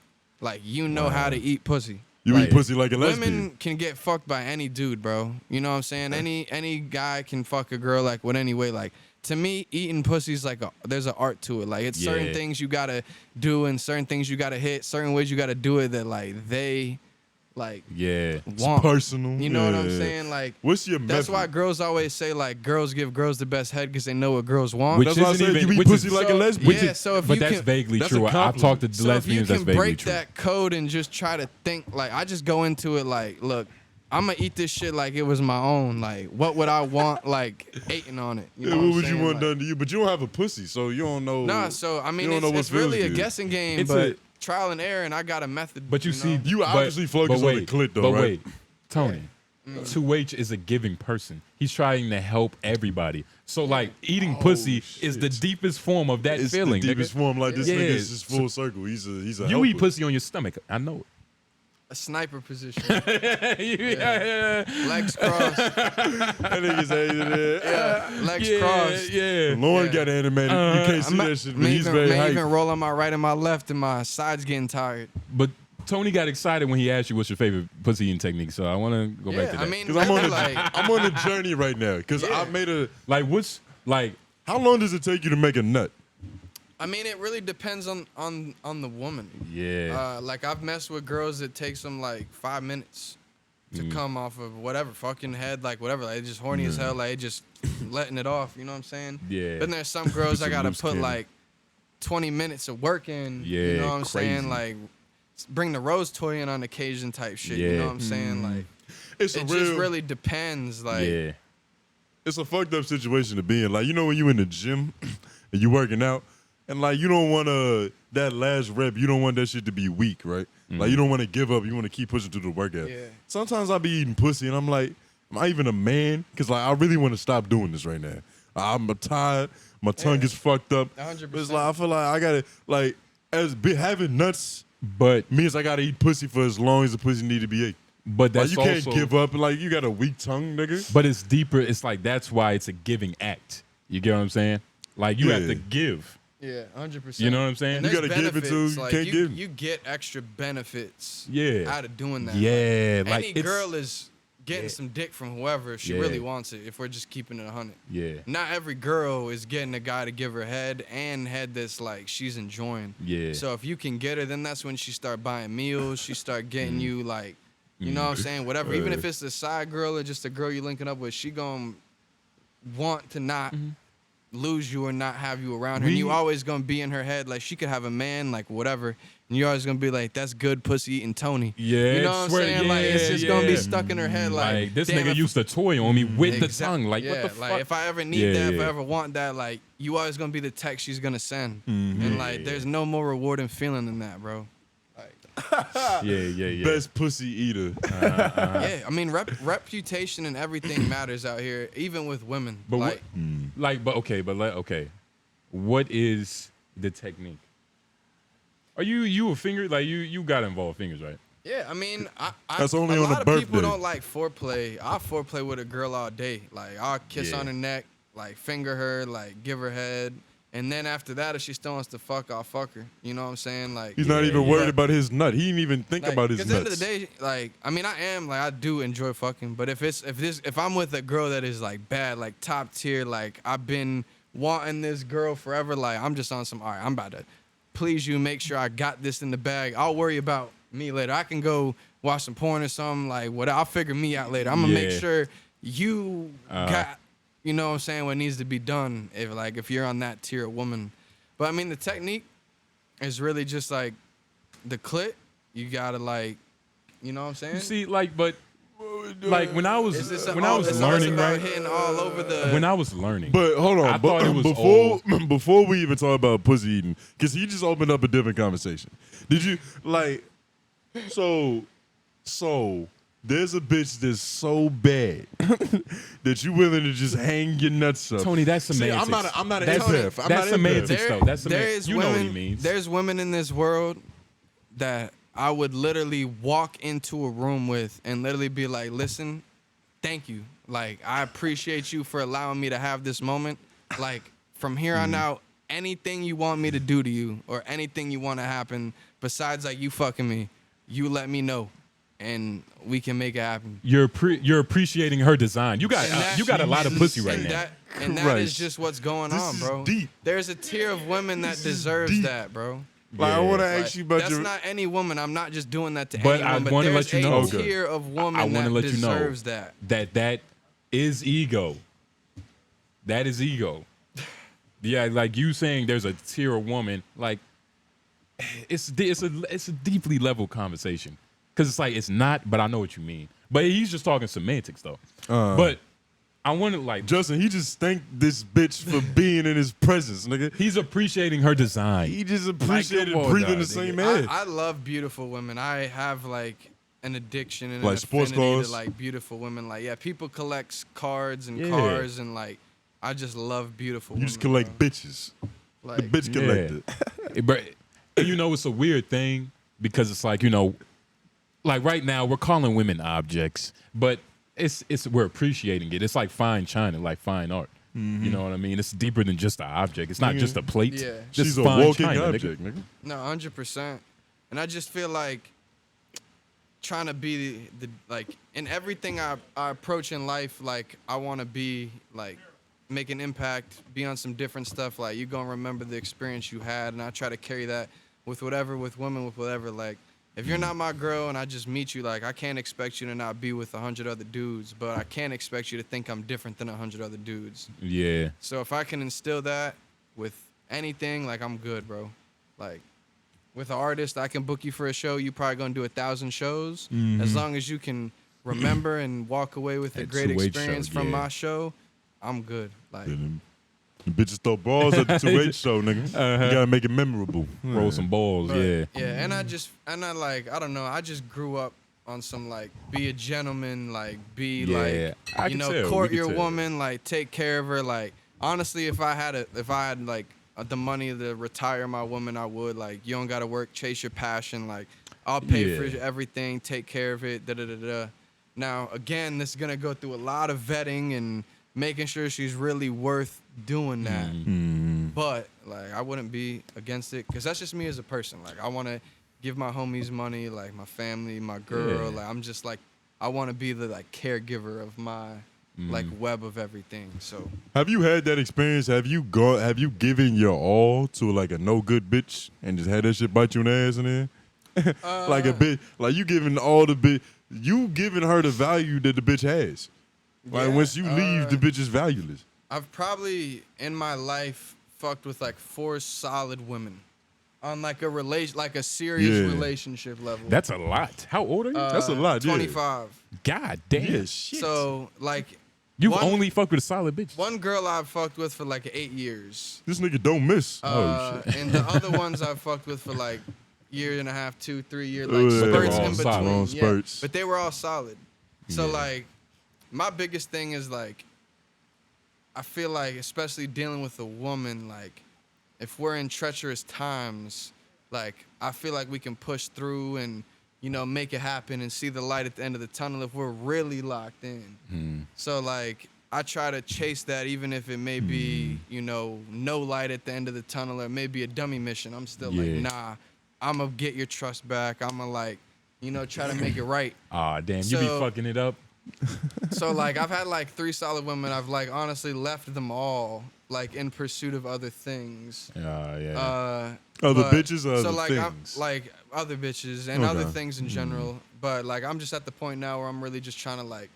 you know how to eat pussy. You Like, eat pussy like a lesbian. Women can get fucked by any dude, bro. You know what I'm saying? Any guy can fuck a girl like with any way. Like to me, eating pussy's like there's an art to it. Like it's certain Yeah. things you gotta do and certain things you gotta hit, certain ways you gotta do it that like they like Yeah, want. personal. You know what I'm Yeah. saying? Like What's your that's method? why girls always say like girls give girls the best head because they know what girls want. Which That's why I isn't said even- you eat which pussy is- like a So- lesbian. yeah, so if but you that's can, vaguely that's a true. I've compliment. talked to so if you lesbians. can That's vaguely break true. that code and just try to think, like I just go into it like, look, I'm gonna eat this shit like it was my own. Like, what would I want? Like, eating on it. You Yeah, know what I'm would you saying? want Like, done to you? But you don't have a pussy, so you don't know. Nah, so I mean, you don't know what it's really feels a good. guessing game, It's but a- trial and error, and I got a method. But you see, know? You but- obviously focus but on the clit, though, but right? wait, Tony, 2H is a giving person. He's trying to help everybody. So like eating pussy is the deepest form of that It's feeling. the deepest nigga. form. Like this Yeah. nigga is just full circle. He's a You eat helper. pussy on your stomach. I know a sniper position, it. yeah. legs crossed, That nigga's legs Yeah, crossed. yeah. Lauren Yeah. got animated. You can't see that shit, but he's very may hype. even roll on my right and my left, and my sides getting tired. But Tony got excited when he asked you what's your favorite pussy eating technique. So I want to go back to that. I mean, Because I'm on really, a like, I'm on a journey right now. Because Yeah. I made a. Like what's like How long does it take you to make a nut? I mean, it really depends on the woman. yeah. Like I've messed with girls that takes them like 5 minutes to come off of whatever fucking head, like whatever, like they just horny as hell, like they just letting it off. You know what I'm saying? Yeah. But then there's some girls I Some gotta loose put cannon. like 20 minutes of work in. Yeah, You know what I'm crazy. saying? Like bring the rose toy in on occasion type shit. You know Yeah. what I'm saying? Like It's a it real. just really depends. Like yeah. it's a fucked up situation to be in. Like, you know when you in the gym and you working out, and like you don't want that last rep, you don't want that shit to be weak, right? Like you don't want to give up, you want to keep pushing through the workout. Yeah. Sometimes I be eating pussy and I'm like, am I even a man? Because like I really want to stop doing this right now. I'm tired, my tongue is fucked up. 100%. But it's like I feel like I gotta like having nuts, but means I gotta eat pussy for as long as the pussy need to be ate. But that's like, you also, can't give up. Like you got a weak tongue, nigga. But it's deeper. It's like that's why it's a giving act. You get what I'm saying? Like you have to give. Yeah, 100%. You know what I'm saying? And You gotta give it to benefits, you like, can't give. You get extra benefits Yeah. out of doing that. Yeah, Like, like any it's- girl is getting some dick from whoever if she Yeah. really wants it, if we're just keeping it 100. Yeah. Not every girl is getting a guy to give her head and head that's like she's enjoying. Yeah. So if you can get her, then that's when she start buying meals. She start getting you like, you know what I'm saying? Whatever. Even if it's a side girl or just a girl you linking up with, she gonna want to not lose you or not have you around her. And you always gonna be in her head. Like she could have a man, like whatever. And you're always gonna be like, that's good pussy eating Tony. Yeah, You know what I'm saying? Like it's just gonna be stuck in her head. Like this damn, nigga if- used to toy on me with the Exact- tongue. Like yeah, what the fuck? like if I ever need that, if I Yeah. ever want that, like you always gonna be the text she's gonna send. Mm-hmm. And like there's no more rewarding feeling than that, bro. yeah. Best pussy eater. Yeah, I mean reputation and everything matters out here, even with women. But like okay. What is the technique? Are you a finger? Like you got involved fingers, right? yeah, I mean, That's only a on lot a of people birthday. don't like foreplay. I'll foreplay with a girl all day. Like I'll kiss Yeah. on her neck, like finger her, like give her head. And then after that, if she still wants to fuck, I'll fuck her. You know what I'm saying? Like He's not even yeah. worried about his nut. He didn't even think about his At nuts. the end of the day, like I mean, I do enjoy fucking, but if I'm with a girl that is like bad, like top tier, like I've been wanting this girl forever, like I'm just on some. All right, I'm about to please you, make sure I got this in the bag. I'll worry about me later. I can go watch some porn or something, like what. I'll figure me out later. I'm gonna make Yeah. sure you got, you know what I'm saying, what needs to be done. If you're on that tier of woman. But I mean, the technique is really just like the clit. You gotta like, you know what I'm saying? You see, like, but like when I was It's learning, about right? hitting all over the. When I was learning, But hold on, I thought it was before we even talk about pussy eating, because he just opened up a different conversation. Did you like? So there's a bitch that's so bad that you willing to just hang your nuts up. Tony, that's semantics. I'm not an That's- empath. I'm that's not an empath. semantics, though. That's There's you know what he women. means. There's women in this world that I would literally walk into a room with and literally be like, "Listen, thank you. Like, I appreciate you for allowing me to have this moment. Like, from here on out, anything you want me to do to you or anything you want to happen besides like you fucking me, you let me know, and we can make it happen." You're appreciating her design. You got And that- you got a lot of pussy right and now. That is Christ. just what's going This on, is bro. deep. There's a tier of women that This is deserves deep. that, bro. Like I want to Like, ask you about that's your. not any woman. I'm not just doing that to But anyone. I But wanna there's let you a know. Okay. tier of woman I want to that let you know deserves that. that is ego. That is ego. Yeah, like you saying there's a tier of woman, like it's a deeply level conversation. Cause it's like it's not, but I know what you mean. But he's just talking semantics though. But I want to like Justin, he just thanked this bitch for being in his presence, nigga. he's appreciating her design. He just appreciated come on, breathing dog, the same air. I love beautiful women. I have like an addiction and Like an sports affinity cars? to like beautiful women. Like people collect cards and Yeah. cars and like I just love beautiful You women. just collect bro. bitches. Like, The bitch collector. But you know, it's a weird thing because it's like, you know, like right now we're calling women objects, but it's we're appreciating it. It's like fine china, like fine art. You know what I mean? It's deeper than just an object. It's not just a plate. Yeah. This She's is a fine walking china, nigga. object, nigga. No, 100%. And I just feel like trying to be the like in everything I approach in life, like I want to be like make an impact, be on some different stuff. Like you gonna remember the experience you had, and I try to carry that with whatever, with women, with whatever. Like if you're not my girl and I just meet you, like I can't expect you to not be with 100 other dudes, but I can't expect you to think I'm different than 100 other dudes. Yeah. So if I can instill that with anything, like I'm good, bro. Like with an artist, I can book you for a show. You probably gonna do 1,000 shows. As long as you can remember and walk away with a That great 2H experience show, from yeah. my show, I'm good. Like, The bitches throw balls at the 2H show, nigga. You gotta make it memorable. Roll some balls, but, yeah. Yeah, and I like, I don't know, I just grew up on some like be a gentleman, like be Yeah, I like, can you know, tell, court we can your tell. woman, like take care of her. Like honestly, if I had like the money to retire my woman, I would. Like you don't gotta work, chase your passion. Like I'll pay for everything, take care of it. Da da da da. Now again, this is gonna go through a lot of vetting and making sure she's really worth doing that. But like I wouldn't be against it because that's just me as a person. Like I want to give my homies money, like my family, my girl. Like I'm just like I want to be the like caregiver of my like web of everything. So have you had that experience? Have you given your all to like a no good bitch and just had that shit bite you in the ass in there? Like a bitch, like you giving all the bitch, you giving her the value that the bitch has. Like once you leave, the bitch is valueless. I've probably in my life fucked with like 4 solid women on like a serious relationship level. That's a lot. How old are you? That's a lot, 25. God damn. Yeah, shit. So like You've only fucked with a solid bitch. one girl I've fucked with for like 8 years. This nigga don't miss. Oh, shit. And the other ones I've fucked with for like year and a half, 2, 3 years, like But they were spurts all in solid. between. Long spurts. But they were all solid. So like my biggest thing is like I feel like especially dealing with a woman, like if we're in treacherous times, like I feel like we can push through and you know make it happen and see the light at the end of the tunnel if we're really locked in. So like I try to chase that even if it may be, you know, no light at the end of the tunnel or maybe a dummy mission. I'm still like, nah, I'm gonna get your trust back. I'm gonna like, you know, try to make it right. Aw, damn. You be So- fucking it up. So like I've had like 3 solid women. I've like honestly left them all like in pursuit of other things. Other But- bitches or so other like things? I'm like other bitches and Okay. other things in general. But like I'm just at the point now where I'm really just trying to like,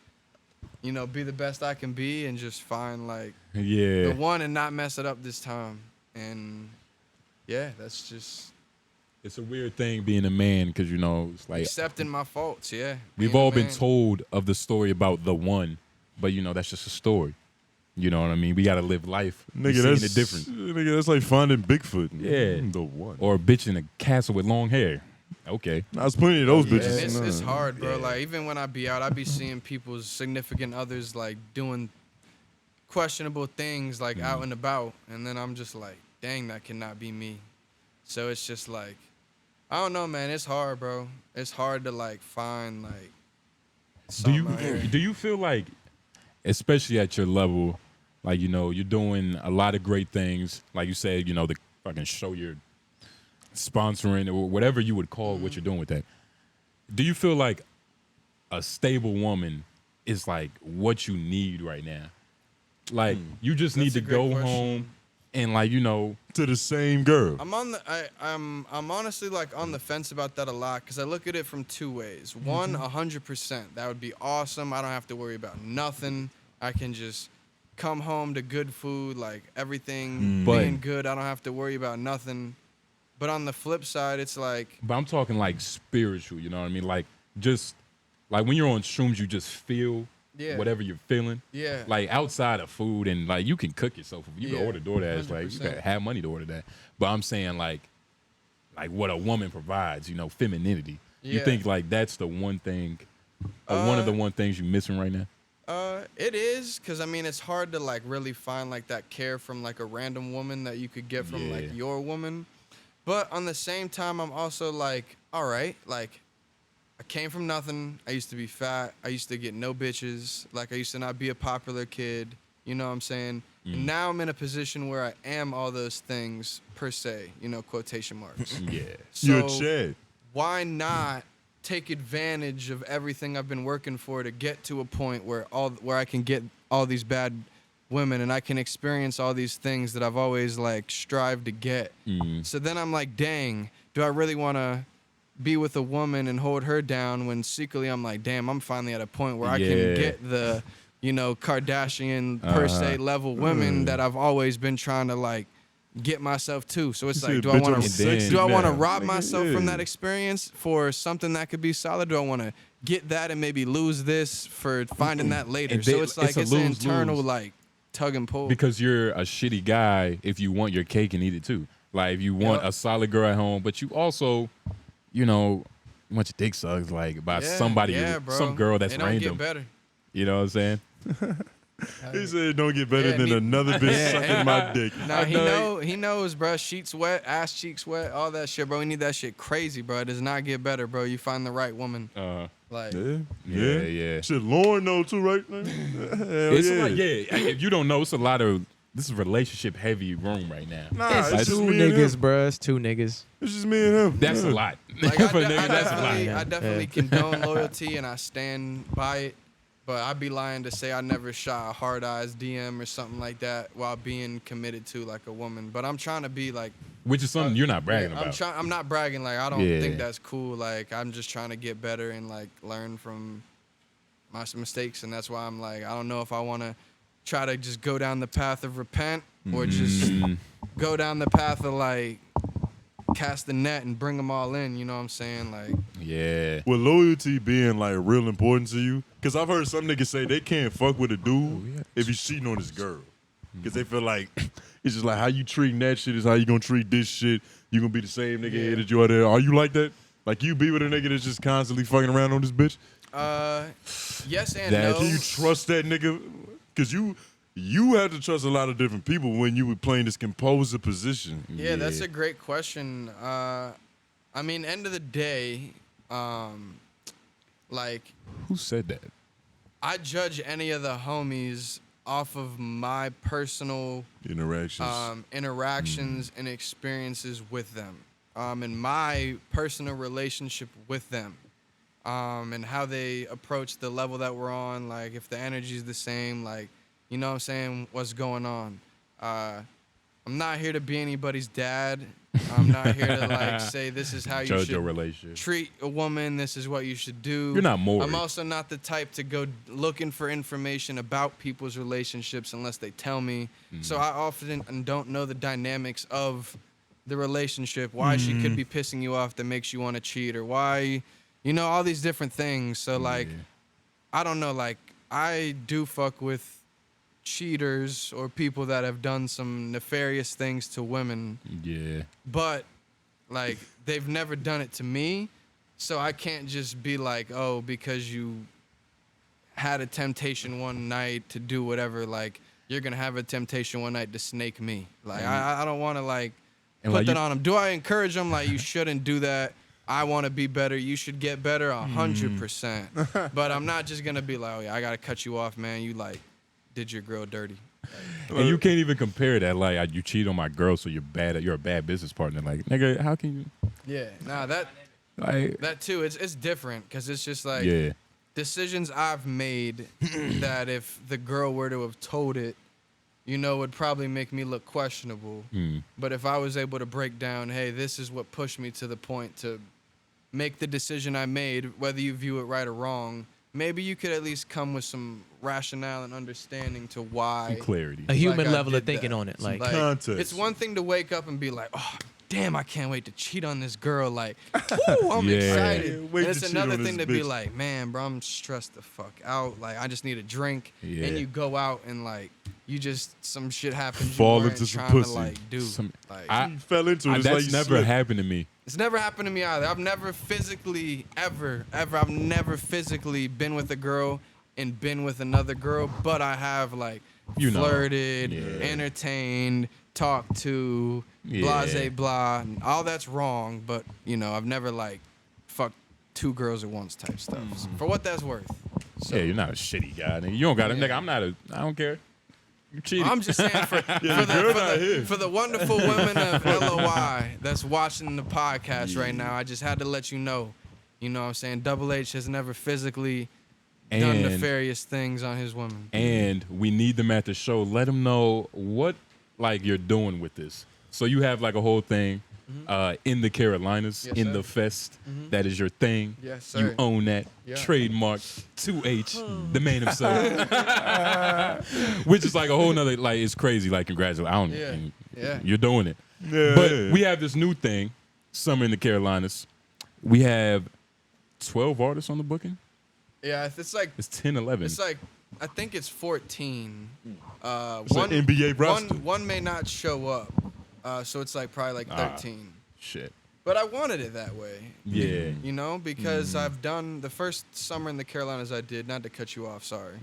you know, be the best I can be and just find like the one and not mess it up this time. And yeah, that's just It's a weird thing being a man because, you know, it's like accepting my faults. Yeah, we've being a all been man. told of the story about the one, but, you know, that's just a story. You know what I mean? We got to live life. Nigga, Seeing that's it different. Nigga, that's like finding Bigfoot. Yeah. The one. Or a bitch in a castle with long hair. Okay. There's plenty of those And bitches. it's Nah. hard, bro. Like even when I be out, I be seeing people's significant others like doing questionable things like out and about, and then I'm just like, dang, that cannot be me. So it's just like, I don't know, man. It's hard, bro. It's hard to like find like. something out here. Do you feel like, especially at your level, like, you know, you're doing a lot of great things, like you said, you know, the fucking show you're sponsoring or whatever you would call what you're doing with that. Do you feel like a stable woman is like what you need right now? Like you just need That's to a great go question. home and like, you know, To the same girl. I'm on the I'm honestly like on the fence about that a lot because I look at it from 2 ways. One, 100%. That would be awesome. I don't have to worry about nothing. I can just come home to good food, like everything being good. I don't have to worry about nothing. But on the flip side, it's like but I'm talking like spiritual, you know what I mean? Like just like when you're on shrooms, you just feel whatever you're feeling. Yeah. Like outside of food and like you can cook yourself. You can Yeah, order DoorDash. Like you 100%. can have money to order that. But I'm saying like what a woman provides, you know, femininity. You Yeah. think like that's the one thing, or one of the one things you're missing right now? It is, because I mean it's hard to like really find like that care from like a random woman that you could get from like your woman. But on the same time, I'm also like, all right, like I came from nothing. I used to be fat. I used to get no bitches. Like I used to not be a popular kid. You know what I'm saying? And now I'm in a position where I am all those things per se, you know, quotation marks. Yeah. You're So Chad. why not take advantage of everything I've been working for to get to a point where I can get all these bad women and I can experience all these things that I've always like strived to get. So then I'm like, dang, do I really want to be with a woman and hold her down when secretly I'm like, damn, I'm finally at a point where I can get the, you know, Kardashian per se level women that I've always been trying to like get myself to. So it's You like, said, do I "Bitch, want I'm to sexy do I want to now." rob Nigga, myself from yeah. that experience for something that could be solid? Do I want to get that and maybe lose this for finding that later? And So they- it's like it's a it's an lose-lose. internal like tug and pull. Because you're a shitty guy if you want your cake and eat it too. Like if you want a solid girl at home, but you also, you know, want your dick sucked like by somebody, some girl that's it don't random. Get better. You know what I'm saying? He said it don't get better than another bitch sucking my dick. Nah, he knows, bro. Sheets wet, ass cheeks wet, all that shit, bro. We need that shit crazy, bro. It does not get better, bro. You find the right woman. Like, yeah. Shit, Lauren know too, right? It's if you don't know, it's a lot of this is relationship heavy room right now. Nah, It's it's just two me and him. niggas, bruh. It's two niggas. It's just me and him. That's a lot. like For a nigga, that's a lot. I definitely condone loyalty and I stand by it. But I'd be lying to say I never shot a hard eyes DM or something like that while being committed to like a woman. But I'm trying to be like, Which is something you're not bragging about. I'm not bragging. Like I don't think that's cool. Like I'm just trying to get better and like learn from my mistakes. And that's why I'm like, I don't know if I want to try to just go down the path of repent or just go down the path of like cast the net and bring them all in. You know what I'm saying? Like, yeah. With loyalty being like real important to you, because I've heard some niggas say they can't fuck with a dude if he's cheating on his girl, because they feel like it's just like how you treating that shit is how you gonna treat this shit. You gonna be the same nigga that you are there. Are you like that? Like you be with a nigga that's just constantly fucking around on this bitch? Yes and That- no. Can you trust that nigga? Because you have to trust a lot of different people when you were playing this composer position. Yeah, that's a great question. I mean, end of the day, like Who said that? I judge any of the homies off of my personal interactions. and experiences with them, and my personal relationship with them, and how they approach the level that we're on. Like if the energy's the same, like you know what I'm saying, what's going on. I'm not here to be anybody's dad. I'm not here to like say this is how you Judge should your relationship. treat a woman. This is what you should do. You're not Maury. I'm also not the type to go looking for information about people's relationships unless they tell me. So I often don't know the dynamics of the relationship, why she could be pissing you off that makes you want to cheat, or why, you know, all these different things. So like, I don't know, like I do fuck with cheaters or people that have done some nefarious things to women. Yeah. But like they've never done it to me, so I can't just be like, oh, because you had a temptation one night to do whatever, like you're gonna have a temptation one night to snake me. Like I don't want to like put that on them. Do I encourage them? Like you shouldn't do that. I want to be better. You should get better 100%. But I'm not just gonna be like, oh yeah, I gotta cut you off, man. You like did your girl dirty. And you can't even compare that. Like you cheat on my girl, so you're bad. You're a bad business partner. Like nigga, how can you? Yeah, nah, that too. It's different because it's just like decisions I've made that if the girl were to have told it, you know, would probably make me look questionable. But if I was able to break down, hey, this is what pushed me to the point to make the decision I made, whether you view it right or wrong, maybe you could at least come with some rationale and understanding to why. Some clarity. A human I level of did thinking that. on it. Like context. It's one thing to wake up and be like, oh, damn, I can't wait to cheat on this girl. Like, woo, I'm excited. Can't wait And it's to cheat another on thing this to be bitch. like, man, bro, I'm stressed the fuck out. Like, I just need a drink. Yeah. And you go out and like, you just some shit happens. Fall you weren't into some trying pussy. to like do. Like, I fell into it. It's that's like you never slipped. happened to me. it's never happened to me either. I've never physically I've never physically been with a girl and been with another girl, but I have like flirted, entertained, talked to, blase blah. All that's wrong, but you know, I've never like fucked two girls at once type stuff. So, for what that's worth. So, Yeah, you're not a shitty guy. Nigga. You don't got it, nigga. I don't care. You cheated. I'm just saying for the wonderful women of LOI that's watching the podcast right now, I just had to let you know. You know what I'm saying? 𝙿𝙾𝚃 has never physically done nefarious things on his women. And we need them at the show. Let them know what like you're doing with this. So you have like a whole thing in the Carolinas, in the fest. That is your thing. Yes, sir. You own that. Yeah. Trademark 2H, the man himself. Which is like a whole nother, like, it's crazy. Like, congratulations. You're doing it. Yeah, But yeah. we have this new thing, Summer in the Carolinas. We have 12 artists on the booking. Yeah, it's like It's 10, 11. it's like I think it's 14. It's an NBA roster. One may not show up, so it's like probably like 13. Shit. But I wanted it that way. Yeah. You know, because I've done the first summer in the Carolinas I did, not to cut you off, sorry.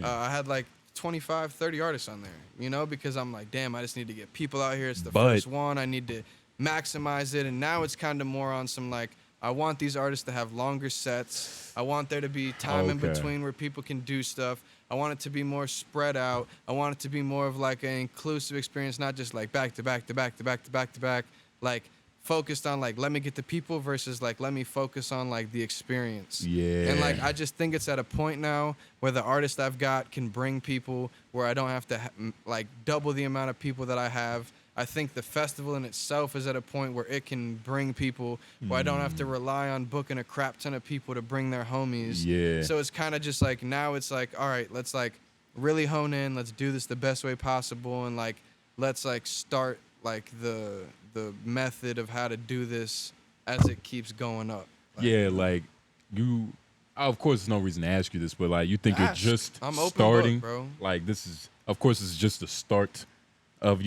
I had like 25, 30 artists on there, you know, because I'm like, damn, I just need to get people out here. It's the first one. I need to maximize it. And now it's kind of more on some like, I want these artists to have longer sets. I want there to be time in between where people can do stuff. I want it to be more spread out. I want it to be more of like an inclusive experience, not just like back to back to back to back to back to back, like focused on like, let me get the people versus like, let me focus on like the experience. Yeah. And like, I just think it's at a point now where the artist I've got can bring people where I don't have to like double the amount of people that I have. I think the festival in itself is at a point where it can bring people where I don't have to rely on booking a crap ton of people to bring their homies. Yeah. So it's kind of just like, now it's like, all right, let's like really hone in. Let's do this the best way possible. And like, let's like start like the method of how to do this as it keeps going up. Like, yeah, like you. Of course, there's no reason to ask you this, but like you think you're just I'm open starting, book, bro. Like this is, of course, it's just the start of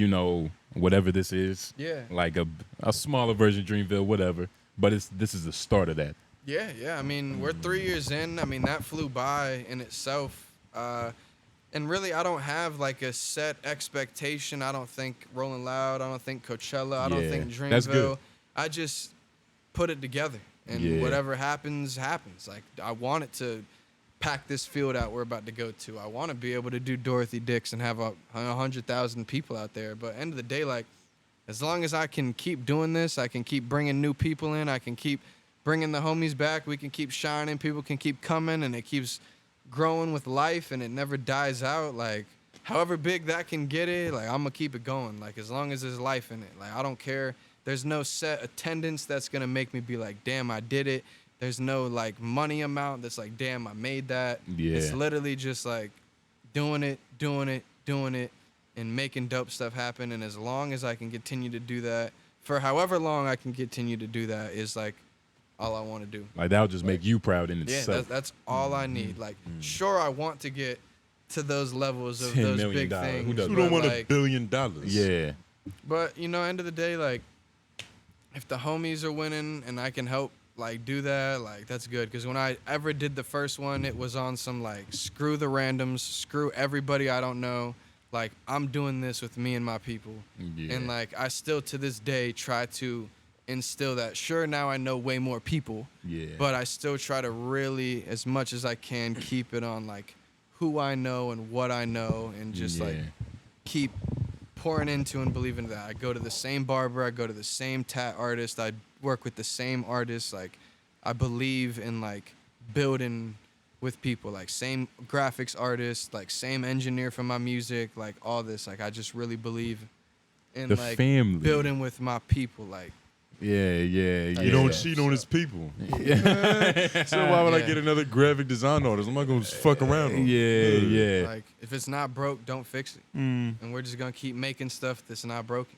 whatever this is. Yeah. Like a smaller version of Dreamville, whatever. But this is the start of that. Yeah. I mean, we're 3 years in. I mean, that flew by in itself. And really, I don't have like a set expectation. I don't think Rolling Loud. I don't think Coachella. I don't think that's good. Dreamville. I just put it together, and whatever happens, happens. Like I want it to pack this field out we're about to go to. I want to be able to do Dorothy Dix and have 100,000 people out there. But end of the day, like as long as I can keep doing this, I can keep bringing new people in. I can keep bringing the homies back. We can keep shining. People can keep coming, and it keeps growing with life, and it never dies out. Like however big that can get it, like I'm gonna keep it going. Like as long as there's life in it, like I don't care. There's no set attendance that's gonna make me be like, damn, I did it. There's no like money amount that's like, damn, I made that. Yeah. It's literally just like doing it, and making dope stuff happen. And as long as I can continue to do that, for however long I can continue to do that, is like all I want to do. Like that'll just make you proud in itself. Yeah, that's all I need. Like, sure, I want to get to those levels of $10 those million. big things. Who doesn't? Who don't want like, $1 billion? Yeah. But end of the day, like, if the homies are winning and I can help like do that, like that's good. Because when I ever did the first one, it was on some like screw the randoms, screw everybody I don't know. Like I'm doing this with me and my people, and like I still to this day try to instill that. Sure, now I know way more people, but I still try to really, as much as I can, keep it on like who I know and what I know, and just like keep pouring into and believing that. I go to the same barber, I go to the same tat artist, I work with the same artists. Like I believe in like building with people, like same graphics artist, like same engineer for my music, like all this. Like I just really believe in The like family. building with my people. Like You don't cheat on his people. So why would I get another graphic design artist? I'm not gonna just fuck around. Yeah. like if it's not broke, don't fix it. And we're just gonna keep making stuff that's not broken.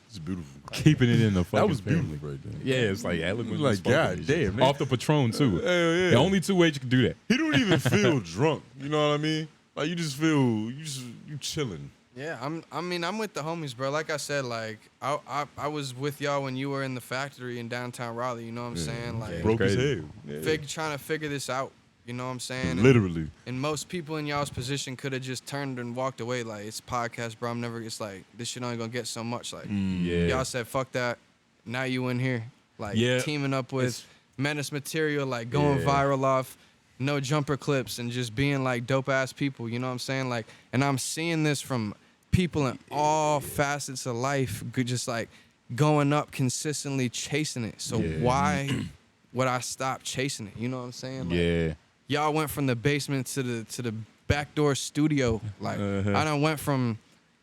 It's beautiful. Keeping it in the fucking That was family. beautiful right there. Yeah, it's like eloquent. Like, God damn, man. Off the Patron too. Hell yeah. The only two ways you can do that. He don't even feel drunk. You know what I mean? Like you just feel you chilling. Yeah, I'm with the homies, bro. Like I said, like I was with y'all when you were in the factory in downtown Raleigh. You know what I'm saying? Like Broke as crazy. hell. Yeah. trying to figure this out. You know what I'm saying? Literally. And most people in y'all's position could have just turned and walked away. Like it's a podcast, bro. I'm never. It's like this shit only gonna get so much. Like y'all said, fuck that. Now you in here, like teaming up with Menace Material, like going viral off No Jumper clips and just being like dope ass people. You know what I'm saying? Like, and I'm seeing this from people in all facets of life, just like going up consistently, chasing it. So why would I stop chasing it? You know what I'm saying? Like, y'all went from the basement to the backdoor studio. Like I done went from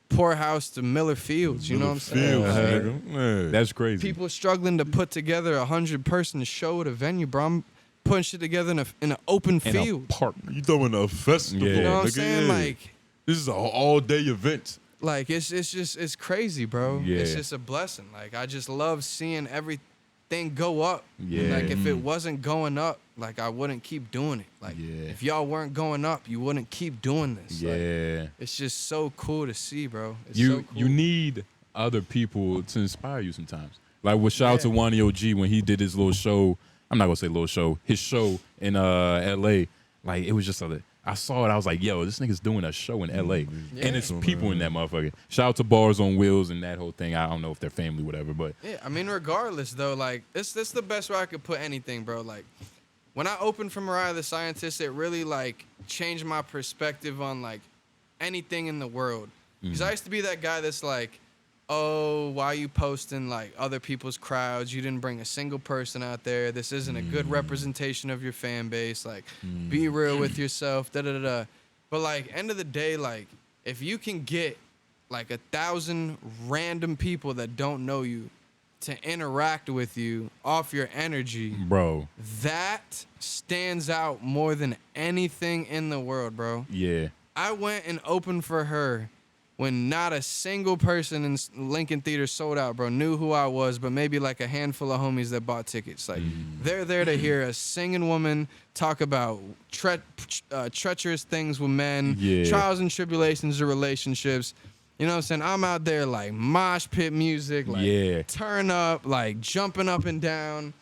Poorhouse to Miller Fields. You know what I'm saying? Like, That's crazy. people struggling to put together 100-person show at a venue, bro. I'm putting shit together in an open in field. a park. You throwing a festival. You know what I'm nigga, saying? Like this is an all-day event. Like it's crazy, bro. Yeah. It's just a blessing. Like I just love seeing thing go up. Yeah. Like if it wasn't going up, like I wouldn't keep doing it. Like if y'all weren't going up, you wouldn't keep doing this. Yeah. Like, it's just so cool to see, bro. It's You so cool. you need other people to inspire you sometimes. Like with shout out to Wani OG when he did his little show. I'm not gonna say little show. His show in LA. Like it was just I saw it. I was like, yo, this nigga's doing a show in LA, and it's people in that motherfucker. Shout out to Bars on Wheels and that whole thing. I don't know if they're family, whatever, but yeah, I mean, regardless though, like this the best way I could put anything, bro. Like when I opened for Mariah the Scientist, it really like changed my perspective on like anything in the world. Because I used to be that guy that's like, oh, why are you posting like other people's crowds? You didn't bring a single person out there. This isn't a good representation of your fan base. Like, be real with yourself. Da da da da. But like, end of the day, like, if you can get like 1,000 random people that don't know you to interact with you off your energy, bro, that stands out more than anything in the world, bro. Yeah. I went and opened for her when not a single person in Lincoln Theater sold out, bro, knew who I was, but maybe like a handful of homies that bought tickets. Like, they're there to hear a singing woman talk about treacherous things with men, trials and tribulations of relationships. You know what I'm saying? I'm out there like mosh pit music, like turn up, like jumping up and down.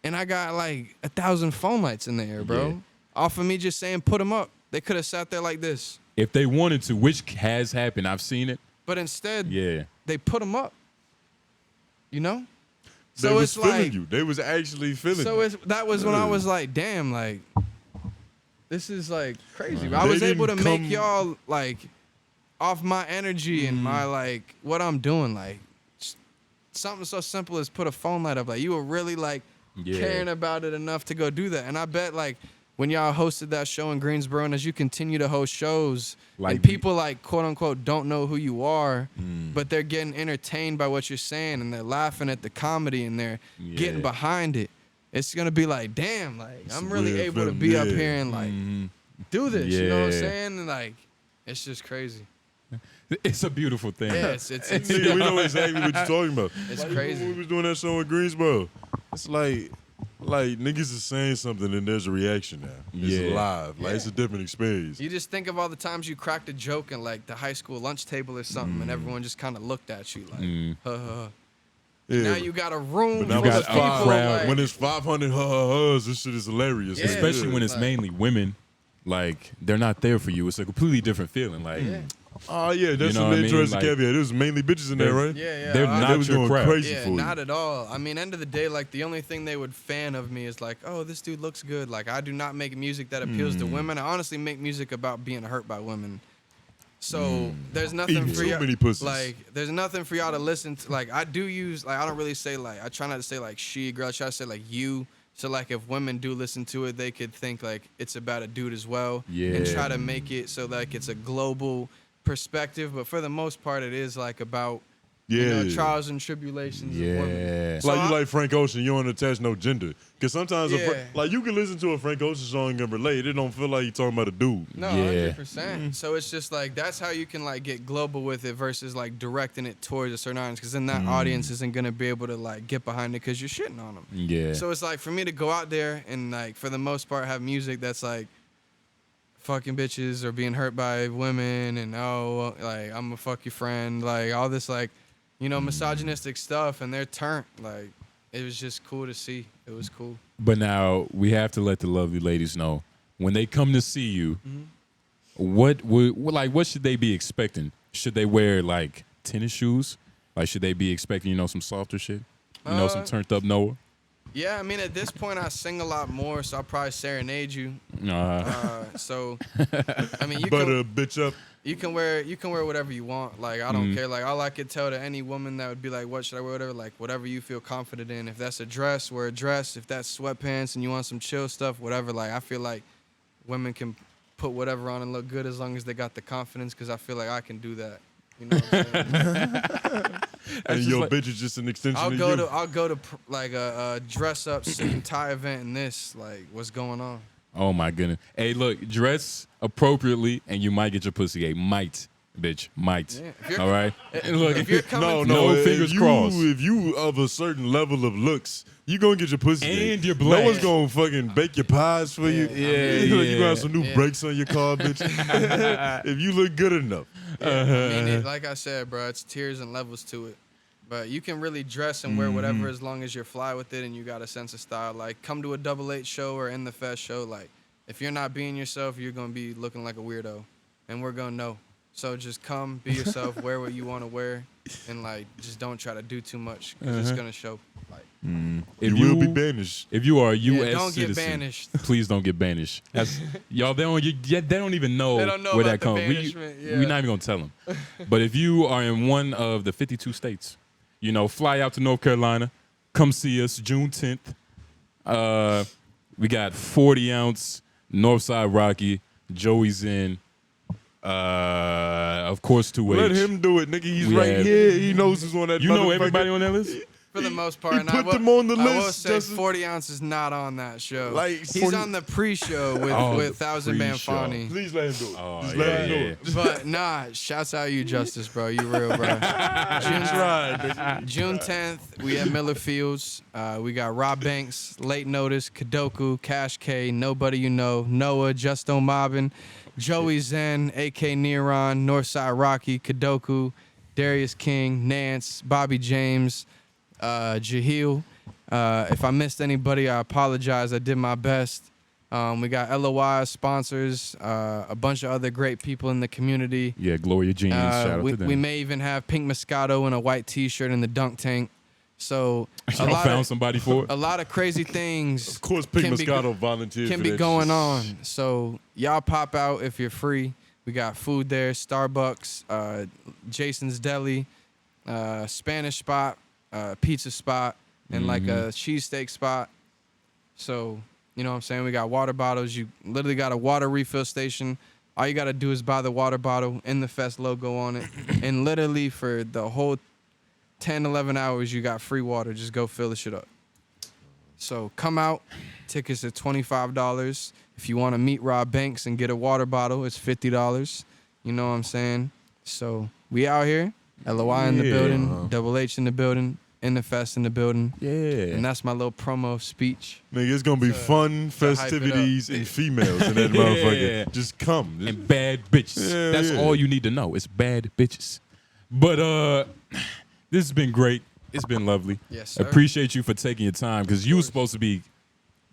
And I got like 1,000 phone lights in the air, bro. Off of me just saying, put them up. They could have sat there like this. If they wanted to, which has happened, I've seen it. But instead, they put them up. You know? So they was it's feeling like you. They was actually feeling you. So that was when I was like, damn, like this is like crazy. I They was able to didn't make come- y'all like off my energy and my like what I'm doing. Like something so simple as put a phone light up. Like you were really like caring about it enough to go do that. And I bet like when y'all hosted that show in Greensboro, and as you continue to host shows, like and people like quote unquote don't know who you are, but they're getting entertained by what you're saying, and they're laughing at the comedy, and they're getting behind it. It's gonna be like, damn, like It's I'm a really weird able to feeling. be up here and like do this. You know what I'm Yeah. saying? And like, it's just crazy. It's a beautiful thing. Yeah, it's Nigga, we know exactly what you're talking about. It's Like, crazy. When we was doing that show in Greensboro, it's like niggas is saying something and there's a reaction now. It's live. Like it's a different experience. You just think of all the times you cracked a joke in like the high school lunch table or something, and everyone just kind of looked at you like, ha ha ha. Yeah. Now you got a room But now full when of it's people. crowd. Like, when it's 500 ha-ha-has, this shit is hilarious. Yeah. Especially when it's Like- mainly women, like they're not there for you. It's a completely different feeling. Like Oh yeah, that's know an what I mean? interesting Like, caveat. There was mainly bitches in there, right? yeah, they're I- not They was your going crowd. crazy Yeah, for you. not at all. I mean, end of the day, like the only thing they would fan of me is like, oh, this dude looks good. Like I do not make music that appeals to women. I honestly make music about being hurt by women. So there's nothing Eating for too y'all. many pussies. Like there's nothing for y'all to listen to. Like I do use like I don't really say like I try not to say like she girl. I try to say like you. So like if women do listen to it, they could think like it's about a dude as well. And try to make it so like it's a global perspective. But for the most part, it is like about you know, trials and tribulations of women. yeah. So Like you I- like Frank Ocean, you don't attach no gender. Because sometimes, Yeah. like you can listen to a Frank Ocean song and relate. It don't feel like you talking about a dude. No, Yeah. 100%. So it's just like that's how you can like get global with it versus like directing it towards a certain audience because then that audience isn't gonna be able to like get behind it because you're shitting on them. Yeah. So it's like for me to go out there and like for the most part have music that's like fucking bitches or being hurt by women and oh like I'm gonna fuck your friend like all this like you know misogynistic stuff and they're turned like it was just cool to see. It was cool. But now we have to let the lovely ladies know when they come to see you, what should they be expecting? Should they wear like tennis shoes? Like should they be expecting some softer shit? Some turned up Noah. Yeah, I mean at this point I sing a lot more, so I'll probably serenade you. So I mean you Butter can a bitch up. you can wear whatever you want. Like I don't care. Like all I could tell to any woman that would be like, what should I wear? Whatever. Like whatever you feel confident in. If that's a dress, wear a dress. If that's sweatpants and you want some chill stuff, whatever. Like I feel like women can put whatever on and look good as long as they got the confidence. Because I feel like I can do that. You know what I'm saying? And just your like- bitch is just an extension I'll of go you. to like a dress up suit and tie event and this. Like what's going on? Oh my goodness. Hey, look, dress appropriately and you might get your pussy ate. Might. bitch, might. Yeah. All right. Look, if you're coming No if fingers you, crossed. If you of a certain level of looks, you gonna get your pussy And ate. you're No black. one's gonna fucking bake your pies for you. You gonna have some new brakes on your car, bitch. If you look good enough. I mean, like I said, bro, it's tiers and levels to it. But you can really dress and wear whatever as long as you're fly with it and you got a sense of style. Like, come to a 𝙿𝙾𝚃 show or in the fest show. Like, if you're not being yourself, you're going to be looking like a weirdo. And we're going to know. So just come, be yourself, wear what you want to wear. And, like, just don't try to do too much because it's going to show. Like, If you will be banished. If you are a U.S. don't get citizen, banished. please don't get banished. That's, y'all, they don't even know, They don't know where about that the comes. banishment, yeah. We're not even gonna tell them. But if you are in one of the 52 states, you know, fly out to North Carolina, come see us June 10th. We got 40-ounce Northside Rocky, Joey's in. Of course, 2H. Let him do it, nigga. He's We right have- here. He knows who's on that. You know motherfucker. everybody on that list? for the most part. He And put I will, them on the I will list. say Justin. 40 ounce is not on that show. Like, He's 40 on the pre-show with pre-show. 𝙿𝙾𝚂𝚃. Please let him do it. Oh, Just yeah, let him do yeah. it. But nah, shouts out you, Justice, bro. You real, bro. That's right, nigga. June 10th, we at Miller Fields. We got Rob Banks, Late Notice, Kadoku, Cash K, Nobody You Know, Noah, 𝙿𝙾𝚂𝚃, Joey Zen, A.K. Neron, Northside Rocky, Kadoku, Darius King, Nance, Bobby James, 𝔓𝔦𝔐𝔓𝔦𝔑. If I missed anybody, I apologize. I did my best. We got LOI sponsors, a bunch of other great people in the community. Yeah, Gloria Jeans. Shout out we, to them. we may even have Pink Moscato in a white T-shirt in the dunk tank. So Y'all found somebody for it? a lot of crazy things Of course, Pink can be Moscato volunteered can for be that going shit. on. So y'all pop out if you're free. We got food there, Starbucks, Jason's Deli, Spanish spot, pizza spot, and like a cheesesteak spot. So, you know what I'm saying? We got water bottles. You literally got a water refill station. All you got to do is buy the water bottle and the Fest logo on it. And literally for the whole 10, 11 hours, you got free water. Just go fill the shit up. So come out. Tickets are $25. If you want to meet Rob Banks and get a water bottle, it's $50. You know what I'm saying? So we out here. LOI in the building. 𝙿𝙾𝚃 in the building. In the Fest in the building. Yeah. And that's my little promo speech. Nigga, it's gonna be fun hype it up. festivities and females in that motherfucker. Just come. And bad bitches. Yeah, That's yeah. all you need to know. It's bad bitches. But this has been great. It's been lovely. Yes, sir. Appreciate you for taking your time because you were supposed to be,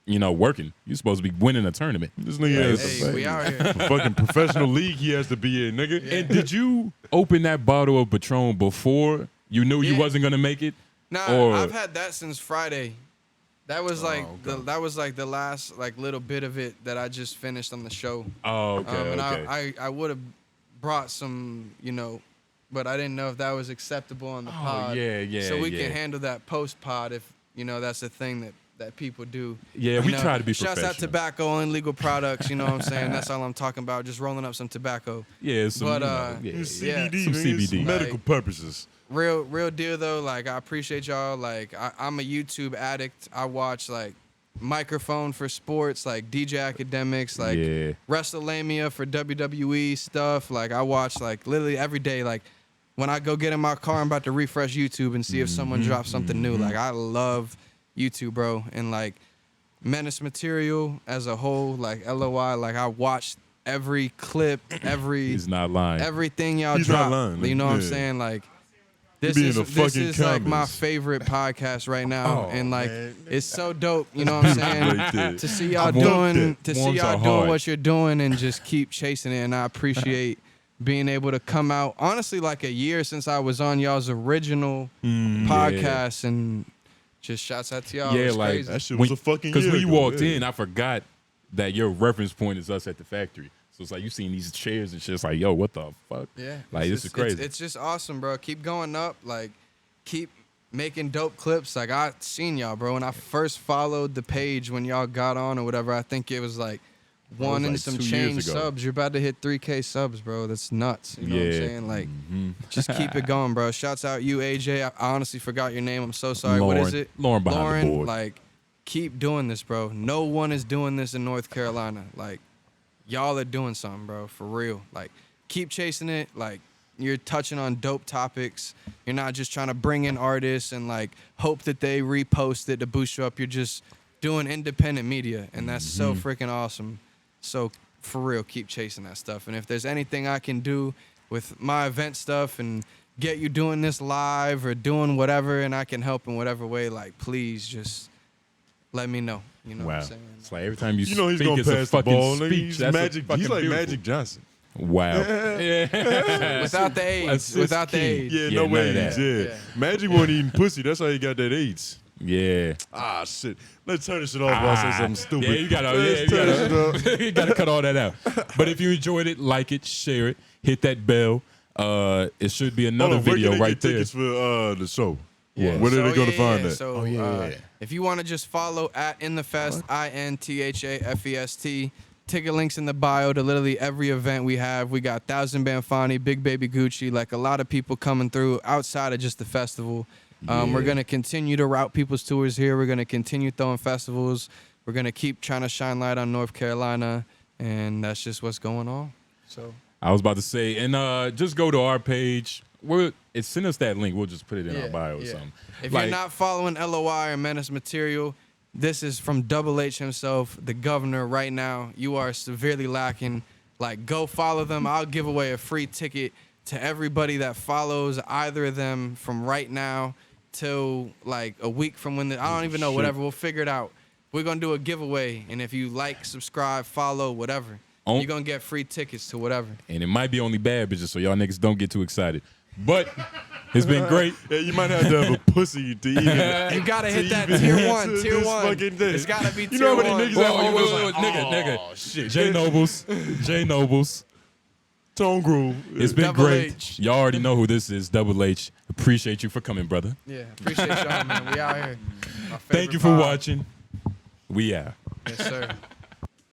you know, working. You're supposed to be winning a tournament. This nigga has Hey, we out here. a fucking professional league he has to be in, nigga. And did you open that bottle of Patron before you knew you Yeah. wasn't gonna make it? Nah, Or- I've had that since Friday. That was like the last like little bit of it that I just finished on the show. Oh, okay. And okay. I would have brought some, you know, but I didn't know if that was acceptable on the pod. yeah, So we yeah. can handle that post pod if, you know, that's a thing that people do. Yeah, You we know, try to be shouts out professional. tobacco and legal products, you know what I'm saying? That's all I'm talking about, just rolling up some tobacco. Yeah, some, But, you know, yeah, It's yeah. CBD, Some nigga. It's CBD. medical Like- purposes. Real deal though. Like I appreciate y'all. Like I'm a YouTube addict. I watch like Microphone for sports, like DJ Academics, like Yeah. WrestleMania for WWE stuff. Like I watch like literally every day. Like when I go get in my car, I'm about to refresh YouTube and see if someone drops something new. Like I love YouTube, bro. And like Menace Material as a whole, like LOI, like I watched every clip, He's not lying. everything y'all He's not drop. lying, You know what I'm yeah. saying? Like this be in is the this fucking is like my comments. favorite podcast right now, Oh, and like man. it's so dope. You know what I'm saying? Right there. To see y'all I want doing, that. to see Warms y'all our doing heart. what you're doing, and just keep chasing it. And I appreciate being able to come out. Honestly, like a year since I was on y'all's original podcast, and just shouts out to y'all. Yeah, It's like crazy. That shit was a fucking Because year when you ago, walked yeah. in, I forgot that your reference point is us at the factory. So it's like you seen these chairs and shit. It's like, yo, what the fuck? Yeah, Like, it's this is just- crazy. It's just awesome, bro. Keep going up, like, keep making dope clips. Like I seen y'all, bro. When I first followed the page when y'all got on or whatever, I think it was like was one and like some 2 years change ago. subs. You're about to hit 3K subs, bro. That's nuts. You know what I'm Yeah. saying? Like, just keep it going, bro. Shouts out you, AJ. I honestly forgot your name. I'm so sorry. Lauren. What is it? Lauren behind the board. Like, keep doing this, bro. No one is doing this in North Carolina. Like, y'all are doing something, bro. For real. Like, keep chasing it. Like, you're touching on dope topics. You're not just trying to bring in artists and like hope that they repost it to boost you up. You're just doing independent media, and that's so freaking awesome. So for real, keep chasing that stuff. And if there's anything I can do with my event stuff and get you doing this live or doing whatever, and I can help in whatever way, like please just let me know. You know what I'm saying? It's like every time you You know he's speak, gonna it's a pass the fucking ball. Nigga. speech. He's That's Magic. fucking He's like beautiful. Magic Johnson. Wow. Without the AIDS. Assist Without the key. AIDS. Yeah, Yeah, no none of AIDS. that. Yeah. Yeah. Magic wasn't eating pussy. That's how he got that AIDS. Yeah. Ah, shit. Let's turn this shit off while I say something stupid. Yeah, you gotta, Let's turn this shit off. you gotta cut all that out. But if you enjoyed it, like it, share it, hit that bell. It should be another Hold on, video where can they right get there. tickets for the show? Yeah. Where do they go to find that? So, if you want to just follow at In The Fest, INTHAFEST. Ticket links in the bio to literally every event we have. We got 𝙿𝙾𝚂𝚃, Big Baby Gucci, like a lot of people coming through outside of just the festival. We're going to continue to route people's tours here. We're going to continue throwing festivals. We're going to keep trying to shine light on North Carolina, and that's just what's going on. So I was about to say, and just go to our page. Send us that link. We'll just put it in our bio or something. If Like- you're not following LOI or Menace Material, this is from 𝙿𝙾𝚃 himself, the governor right now. You are severely lacking. Like, go follow them. I'll give away a free ticket to everybody that follows either of them from right now till like a week from when I don't even know, whatever. We'll figure it out. We're going to do a giveaway. And if you like, subscribe, follow, whatever, you're going to get free tickets to whatever. And it might be only bad bitches, so y'all niggas don't get too excited. But it's been great. Yeah, you might have to have a pussy to even. You got to hit that even tier answer 1. Tier this 1. fucking thing. It's got to be You tier know how 1. many niggas at home is like, nigga. Shit. J Noblez. Tone Groove. It's been Double great. H. Y'all already know who this is, 𝙿𝙾. Appreciate you for coming, brother. Yeah, appreciate y'all, man. We out here. My Thank you favorite for pod. watching. We out. Yes, sir.